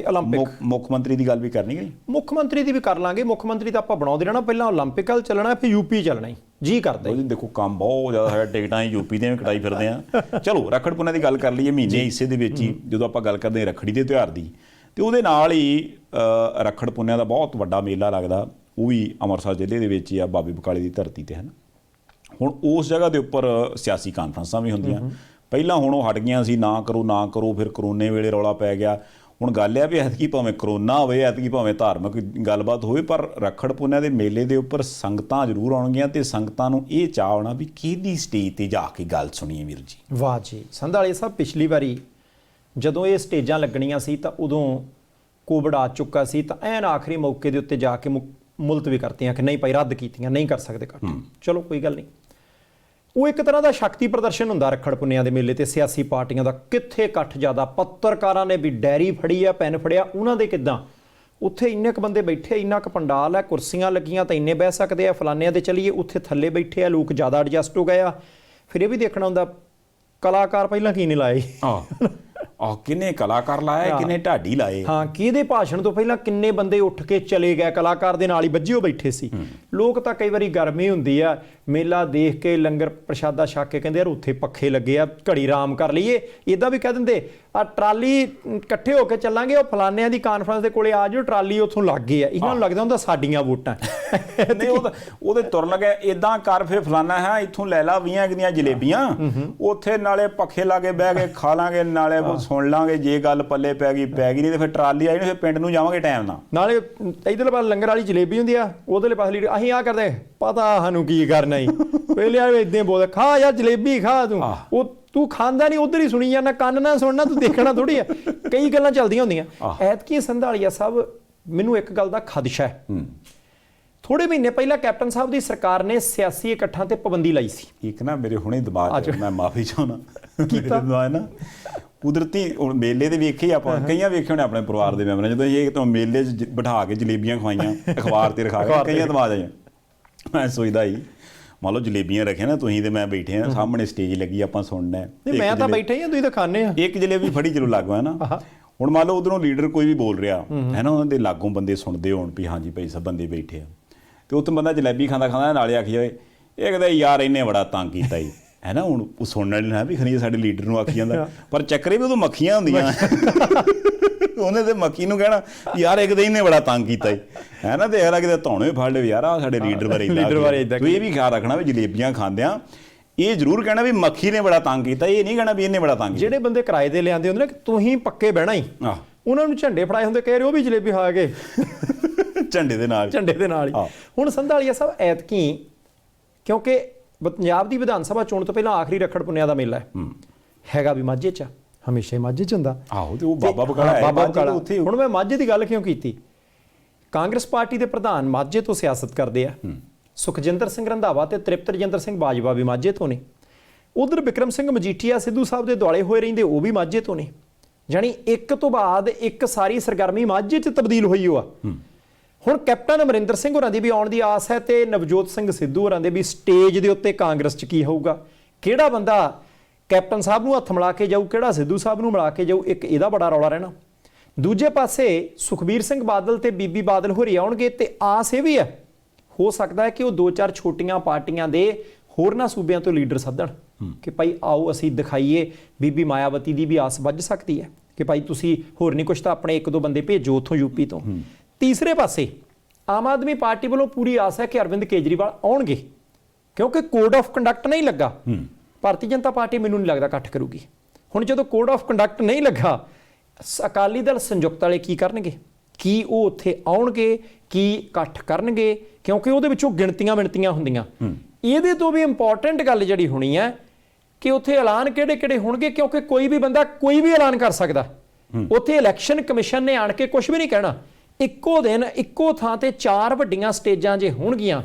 올림픽 ਮੁੱਖ ਮੰਤਰੀ ਦੀ ਗੱਲ ਵੀ ਕਰਨੀ ਗਈ, ਮੁੱਖ ਮੰਤਰੀ ਦੀ ਵੀ ਕਰ ਲਾਂਗੇ। ਮੁੱਖ ਮੰਤਰੀ ਤਾਂ ਆਪਾਂ ਬਣਾਉਂਦੇ ਰਹਿਣਾ, ਪਹਿਲਾਂ 올림픽 ਵੱਲ ਚੱਲਣਾ, ਫਿਰ ਯੂਪੀ ਚੱਲਣਾ ਜੀ ਕਰਦਾ। ਦੇਖੋ ਕੰਮ ਬਹੁਤ ਜ਼ਿਆਦਾ ਹੈ, ਟਿਕਟਾਂ ਹੀ ਯੂਪੀ ਦੀਆਂ ਵੀ ਕਟਾਈ ਫਿਰਦੇ ਆ। ਚਲੋ ਰੱਖੜ ਪੁੰਨਿਆ ਦੀ ਗੱਲ ਕਰ ਲਈਏ, ਮਹੀਨੇ ਹਿੱਸੇ ਦੇ ਵਿੱਚ ਹੀ ਜਦੋਂ ਆਪਾਂ ਗੱਲ ਕਰਦੇ ਹਾਂ ਰੱਖੜੀ ਦੇ ਤਿਉਹਾਰ ਦੀ, ਤੇ ਉਹਦੇ ਨਾਲ ਹੀ ਰੱਖੜ ਪੁੰਨਿਆ ਦਾ ਬਹੁਤ ਵੱਡਾ ਮੇਲਾ ਲੱਗਦਾ, ਉਹ ਵੀ ਅੰਮ੍ਰਿਤਸਰ ਜ਼ਿਲ੍ਹੇ ਦੇ ਵਿੱਚ ਹੀ ਆ, ਬਾਬੇ ਬਕਾਲੇ ਦੀ ਧਰਤੀ ਤੇ ਹਨ। ਹੁਣ ਉਸ ਜਗ੍ਹਾ ਦੇ ਉੱਪਰ ਸਿਆਸੀ ਕਾਨਫਰੰਸਾਂ ਵੀ ਹੁੰਦੀਆਂ, ਪਹਿਲਾਂ ਹੁਣ ਉਹ ਹਟ ਗਈਆਂ ਸੀ, ਨਾ ਕਰੋ, ਫਿਰ ਕਰੋਨੇ ਵੇਲੇ ਰੌਲਾ ਪੈ ਗਿਆ। ਹੁਣ ਗੱਲ ਇਹ ਆ ਵੀ ਐਤਕੀ ਭਾਵੇਂ ਕਰੋਨਾ ਹੋਵੇ, ਐਤਕੀ ਭਾਵੇਂ ਧਾਰਮਿਕ ਗੱਲਬਾਤ ਹੋਵੇ, ਪਰ ਰੱਖੜ ਪੁੰਨਿਆ ਦੇ ਮੇਲੇ ਦੇ ਉੱਪਰ ਸੰਗਤਾਂ ਜ਼ਰੂਰ ਆਉਣਗੀਆਂ ਤੇ ਸੰਗਤਾਂ ਨੂੰ ਇਹ ਚਾਅ ਆਉਣਾ ਵੀ ਕਿਹਦੀ ਸਟੇਜ ਤੇ ਜਾ ਕੇ ਗੱਲ ਸੁਣੀਏ ਵੀਰ ਜੀ। ਵਾਹ ਜੀ, ਸੰਧਾਲੀਆ ਸਾਹਿਬ, ਪਿਛਲੀ ਵਾਰੀ ਜਦੋਂ ਇਹ ਸਟੇਜਾਂ ਲੱਗਣੀਆਂ ਸੀ ਤਾਂ ਉਦੋਂ ਕੋਵਿਡ ਆ ਚੁੱਕਾ ਸੀ, ਤਾਂ ਐਨ ਆਖਰੀ ਮੌਕੇ ਦੇ ਉੱਤੇ ਜਾ ਕੇ ਮੁਲਤਵੀ ਕਰਤੀਆਂ ਕਿ ਨਹੀਂ ਭਾਈ, ਰੱਦ ਕੀਤੀਆਂ, ਨਹੀਂ ਕਰ ਸਕਦੇ ਇਕੱਠ। ਚਲੋ ਕੋਈ ਗੱਲ ਨਹੀਂ, ਉਹ ਇੱਕ ਤਰ੍ਹਾਂ ਦਾ ਸ਼ਕਤੀ ਪ੍ਰਦਰਸ਼ਨ ਹੁੰਦਾ ਰੱਖੜ ਪੁੰਨਿਆ ਦੇ ਮੇਲੇ ਤੇ ਸਿਆਸੀ ਪਾਰਟੀਆਂ ਦਾ। ਕਿੱਥੇ ਇਕੱਠ ਜ਼ਿਆਦਾ, ਪੱਤਰਕਾਰਾਂ ਨੇ ਵੀ ਡਾਇਰੀ ਫੜੀ ਆ, ਪੈਨ ਫੜਿਆ, ਉਹਨਾਂ ਦੇ ਕਿੱਦਾਂ, ਉੱਥੇ ਇੰਨੇ ਕੁ ਬੰਦੇ ਬੈਠੇ, ਇੰਨਾ ਕੁ ਪੰਡਾਲ ਹੈ, ਕੁਰਸੀਆਂ ਲੱਗੀਆਂ ਤਾਂ ਇੰਨੇ ਬਹਿ ਸਕਦੇ ਆ, ਫਲਾਨਿਆਂ ਦੇ ਚਲੀਏ ਉੱਥੇ ਥੱਲੇ ਬੈਠੇ ਆ ਲੋਕ, ਜ਼ਿਆਦਾ ਐਡਜਸਟ ਹੋ ਗਏ ਆ। ਫਿਰ ਇਹ ਵੀ ਦੇਖਣਾ ਹੁੰਦਾ ਕਲਾਕਾਰ ਪਹਿਲਾਂ ਕੀ ਨਹੀਂ ਲਾਏ, ਕਿੰਨੇ ਕਲਾਕਾਰ ਲਾਏ, ਕਿੰਨੇ ਢਾਡੀ ਲਾਏ, ਹਾਂ, ਕਿਹਦੇ ਭਾਸ਼ਣ ਤੋਂ ਪਹਿਲਾਂ ਕਿੰਨੇ ਬੰਦੇ ਉੱਠ ਕੇ ਚਲੇ ਗਏ, ਕਲਾਕਾਰ ਦੇ ਨਾਲ ਹੀ ਵੱਜੇ ਬੈਠੇ ਸੀ। ਲੋਕ ਤਾਂ ਕਈ ਵਾਰੀ ਗਰਮੀ ਹੁੰਦੀ ਆ, ਮੇਲਾ ਦੇਖ ਕੇ ਲੰਗਰ ਪ੍ਰਸ਼ਾਦਾ ਛਕ ਕੇ ਕਹਿੰਦੇ ਯਾਰ ਉੱਥੇ ਪੱਖੇ ਲੱਗੇ ਆ, ਘੜੀ ਆਰਾਮ ਕਰ ਲਈਏ। ਇਦਾਂ ਵੀ ਕਹਿ ਦਿੰਦੇ ਆ ਟਰਾਲੀ ਇਕੱਠੇ ਹੋ ਕੇ ਚੱਲਾਂਗੇ, ਉਹ ਫਲਾਨਿਆਂ ਦੀ ਕਾਨਫਰੰਸ ਦੇ ਕੋਲੇ ਆ ਜਾਓ, ਟਰਾਲੀ ਉੱਥੋਂ ਲੱਗ ਗਏ ਆ। ਇਹਨਾਂ ਨੂੰ ਲੱਗਦਾ ਹੁੰਦਾ ਸਾਡੀਆਂ ਵੋਟਾਂ ਨਹੀਂ, ਉਹਦੇ ਤੁਰ ਲੱਗੇ ਇਦਾਂ ਕਰ, ਫਿਰ ਫਲਾਨਾ ਹੈ ਇੱਥੋਂ ਲੈ ਲਾ 20 ਦੀਆਂ ਜਲੇਬੀਆਂ, ਉੱਥੇ ਨਾਲੇ ਪੱਖੇ ਲਾ ਕੇ ਬਹਿ ਕੇ ਖਾ ਲਾਂਗੇ, ਨਾਲੇ ਸੁਣ ਲਾਂਗੇ, ਜੇ ਗੱਲ ਪੱਲੇ ਪੈ ਗਈ ਨਹੀਂ ਤੇ ਫਿਰ ਟਰਾਲੀ ਆਈ, ਫਿਰ ਪਿੰਡ ਨੂੰ ਜਾਵਾਂਗੇ ਟਾਈਮ ਨਾਲ। ਨਾਲੇ ਇਧਰਲੇ ਪਾਸੇ ਲੰਗਰ ਵਾਲੀ ਜਲੇਬੀ ਹੁੰਦੀ ਆ, ਉਹਦੇ ਪਾਸੇ ਅਸੀਂ ਆ ਕਰਦੇ, ਪਤਾ ਸਾਨੂੰ ਕੀ ਕਰਨਾ ਹੀ, ਪਹਿਲੇ ਆ ਇਦਾਂ ਬੋਲ, ਖਾ ਯਾਰ ਜਲੇਬੀ ਖਾ, ਤੂੰ ਖਾਂਦਾ ਨਹੀਂ, ਉਧਰ ਹੀ ਸੁਣੀ ਜਾਂਦਾ, ਕੰਨ ਨਾ ਸੁਣਨਾ, ਤੂੰ ਦੇਖਣਾ ਥੋੜੀ ਆ। ਕਈ ਗੱਲਾਂ ਚੱਲਦੀਆਂ ਹੁੰਦੀਆਂ। ਐਤਕੀ ਸੰਧਾਲੀਆ ਸਾਹਿਬ, ਮੈਨੂੰ ਇੱਕ ਗੱਲ ਦਾ ਖਦਸ਼ਾ ਹੈ। ਥੋੜੇ ਮਹੀਨੇ ਪਹਿਲਾਂ ਕੈਪਟਨ ਸਾਹਿਬ ਦੀ ਸਰਕਾਰ ਨੇ ਸਿਆਸੀ ਇਕੱਠਾਂ ਤੇ ਪਾਬੰਦੀ ਲਾਈ ਸੀ। ਇੱਕ ਨਾ ਮੇਰੇ ਹੁਣੇ ਦਿਮਾਗ 'ਚ, ਮੈਂ ਮਾਫੀ ਚਾਹੁੰਦਾ, ਕੀਤਾ ਨਾ ਕੁਦਰਤੀ ਮੇਲੇ ਦੇ ਵੇਖੇ ਆਪਾਂ, ਕਈਆਂ ਵੇਖੇ ਹੋਣੇ ਆਪਣੇ ਪਰਿਵਾਰ ਦੇ ਮੈਂਬਰਾਂ, ਜਦੋਂ ਇਹ ਤਾਂ ਮੇਲੇ 'ਚ ਬਿਠਾ ਕੇ ਜਲੇਬੀਆਂ ਖਵਾਈਆਂ, ਅਖਬਾਰ ਤੇ ਰਖਾ ਕੇ, ਕਈਆਂ ਦਿਮਾਗ ਆਈਆਂ। ਮੈਂ ਸੋਚਦਾ ਹੀ, ਮੰਨ ਲਓ ਜਲੇਬੀਆਂ ਰੱਖੀਆਂ ਨਾ ਤੁਸੀਂ ਤੇ ਮੈਂ ਬੈਠੇ ਆ, ਸਾਹਮਣੇ ਸਟੇਜ ਲੱਗੀ, ਆਪਾਂ ਸੁਣਨਾ, ਮੈਂ ਤਾਂ ਬੈਠਾ ਹੀ ਆ, ਤੁਸੀਂ ਤਾਂ ਖਾਣੇ ਆ, ਇੱਕ ਜਲੇਬੀ ਫੜੀ ਚਲੋ ਲੱਗਵਾ ਨਾ। ਹੁਣ ਮੰਨ ਲਓ ਉਧਰੋਂ ਲੀਡਰ ਕੋਈ ਵੀ ਬੋਲ ਰਿਹਾ ਹੈ ਨਾ, ਉਹਨਾਂ ਦੇ ਲਾਗੋਂ ਬੰਦੇ ਸੁਣਦੇ ਹੋਣ ਵੀ ਹਾਂਜੀ ਭਾਈ ਸਾਹਿਬ ਬੰਦੇ ਬੈਠੇ ਆ, ਤੇ ਉੱਥੇ ਬੰਦਾ ਜਲੇਬੀ ਖਾਂਦਾ ਨਾਲੇ ਆਖੀ ਜਾਵੇ ਇਹ ਕਹਿੰਦਾ ਯਾਰ ਇਹਨੇ ਬੜਾ ਤੰਗ ਕੀਤਾ ਜੀ, ਹੈ ਨਾ। ਹੁਣ ਉਹ ਸੁਣਨ ਵਾਲੇ ਨਾ ਵੀ ਖਨੀ ਸਾਡੇ ਲੀਡਰ ਨੂੰ ਆਖੀ ਜਾਂਦਾ, ਪਰ ਚੱਕਰੇ ਵੀ ਉਦੋਂ ਮੱਖੀਆਂ ਹੁੰਦੀਆਂ, ਉਹਨੇ ਤੇ ਮੱਖੀ ਨੂੰ ਕਹਿਣਾ ਯਾਰ ਇੱਕ ਤਾਂ ਇਹਨੇ ਬੜਾ ਤੰਗ ਕੀਤਾ ਜੀ, ਹੈ ਨਾ। ਤੇ ਅਗਲਾ ਕਿਤੇ ਧੌਣੇ ਫੜ ਲਵੇ ਯਾਰ ਆ ਸਾਡੇ ਲੀਡਰ ਬਾਰੇ ਤੂੰ ਇਹ ਵੀ ਖਿਆਲ ਰੱਖਣਾ ਵੀ ਜਲੇਬੀਆਂ ਖਾਂਦਿਆਂ ਇਹ ਜ਼ਰੂਰ ਕਹਿਣਾ ਵੀ ਮੱਖੀ ਨੇ ਬੜਾ ਤੰਗ ਕੀਤਾ, ਇਹ ਨਹੀਂ ਕਹਿਣਾ ਵੀ ਇਹਨੇ ਬੜਾ ਤੰਗ ਕੀਤਾ। ਜਿਹੜੇ ਬੰਦੇ ਕਿਰਾਏ ਤੇ ਲਿਆਂਦੇ ਹੁੰਦੇ ਨੇ ਤੁਸੀਂ ਪੱਕੇ ਬਹਿਣਾ ਹੀ, ਉਹਨਾਂ ਨੂੰ ਝੰਡੇ ਫੜਾਏ ਹੁੰਦੇ, ਕਹਿ ਰਹੇ ਉਹ ਵੀ ਜਲੇਬੀ ਖਾ ਕੇ ਝੰਡੇ ਦੇ ਨਾਲ ਹੀ। ਹੁਣ ਸੰਧਾਲੀਆ ਸਾਹਿਬ, ਐਤਕੀ ਕਿਉਂਕਿ ਪੰਜਾਬ ਦੀ ਵਿਧਾਨ ਸਭਾ ਚੋਣ ਤੋਂ ਪਹਿਲਾਂ ਆਖਰੀ ਰੱਖੜ ਪੁੰਨਿਆ ਦਾ ਮੇਲਾ ਹੈਗਾ ਵੀ ਮਾਝੇ 'ਚ, ਹਮੇਸ਼ਾ ਹੀ ਮਾਝੇ 'ਚ ਹੁੰਦਾ। ਆਹੋ, ਤੇ ਉਹ ਬਾਬਾ ਬਕਾਲਾ ਉੱਥੇ। ਹੁਣ ਮੈਂ ਮਾਝੇ ਦੀ ਗੱਲ ਕਿਉਂ ਕੀਤੀ, ਕਾਂਗਰਸ ਪਾਰਟੀ ਦੇ ਪ੍ਰਧਾਨ ਮਾਝੇ ਤੋਂ ਸਿਆਸਤ ਕਰਦੇ ਆ, ਸੁਖਜਿੰਦਰ ਸਿੰਘ ਰੰਧਾਵਾ ਤੇ ਤ੍ਰਿਪਤ ਰਜਿੰਦਰ ਸਿੰਘ ਬਾਜਵਾ ਵੀ ਮਾਝੇ ਤੋਂ ਨੇ। ਉਧਰ ਬਿਕਰਮ ਸਿੰਘ ਮਜੀਠੀਆ ਸਿੱਧੂ ਸਾਹਿਬ ਦੇ ਦੁਆਲੇ ਹੋਏ ਰਹਿੰਦੇ, ਉਹ ਵੀ ਮਾਝੇ ਤੋਂ ਨੇ। ਜਾਣੀ ਇੱਕ ਤੋਂ ਬਾਅਦ ਇੱਕ ਸਾਰੀ ਸਰਗਰਮੀ ਮਾਝੇ 'ਚ ਤਬਦੀਲ ਹੋਈ ਆ। ਹੁਣ ਕੈਪਟਨ ਅਮਰਿੰਦਰ ਸਿੰਘ ਹੋਰਾਂ ਦੀ ਵੀ ਆਉਣ ਦੀ ਆਸ ਹੈ, ਤੇ ਨਵਜੋਤ ਸਿੰਘ ਸਿੱਧੂ ਹੋਰਾਂ ਦੇ ਵੀ ਸਟੇਜ ਦੇ ਉੱਤੇ ਕਾਂਗਰਸ 'ਚ ਕੀ ਹੋਊਗਾ, ਕਿਹੜਾ ਬੰਦਾ ਕੈਪਟਨ ਸਾਹਿਬ ਨੂੰ ਹੱਥ ਮਿਲਾ ਕੇ ਜਾਊ, ਕਿਹੜਾ ਸਿੱਧੂ ਸਾਹਿਬ ਨੂੰ ਮਿਲਾ ਕੇ ਜਾਊ, ਇੱਕ ਇਹਦਾ ਬੜਾ ਰੌਲਾ ਰਹਿਣਾ। ਦੂਜੇ ਪਾਸੇ ਸੁਖਬੀਰ ਸਿੰਘ ਬਾਦਲ ਤੇ ਬੀਬੀ ਬਾਦਲ ਹੋਰੀ ਆਉਣਗੇ, ਤੇ ਆਸ ਇਹ ਵੀ ਹੈ ਹੋ ਸਕਦਾ ਹੈ ਕਿ ਉਹ 2-4 ਛੋਟੀਆਂ ਪਾਰਟੀਆਂ ਦੇ ਹੋਰਨਾਂ ਸੂਬਿਆਂ ਤੋਂ ਲੀਡਰ ਸੱਦਣ ਕਿ ਭਾਈ ਆਓ ਅਸੀਂ ਦਿਖਾਈਏ। ਬੀਬੀ ਮਾਇਆਵਤੀ ਦੀ ਵੀ ਆਸ ਵੱਜ ਸਕਦੀ ਹੈ ਕਿ ਭਾਈ ਤੁਸੀਂ ਹੋਰ ਨਹੀਂ ਕੁਛ ਤਾਂ ਆਪਣੇ 1-2 ਬੰਦੇ ਭੇਜੋ ਉੱਥੋਂ ਯੂਪੀ ਤੋਂ। ਤੀਸਰੇ ਪਾਸੇ ਆਮ ਆਦਮੀ ਪਾਰਟੀ ਵੱਲੋਂ ਪੂਰੀ ਆਸ ਹੈ ਕਿ ਅਰਵਿੰਦ ਕੇਜਰੀਵਾਲ ਆਉਣਗੇ, ਕਿਉਂਕਿ ਕੋਡ ਆਫ ਕੰਡਕਟ ਨਹੀਂ ਲੱਗਾ। ਭਾਰਤੀ ਜਨਤਾ ਪਾਰਟੀ ਮੈਨੂੰ ਨਹੀਂ ਲੱਗਦਾ ਇਕੱਠ ਕਰੂਗੀ। ਹੁਣ ਜਦੋਂ ਕੋਡ ਆਫ ਕੰਡਕਟ ਨਹੀਂ ਲੱਗਾ, ਅਕਾਲੀ ਦਲ ਸੰਯੁਕਤ ਵਾਲੇ ਕੀ ਕਰਨਗੇ? ਕੀ ਉਹ ਉੱਥੇ ਆਉਣਗੇ? ਕੀ ਇਕੱਠ ਕਰਨਗੇ? ਕਿਉਂਕਿ ਉਹਦੇ ਵਿੱਚੋਂ ਗਿਣਤੀਆਂ ਹੁੰਦੀਆਂ। ਇਹਦੇ ਤੋਂ ਵੀ ਇੰਪੋਰਟੈਂਟ ਗੱਲ ਜਿਹੜੀ ਹੋਣੀ ਹੈ ਕਿ ਉੱਥੇ ਐਲਾਨ ਕਿਹੜੇ ਹੋਣਗੇ, ਕਿਉਂਕਿ ਕੋਈ ਵੀ ਬੰਦਾ ਕੋਈ ਵੀ ਐਲਾਨ ਕਰ ਸਕਦਾ। ਉੱਥੇ ਇਲੈਕਸ਼ਨ ਕਮਿਸ਼ਨ ਨੇ ਆਣ ਕੇ ਕੁਝ ਵੀ ਨਹੀਂ ਕਹਿਣਾ। ਇੱਕੋ ਦਿਨ ਇੱਕੋ ਥਾਂ ਤੇ 4 ਵੱਡੀਆਂ ਸਟੇਜਾਂ ਜੇ ਹੋਣਗੀਆਂ,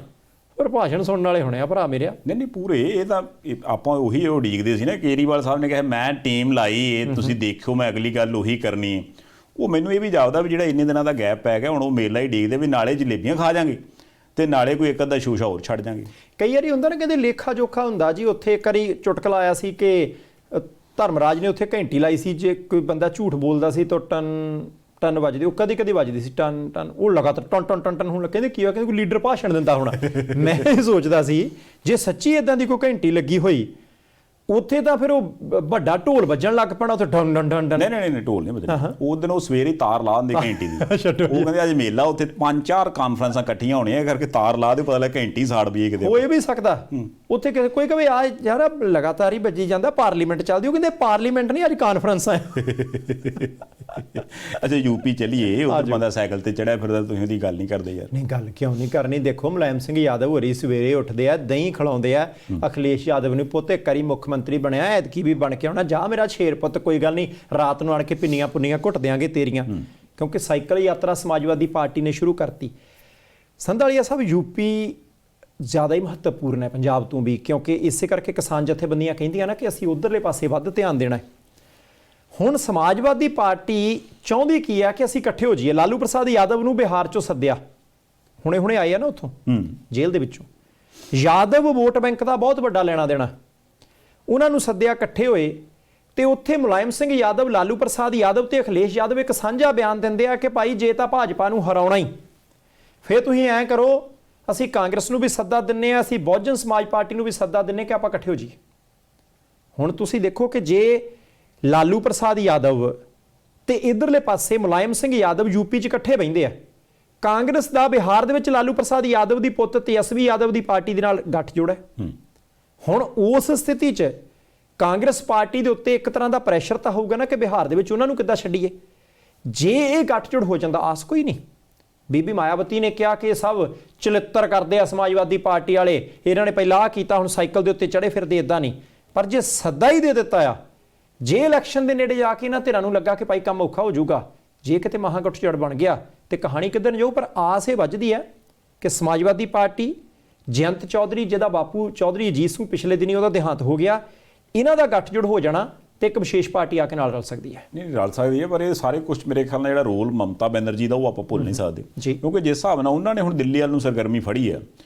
ਪਰ ਭਾਸ਼ਣ ਸੁਣਨ ਵਾਲੇ ਹੋਣੇ ਆ ਭਰਾ ਮੇਰਿਆ। ਨਹੀਂ ਪੂਰੇ ਇਹ ਤਾਂ ਆਪਾਂ ਉਹੀ ਉਡੀਕਦੇ ਸੀ ਨਾ। ਕੇਜਰੀਵਾਲ ਸਾਹਿਬ ਨੇ ਕਿਹਾ ਮੈਂ ਟੀਮ ਲਾਈ, ਇਹ ਤੁਸੀਂ ਦੇਖਿਓ, ਮੈਂ ਅਗਲੀ ਗੱਲ ਉਹੀ ਕਰਨੀ ਹੈ। ਉਹ ਮੈਨੂੰ ਇਹ ਵੀ ਜਾਪਦਾ ਵੀ ਜਿਹੜਾ ਇੰਨੇ ਦਿਨਾਂ ਦਾ ਗੈਪ ਪੈ ਗਿਆ, ਹੁਣ ਉਹ ਮੇਲਾ ਹੀ ਡੀਕਦੇ ਵੀ ਨਾਲੇ ਜਲੇਬੀਆਂ ਖਾ ਜਾਾਂਗੇ ਤੇ ਨਾਲੇ ਕੋਈ ਇੱਕ ਅੱਧਾ ਸ਼ੋਸ਼ਾ ਹੋਰ ਛੱਡ ਜਾਾਂਗੇ। ਕਈ ਵਾਰੀ ਹੁੰਦਾ ਨਾ, ਕਹਿੰਦੇ ਲੇਖਾ ਜੋਖਾ ਹੁੰਦਾ ਜੀ। ਉੱਥੇ ਇੱਕ ਵਾਰੀ ਚੁਟਕਲਾ ਆਇਆ ਸੀ ਕਿ ਧਰਮਰਾਜ ਨੇ ਉੱਥੇ ਘੰਟੀ ਲਾਈ ਸੀ, ਜੇ ਕੋਈ ਬੰਦਾ ਝੂਠ ਬੋਲਦਾ ਸੀ ਤਾਂ ਟਨ ਵੱਜਦੀ, ਉਹ ਕਦੀ ਵੱਜਦੀ ਸੀ ਟਨ, ਉਹ ਲਗਾਤਾਰ ਟਨ ਹੁਣ ਕਹਿੰਦੇ ਕੀ ਹੋਇਆ? ਕਹਿੰਦੇ ਕੋਈ ਲੀਡਰ ਭਾਸ਼ਣ ਦਿੰਦਾ ਹੋਣਾ। ਮੈਂ ਇਹ ਸੋਚਦਾ ਸੀ ਜੇ ਸੱਚੀ ਇਦਾਂ ਦੀ ਕੋਈ ਘੰਟੀ ਲੱਗੀ ਹੋਈ ਉੱਥੇ ਤਾਂ ਫਿਰ ਉਹ ਵੱਡਾ ਢੋਲ ਵੱਜਣ ਲੱਗ ਪੈਣਾ ਉੱਥੇ ਡਨ ਡਨ ਡਨ। ਨਹੀਂ ਢੋਲ ਨਹੀਂ ਵੱਜਣਾ। ਉਹ ਦਿਨ ਉਹ ਸਵੇਰੇ ਤਾਰ ਲਾ ਦਿੰਦੇ ਘੰਟੀ ਦੀ। ਉਹ ਕਹਿੰਦੇ ਅੱਜ ਮੇਲਾ, ਉੱਥੇ 5-4 ਕਾਨਫਰੰਸਾਂ ਇਕੱਠੀਆਂ ਹੋਣੀਆਂ ਕਰਕੇ ਤਾਰ ਲਾ ਦੇ, ਪਤਾ ਲੱਗ ਘੰਟੀ ਸਾੜ ਵੀ ਕਿਤੇ। ਹੋ ਇਹ ਵੀ ਸਕਦਾ ਉੱਥੇ ਕੋਈ ਕਹੇ ਆ ਯਾਰ ਲਗਾਤਾਰ ਹੀ ਵੱਜੀ ਜਾਂਦਾ, ਪਾਰਲੀਮੈਂਟ ਚੱਲਦੀ। ਉਹ ਕਹਿੰਦੇ ਪਾਰਲੀਮੈਂਟ ਨਹੀਂ, ਅੱਜ ਕਾਨਫਰੰਸਾਂ। ਅੱਛਾ ਯੂਪੀ ਚੱਲੀਏ, ਉੱਧਰ ਬੰਦਾ ਸਾਈਕਲ ਤੇ ਚੜਿਆ ਫਿਰਦਾ, ਤੁਸੀਂ ਉਹਦੀ ਗੱਲ ਨਹੀਂ ਕਰਦੇ ਯਾਰ। ਨਹੀਂ ਗੱਲ ਕਿਉਂ ਨਹੀਂ ਕਰਨੀ? ਦੇਖੋ ਮੁਲਾਇਮ ਸਿੰਘ ਯਾਦਵ ਹੋਰੀ ਸਵੇਰੇ ਉੱਠਦੇ ਆ, ਦਹੀਂ ਖਿਲਾਉਂਦੇ ਆ ਅਖਿਲੇਸ਼ ਯਾਦਵ ਨੂੰ, ਪੁੱਤ ਇੱਕ ਵਾਰੀ ਮੁੱਖ ਮੰਤਰੀ ਬਣਿਆ, ਐਤਕੀ ਵੀ ਬਣ ਕੇ ਆਉਣਾ, ਜਾ ਮੇਰਾ ਸ਼ੇਰ ਪੁੱਤ, ਕੋਈ ਗੱਲ ਨਹੀਂ, ਰਾਤ ਨੂੰ ਆਣ ਕੇ ਪਿੰਨੀਆਂ ਪੁੰਨੀਆਂ ਘੁੱਟ ਦਿਆਂਗੇ ਤੇਰੀਆਂ। ਕਿਉਂਕਿ ਸਾਈਕਲ ਯਾਤਰਾ ਸਮਾਜਵਾਦੀ ਪਾਰਟੀ ਨੇ ਸ਼ੁਰੂ ਕਰਤੀ। ਸੰਧਾਲੀਆ ਸਾਹਿਬ, ਯੂਪੀ ਜ਼ਿਆਦਾ ਹੀ ਮਹੱਤਵਪੂਰਨ ਹੈ ਪੰਜਾਬ ਤੋਂ ਵੀ, ਕਿਉਂਕਿ ਇਸੇ ਕਰਕੇ ਕਿਸਾਨ ਜਥੇਬੰਦੀਆਂ ਕਹਿੰਦੀਆਂ ਨਾ ਕਿ ਅਸੀਂ ਉਧਰਲੇ ਪਾਸੇ ਵੱਧ ਧਿਆਨ ਦੇਣਾ ਹੈ। ਹੁਣ ਸਮਾਜਵਾਦੀ ਪਾਰਟੀ ਚਾਹੁੰਦੀ ਕੀ ਹੈ ਕਿ ਅਸੀਂ ਇਕੱਠੇ ਹੋ ਜਾਈਏ। ਲਾਲੂ ਪ੍ਰਸਾਦ ਯਾਦਵ ਨੂੰ ਬਿਹਾਰ ਚੋਂ ਸੱਦਿਆ, ਹੁਣੇ ਆਏ ਆ ਨਾ ਉੱਥੋਂ ਜੇਲ੍ਹ ਦੇ ਵਿੱਚੋਂ। ਯਾਦਵ ਵੋਟ ਬੈਂਕ ਦਾ ਬਹੁਤ ਵੱਡਾ ਲੈਣਾ ਦੇਣਾ, ਉਹਨਾਂ ਨੂੰ ਸੱਦਿਆ, ਇਕੱਠੇ ਹੋਏ ਤੇ ਉੱਥੇ ਮੁਲਾਇਮ ਸਿੰਘ ਯਾਦਵ, ਲਾਲੂ ਪ੍ਰਸਾਦ ਯਾਦਵ ਤੇ ਅਖਿਲੇਸ਼ ਯਾਦਵ ਇੱਕ ਸਾਂਝਾ ਬਿਆਨ ਦਿੰਦੇ ਆ ਕਿ ਭਾਈ ਜੇ ਤਾਂ ਭਾਜਪਾ ਨੂੰ ਹਰਾਉਣਾ ਹੀ, ਫਿਰ ਤੁਸੀਂ ਐਂ ਕਰੋ, ਅਸੀਂ ਕਾਂਗਰਸ ਨੂੰ ਵੀ ਸੱਦਾ ਦਿੰਨੇ ਆ, ਅਸੀਂ ਬਹੁਜਨ ਸਮਾਜ ਪਾਰਟੀ ਨੂੰ ਵੀ ਸੱਦਾ ਦਿੰਨੇ ਕਿ ਆਪਾਂ ਇਕੱਠੇ ਹੋ ਜਾਈਏ। ਹੁਣ ਤੁਸੀਂ ਦੇਖੋ ਕਿ ਜੇ ਲਾਲੂ ਪ੍ਰਸਾਦ ਯਾਦਵ ਤੇ ਇਧਰਲੇ ਪਾਸੇ ਮੁਲਾਇਮ ਸਿੰਘ ਯਾਦਵ ਯੂਪੀ 'ਚ ਇਕੱਠੇ ਬਹਿੰਦੇ ਆ, ਕਾਂਗਰਸ ਦਾ ਬਿਹਾਰ ਦੇ ਵਿੱਚ ਲਾਲੂ ਪ੍ਰਸਾਦ ਯਾਦਵ ਦੀ ਪੁੱਤ ਤੇਜਸਵੀ ਯਾਦਵ ਦੀ ਪਾਰਟੀ ਦੇ ਨਾਲ ਗੱਠਜੋੜ ਹੈ। ਹੁਣ ਉਸ ਸਥਿਤੀ 'ਚ ਕਾਂਗਰਸ ਪਾਰਟੀ ਦੇ ਉੱਤੇ ਇੱਕ ਤਰ੍ਹਾਂ ਦਾ ਪ੍ਰੈਸ਼ਰ ਤਾਂ ਹੋਊਗਾ ਨਾ ਕਿ ਬਿਹਾਰ ਦੇ ਵਿੱਚ ਉਹਨਾਂ ਨੂੰ ਕਿੱਦਾਂ ਛੱਡੀਏ। ਜੇ ਇਹ ਗੱਠਜੋੜ ਹੋ ਜਾਂਦਾ, ਆਸ ਕੋਈ ਨਹੀਂ। ਬੀਬੀ ਮਾਇਆਵਤੀ ਨੇ ਕਿਹਾ ਕਿ ਇਹ ਸਭ ਚਲਿੱਤਰ ਕਰਦੇ ਆ ਸਮਾਜਵਾਦੀ ਪਾਰਟੀ ਵਾਲੇ, ਇਹਨਾਂ ਨੇ ਪਹਿਲਾਂ ਆਹ ਕੀਤਾ, ਹੁਣ ਸਾਈਕਲ ਦੇ ਉੱਤੇ ਚੜੇ ਫਿਰਦੇ, ਇਦਾਂ ਨਹੀਂ। ਪਰ ਜੇ ਸੱਦਾ ਹੀ ਦੇ ਦਿੱਤਾ ਆ, ਜੇ ਇਲੈਕਸ਼ਨ ਦੇ ਨੇੜੇ ਜਾ ਕੇ ਇਹਨਾਂ ਧਿਰਾਂ ਨੂੰ ਲੱਗਾ ਕਿ ਭਾਈ ਕੰਮ ਔਖਾ ਹੋ ਜਾਊਗਾ, ਜੇ ਕਿਤੇ ਮਹਾਗਠਜੋੜ ਬਣ ਗਿਆ ਤੇ ਕਹਾਣੀ ਕਿੱਧਰ ਜਾਊ। ਪਰ ਆਸ ਇਹ ਵੱਜਦੀ ਹੈ ਕਿ ਸਮਾਜਵਾਦੀ ਪਾਰਟੀ, ਜਯੰਤ ਚੌਧਰੀ ਜਿਹਦਾ ਬਾਪੂ ਚੌਧਰੀ ਅਜੀਤ ਸਿੰਘ ਪਿਛਲੇ ਦਿਨੀ ਉਹਦਾ ਦੇਹਾਂਤ ਹੋ ਗਿਆ, ਇਹਨਾਂ ਦਾ ਗੱਠਜੋੜ ਹੋ ਜਾਣਾ ਤੇ ਇੱਕ ਵਿਸ਼ੇਸ਼ ਪਾਰਟੀ ਆ ਕੇ ਨਾਲ ਰਲ ਸਕਦੀ ਹੈ। ਨਹੀਂ ਰਲ ਸਕਦੀ ਹੈ, ਪਰ ਇਹ ਸਾਰੇ ਕੁਝ ਮੇਰੇ ਖਿਆਲ ਨਾਲ ਜਿਹੜਾ ਰੋਲ ਮਮਤਾ ਬੈਨਰਜੀ ਦਾ ਉਹ ਆਪਾਂ ਭੁੱਲ ਨਹੀਂ ਸਕਦੇ। ਕਿਉਂਕਿ ਜਿਸ ਹਿਸਾਬ ਨਾਲ ਉਹਨਾਂ ਨੇ ਹੁਣ ਦਿੱਲੀ ਵੱਲ ਨੂੰ ਸਰਗਰਮੀ ਫੜੀ ਹੈ,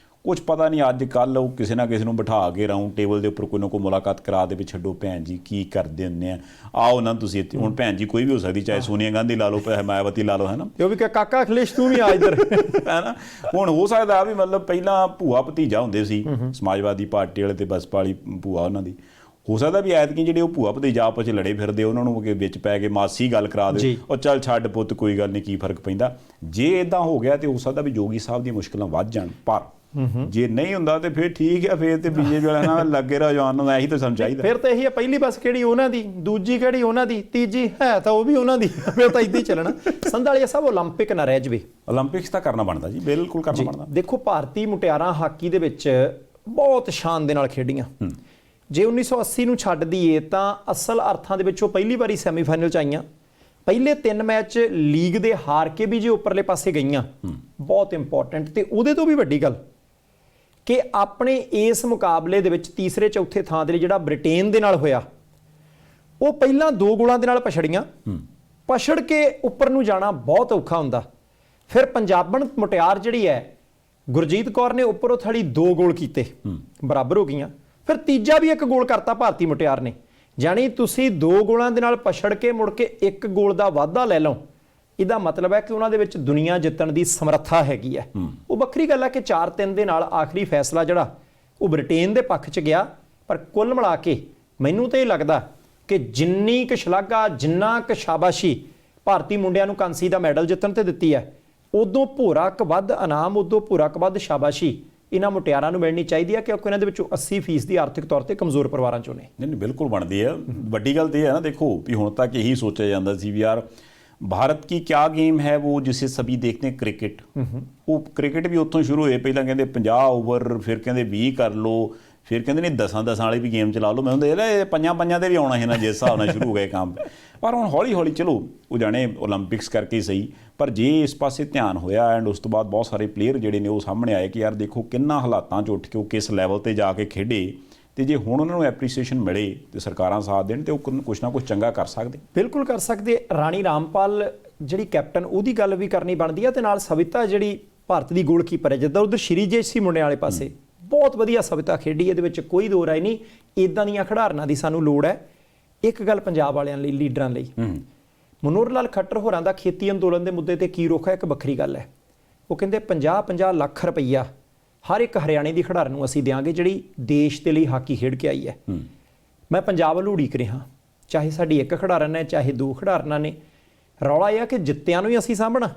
ਕੁਝ ਪਤਾ ਨਹੀਂ ਅੱਜ ਕੱਲ੍ਹ ਉਹ ਕਿਸੇ ਨਾ ਕਿਸੇ ਨੂੰ ਬਿਠਾ ਕੇ ਰਾਊਂਡ ਟੇਬਲ ਦੇ ਉੱਪਰ ਕੋਈ ਨਾ ਕੋਈ ਮੁਲਾਕਾਤ ਕਰਾ ਦੇ ਵੀ ਛੱਡੋ ਭੈਣ ਜੀ ਕੀ ਕਰਦੇ ਹੁੰਦੇ ਆ, ਆਓ ਨਾ ਤੁਸੀਂ ਇੱਥੇ। ਹੁਣ ਭੈਣ ਜੀ ਕੋਈ ਵੀ ਹੋ ਸਕਦੀ, ਚਾਹੇ ਸੋਨੀਆ ਗਾਂਧੀ ਲਾ ਲਓ, ਮਾਇਆਵਤੀ ਲਾ ਲਓ, ਹੈ ਨਾ। ਉਹ ਵੀ ਕਾਕਾ ਅਖਿਲੇਸ਼ ਤੂੰ ਵੀ ਆ ਇੱਧਰ, ਹੈ ਨਾ। ਹੁਣ ਹੋ ਸਕਦਾ ਵੀ ਮਤਲਬ ਪਹਿਲਾਂ ਭੂਆ ਭਤੀਜਾ ਹੁੰਦੇ ਸੀ ਸਮਾਜਵਾਦੀ ਪਾਰਟੀ ਵਾਲੇ ਤੇ ਬਸਪਾ ਵਾਲੀ ਭੂਆ ਉਹਨਾਂ ਦੀ, ਹੋ ਸਕਦਾ ਵੀ ਐਤਕੀ ਜਿਹੜੇ ਉਹ ਭੂਆ ਭਤੀਜਾ ਆਪਸ 'ਚ ਲੜੇ ਫਿਰਦੇ, ਉਹਨਾਂ ਨੂੰ ਵਿੱਚ ਪੈ ਕੇ ਮਾਸੀ ਗੱਲ ਕਰਾ ਦੇ, ਉਹ ਚੱਲ ਛੱਡ ਪੁੱਤ ਕੋਈ ਗੱਲ ਨਹੀਂ, ਕੀ ਫਰਕ ਪੈਂਦਾ। ਜੇ ਇਦਾਂ ਹੋ ਗਿਆ ਤੇ ਹੋ ਸਕਦਾ ਵੀ ਜੋਗੀ ਸਾਹਿਬ ਦੀਆਂ ਮੁਸ਼ਕਲਾਂ ਵੱਧ ਜਾਣ, ਪਰ ਜੇ ਨਹੀਂ ਹੁੰਦਾ ਤੇ ਫਿਰ ਠੀਕ ਹੈ, ਫਿਰ ਤੇ ਬੀਜੇਪੀ ਵਾਲਿਆਂ ਨਾਲ ਲੱਗੇ ਰਹੋ ਜਾਣ ਨੂੰ, ਇਹੀ ਤਾਂ ਸਾਨੂੰ ਚਾਹੀਦਾ। ਫਿਰ ਤਾਂ ਇਹੀ ਹੈ, ਪਹਿਲੀ ਬੱਸ ਕਿਹੜੀ ਉਹਨਾਂ ਦੀ, ਦੂਜੀ ਕਿਹੜੀ ਉਹਨਾਂ ਦੀ, ਤੀਜੀ ਹੈ ਤਾਂ ਉਹ ਵੀ ਉਹਨਾਂ ਦੀ, ਫਿਰ ਤਾਂ ਇੱਦਾਂ ਹੀ ਚੱਲਣਾ। ਸੰਧਾਲੀਆ ਸਾਹਿਬ, ਓਲੰਪਿਕ ਨਾ ਰਹਿ ਜਵੇ। ਓਲੰਪਿਕਸ ਤਾਂ ਕਰਨਾ ਬਣਦਾ ਜੀ, ਬਿਲਕੁਲ ਕਰਨਾ ਬਣਦਾ। ਦੇਖੋ ਭਾਰਤੀ ਮੁਟਿਆਰਾਂ ਹਾਕੀ ਦੇ ਵਿੱਚ ਬਹੁਤ ਸ਼ਾਨ ਦੇ ਨਾਲ ਖੇਡੀਆਂ। ਜੇ 1980 ਨੂੰ ਛੱਡ ਦਈਏ ਤਾਂ ਅਸਲ ਅਰਥਾਂ ਦੇ ਵਿੱਚ ਉਹ ਪਹਿਲੀ ਵਾਰੀ ਸੈਮੀਫਾਈਨਲ 'ਚ ਆਈਆਂ। ਪਹਿਲੇ 3 ਮੈਚ ਲੀਗ ਦੇ ਹਾਰ ਕੇ ਵੀ ਜੇ ਉੱਪਰਲੇ ਪਾਸੇ ਗਈਆਂ, ਬਹੁਤ ਇੰਪੋਰਟੈਂਟ। ਤੇ ਉਹਦੇ ਤੋਂ ਵੀ ਵੱਡੀ ਗੱਲ ਕਿ ਆਪਣੇ ਇਸ ਮੁਕਾਬਲੇ ਦੇ ਵਿੱਚ ਤੀਸਰੇ ਚੌਥੇ ਥਾਂ ਦੇ ਲਈ ਜਿਹੜਾ ਬ੍ਰਿਟੇਨ ਦੇ ਨਾਲ ਹੋਇਆ, ਉਹ ਪਹਿਲਾਂ 2 ਗੋਲਾਂ ਦੇ ਨਾਲ ਪਛੜੀਆਂ। ਪਛੜ ਕੇ ਉੱਪਰ ਨੂੰ ਜਾਣਾ ਬਹੁਤ ਔਖਾ ਹੁੰਦਾ। ਫਿਰ ਪੰਜਾਬਣ ਮੁਟਿਆਰ ਜਿਹੜੀ ਹੈ ਗੁਰਜੀਤ ਕੌਰ ਨੇ ਉੱਪਰੋਂ ਥੜੀ 2 ਗੋਲ ਕੀਤੇ, ਬਰਾਬਰ ਹੋ ਗਈਆਂ। ਫਿਰ ਤੀਜਾ ਵੀ 1 ਗੋਲ ਕਰਤਾ ਭਾਰਤੀ ਮੁਟਿਆਰ ਨੇ। ਜਾਣੀ ਤੁਸੀਂ 2 ਗੋਲਾਂ ਦੇ ਨਾਲ ਪਛੜ ਕੇ ਮੁੜ ਕੇ 1 ਗੋਲ ਦਾ ਵਾਧਾ ਲੈ ਲਓ, ਇਹਦਾ ਮਤਲਬ ਹੈ ਕਿ ਉਹਨਾਂ ਦੇ ਵਿੱਚ ਦੁਨੀਆ ਜਿੱਤਣ ਦੀ ਸਮਰੱਥਾ ਹੈਗੀ ਹੈ। ਉਹ ਵੱਖਰੀ ਗੱਲ ਹੈ ਕਿ 4-3 ਦੇ ਨਾਲ ਆਖਰੀ ਫੈਸਲਾ ਜਿਹੜਾ ਉਹ ਬ੍ਰਿਟੇਨ ਦੇ ਪੱਖ 'ਚ ਗਿਆ। ਪਰ ਕੁੱਲ ਮਿਲਾ ਕੇ ਮੈਨੂੰ ਤਾਂ ਇਹ ਲੱਗਦਾ ਕਿ ਜਿੰਨੀ ਕੁ ਸ਼ਲਾਘਾ, ਜਿੰਨਾ ਕੁ ਸ਼ਾਬਾਸ਼ੀ ਭਾਰਤੀ ਮੁੰਡਿਆਂ ਨੂੰ ਕਾਂਸੀ ਦਾ ਮੈਡਲ ਜਿੱਤਣ ਤੇ ਦਿੱਤੀ ਹੈ, ਉਦੋਂ ਭੋਰਾ ਕੁ ਵੱਧ ਇਨਾਮ, ਉਦੋਂ ਭੋਰਾ ਕੁ ਵੱਧ ਸ਼ਾਬਾਸ਼ੀ ਇਹਨਾਂ ਮੁਟਿਆਰਾਂ ਨੂੰ ਮਿਲਣੀ ਚਾਹੀਦੀ ਹੈ, ਕਿਉਂਕਿ ਇਹਨਾਂ ਦੇ ਵਿੱਚੋਂ 80% ਦੀ ਆਰਥਿਕ ਤੌਰ ਤੇ ਕਮਜ਼ੋਰ ਪਰਿਵਾਰਾਂ ਚੋਂ ਨੇ। ਨਹੀਂ ਬਿਲਕੁਲ ਬਣਦੀ ਹੈ। ਵੱਡੀ ਗੱਲ ਤੇ ਇਹ ਹੈ ਨਾ, ਦੇਖੋ ਵੀ ਹੁਣ ਤੱਕ ਇਹੀ ਸੋਚਿਆ ਜਾਂਦਾ ਸੀ ਵੀ ਯਾਰ भारत की क्या गेम है वो जिसे सभी देखते हैं, क्रिकेट। वो क्रिकेट भी उत्थों शुरू होए, पहला कहते 50 ओवर, फिर कहते 20 कर लो, फिर कहते नहीं 10-10 वाली भी गेम चला लो। मैं कहते ये 5-5 ਦੇ ਵੀ ਆਉਣਾ ਹੈ ਨਾ, ਜਿਸ ਹਿਸਾਬ ਨਾਲ ਸ਼ੁਰੂ ਹੋ ਗਏ ਕੰਮ। ਪਰ ਹੁਣ ਹੌਲੀ ਹੌਲੀ ਚਲੋ ਉਹ ਜਾਣੇ ਓਲੰਪਿਕਸ ਕਰਕੇ ਸਹੀ, ਪਰ ਜੇ ਇਸ ਪਾਸੇ ਧਿਆਨ ਹੋਇਆ ਐਂਡ ਉਸ ਤੋਂ ਬਾਅਦ ਬਹੁਤ ਸਾਰੇ ਪਲੇਅਰ ਜਿਹੜੇ ਨੇ ਉਹ ਸਾਹਮਣੇ ਆਏ ਕਿ ਯਾਰ ਦੇਖੋ ਕਿੰਨਾ ਹਾਲਾਤਾਂ 'ਚ ਉੱਠ ਕੇ ਉਹ ਕਿਸ ਲੈਵਲ ਤੇ ਜਾ ਕੇ ਖੇਡੇ, ਤੇ ਜੇ ਹੁਣ ਉਹਨਾਂ ਨੂੰ ਐਪਰੀਸੀਏਸ਼ਨ ਮਿਲੇ ਤੇ ਸਰਕਾਰਾਂ ਸਾਥ ਦੇਣ ਤੇ ਉਹ ਕੁਛ ਨਾ ਕੁਛ ਚੰਗਾ ਕਰ ਸਕਦੇ। ਬਿਲਕੁਲ ਕਰ ਸਕਦੇ। ਰਾਣੀ ਰਾਮਪਾਲ ਜਿਹੜੀ ਕੈਪਟਨ, ਉਹਦੀ ਗੱਲ ਵੀ ਕਰਨੀ ਬਣਦੀ ਹੈ, ਤੇ ਨਾਲ ਸਵਿਤਾ ਜਿਹੜੀ ਭਾਰਤ ਦੀ ਗੋਲਕੀਪਰ ਹੈ, ਜਿੱਦਾਂ ਉਧਰ ਸ਼੍ਰੀਜੇਸ਼ ਸੀ ਮੁੰਡੇ ਵਾਲੇ ਪਾਸੇ, ਬਹੁਤ ਵਧੀਆ ਸਵਿਤਾ ਖੇਡੀ, ਇਹਦੇ ਵਿੱਚ ਕੋਈ ਦੋ ਰਾਏ ਨਹੀਂ। ਇਦਾਂ ਦੀਆਂ ਖਿਡਾਰਨਾਂ ਦੀ ਸਾਨੂੰ ਲੋੜ ਹੈ। ਇੱਕ ਗੱਲ ਪੰਜਾਬ ਵਾਲਿਆਂ ਲਈ, ਲੀਡਰਾਂ ਲਈ, ਮਨੋਹਰ ਲਾਲ ਖੱਟਰ ਹੋਰਾਂ ਦਾ ਖੇਤੀ ਅੰਦੋਲਨ ਦੇ ਮੁੱਦੇ ਤੇ ਕੀ ਰੁਖ ਹੈ, ਇੱਕ ਵੱਖਰੀ ਗੱਲ ਹੈ। ਉਹ ਕਹਿੰਦੇ 50-50 ਲੱਖ ਰੁਪਈਆ ਹਰ ਇੱਕ ਹਰਿਆਣੇ ਦੀ ਖਿਡਾਰਨ ਨੂੰ ਅਸੀਂ ਦਿਆਂਗੇ ਜਿਹੜੀ ਦੇਸ਼ ਦੇ ਲਈ ਹਾਕੀ ਖੇਡ ਕੇ ਆਈ ਹੈ। ਮੈਂ ਪੰਜਾਬ ਵੱਲ ਉਡੀਕ ਰਿਹਾ, ਚਾਹੇ ਸਾਡੀ ਇੱਕ ਖਿਡਾਰਨ ਹੈ, ਚਾਹੇ ਦੋ ਖਿਡਾਰਨਾਂ ਨੇ। ਰੌਲਾ ਇਹ ਆ ਕਿ ਜਿੱਤਿਆਂ ਨੂੰ ਹੀ ਅਸੀਂ ਸਾਂਭਣਾ,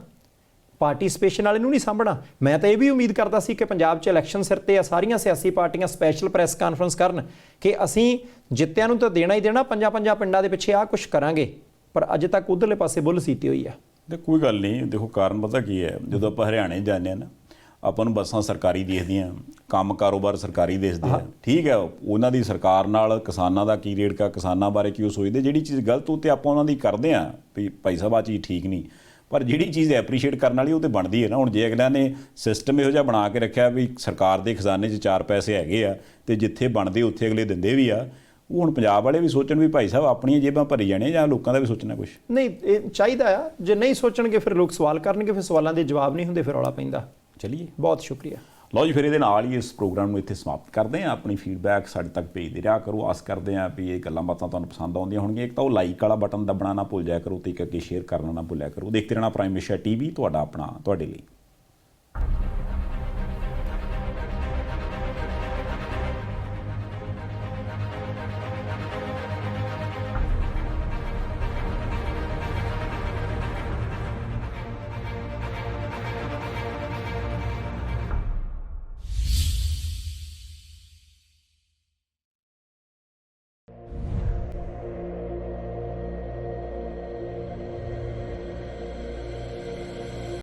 ਪਾਰਟੀਸਪੇਸ਼ਨ ਵਾਲੇ ਨੂੰ ਨਹੀਂ ਸਾਂਭਣਾ। ਮੈਂ ਤਾਂ ਇਹ ਵੀ ਉਮੀਦ ਕਰਦਾ ਸੀ ਕਿ ਪੰਜਾਬ 'ਚ ਇਲੈਕਸ਼ਨ ਸਿਰ ਤੇ ਆ, ਸਾਰੀਆਂ ਸਿਆਸੀ ਪਾਰਟੀਆਂ ਸਪੈਸ਼ਲ ਪ੍ਰੈਸ ਕਾਨਫਰੰਸ ਕਰਨ ਕਿ ਅਸੀਂ ਜਿੱਤਿਆਂ ਨੂੰ ਤਾਂ ਦੇਣਾ ਹੀ ਦੇਣਾ, 5-5 ਪਿੰਡਾਂ ਦੇ ਪਿੱਛੇ ਆਹ ਕੁਛ ਕਰਾਂਗੇ। ਪਰ ਅਜੇ ਤੱਕ ਉਧਰਲੇ ਪਾਸੇ ਬੁੱਲ ਸੀਤੀ ਹੋਈ ਆ। ਤੇ ਕੋਈ ਗੱਲ ਨਹੀਂ, ਦੇਖੋ ਕਾਰਨ ਪਤਾ ਕੀ ਹੈ, ਜਦੋਂ ਆਪਾਂ ਹਰਿਆਣੇ ਜਾਂਦੇ ਹਾਂ ਨਾ, ਆਪਾਂ ਨੂੰ ਬੱਸਾਂ ਸਰਕਾਰੀ ਦੇਖਦੀਆਂ, ਕੰਮ ਕਾਰੋਬਾਰ ਸਰਕਾਰੀ ਦਿਸਦੇ ਆ, ਠੀਕ ਹੈ। ਉਹਨਾਂ ਦੀ ਸਰਕਾਰ ਨਾਲ ਕਿਸਾਨਾਂ ਦਾ ਕੀ ਰੇਟ, ਕਿਸਾਨਾਂ ਬਾਰੇ ਕੀ ਉਹ ਸੋਚਦੇ, ਜਿਹੜੀ ਚੀਜ਼ ਗਲਤ ਉਹ ਤੇ ਆਪਾਂ ਉਹਨਾਂ ਦੀ ਕਰਦੇ ਆ ਵੀ ਭਾਈ ਸਾਹਿਬ ਆਹ ਚੀਜ਼ ਠੀਕ ਨਹੀਂ। ਪਰ ਜਿਹੜੀ ਚੀਜ਼ ਐਪਰੀਸ਼ੀਏਟ ਕਰਨ ਵਾਲੀ ਉਹ ਤੇ ਬਣਦੀ ਹੈ ਨਾ। ਹੁਣ ਜੇ ਅਗਲਿਆਂ ਨੇ ਸਿਸਟਮ ਇਹੋ ਜਿਹਾ ਬਣਾ ਕੇ ਰੱਖਿਆ ਵੀ ਸਰਕਾਰ ਦੇ ਖਜ਼ਾਨੇ 'ਚ 4 ਪੈਸੇ ਹੈਗੇ ਆ ਤੇ ਜਿੱਥੇ ਬਣਦੇ ਉੱਥੇ ਅਗਲੇ ਦਿੰਦੇ ਵੀ ਆ, ਉਹ ਹੁਣ ਪੰਜਾਬ ਵਾਲੇ ਵੀ ਸੋਚਣ ਵੀ ਭਾਈ ਸਾਹਿਬ ਆਪਣੀਆਂ ਜੇਬਾਂ ਭਰੀ ਜਾਣੇ, ਜਾਂ ਲੋਕਾਂ ਦਾ ਵੀ ਸੋਚਣਾ ਕੁਛ ਨਹੀਂ। ਇਹ ਚਾਹੀਦਾ ਆ, ਜੇ ਨਹੀਂ ਸੋਚਣਗੇ ਫਿਰ ਲੋਕ ਸਵਾਲ ਕਰਨਗੇ, ਫਿਰ ਸਵਾਲਾਂ ਦੇ ਜਵਾਬ ਨਹੀਂ ਹੁੰਦੇ, ਫਿਰ ਰੌਲਾ ਪੈਂਦਾ। ਚਲਿਏ, ਬਹੁਤ ਸ਼ੁਕਰੀਆ। ਲਓ ਜੀ, ਫਿਰ ਇਹਦੇ ਨਾਲ ਹੀ ਇਸ ਪ੍ਰੋਗਰਾਮ ਨੂੰ ਇੱਥੇ ਸਮਾਪਤ ਕਰਦੇ ਹਾਂ। ਆਪਣੀ ਫੀਡਬੈਕ ਸਾਡੇ ਤੱਕ ਭੇਜਦੇ ਰਿਹਾ ਕਰੋ। ਆਸ ਕਰਦੇ ਹਾਂ ਵੀ ਇਹ ਗੱਲਾਂ ਬਾਤਾਂ ਤੁਹਾਨੂੰ ਪਸੰਦ ਆਉਂਦੀਆਂ ਹੋਣਗੀਆਂ। ਇੱਕ ਤਾਂ ਉਹ ਲਾਈਕ ਵਾਲਾ ਬਟਨ ਦਬਾਉਣਾ ਨਾ ਭੁੱਲ ਜਾਇਆ ਕਰੋ, ਤੇ ਇੱਕ ਅੱਗੇ ਸ਼ੇਅਰ ਕਰਨਾ ਨਾ ਭੁੱਲਿਆ ਕਰੋ। ਦੇਖਦੇ ਰਹਿਣਾ ਪ੍ਰਾਈਮ ਏਸ਼ੀਆ TV, ਤੁਹਾਡਾ ਆਪਣਾ, ਤੁਹਾਡੇ ਲਈ।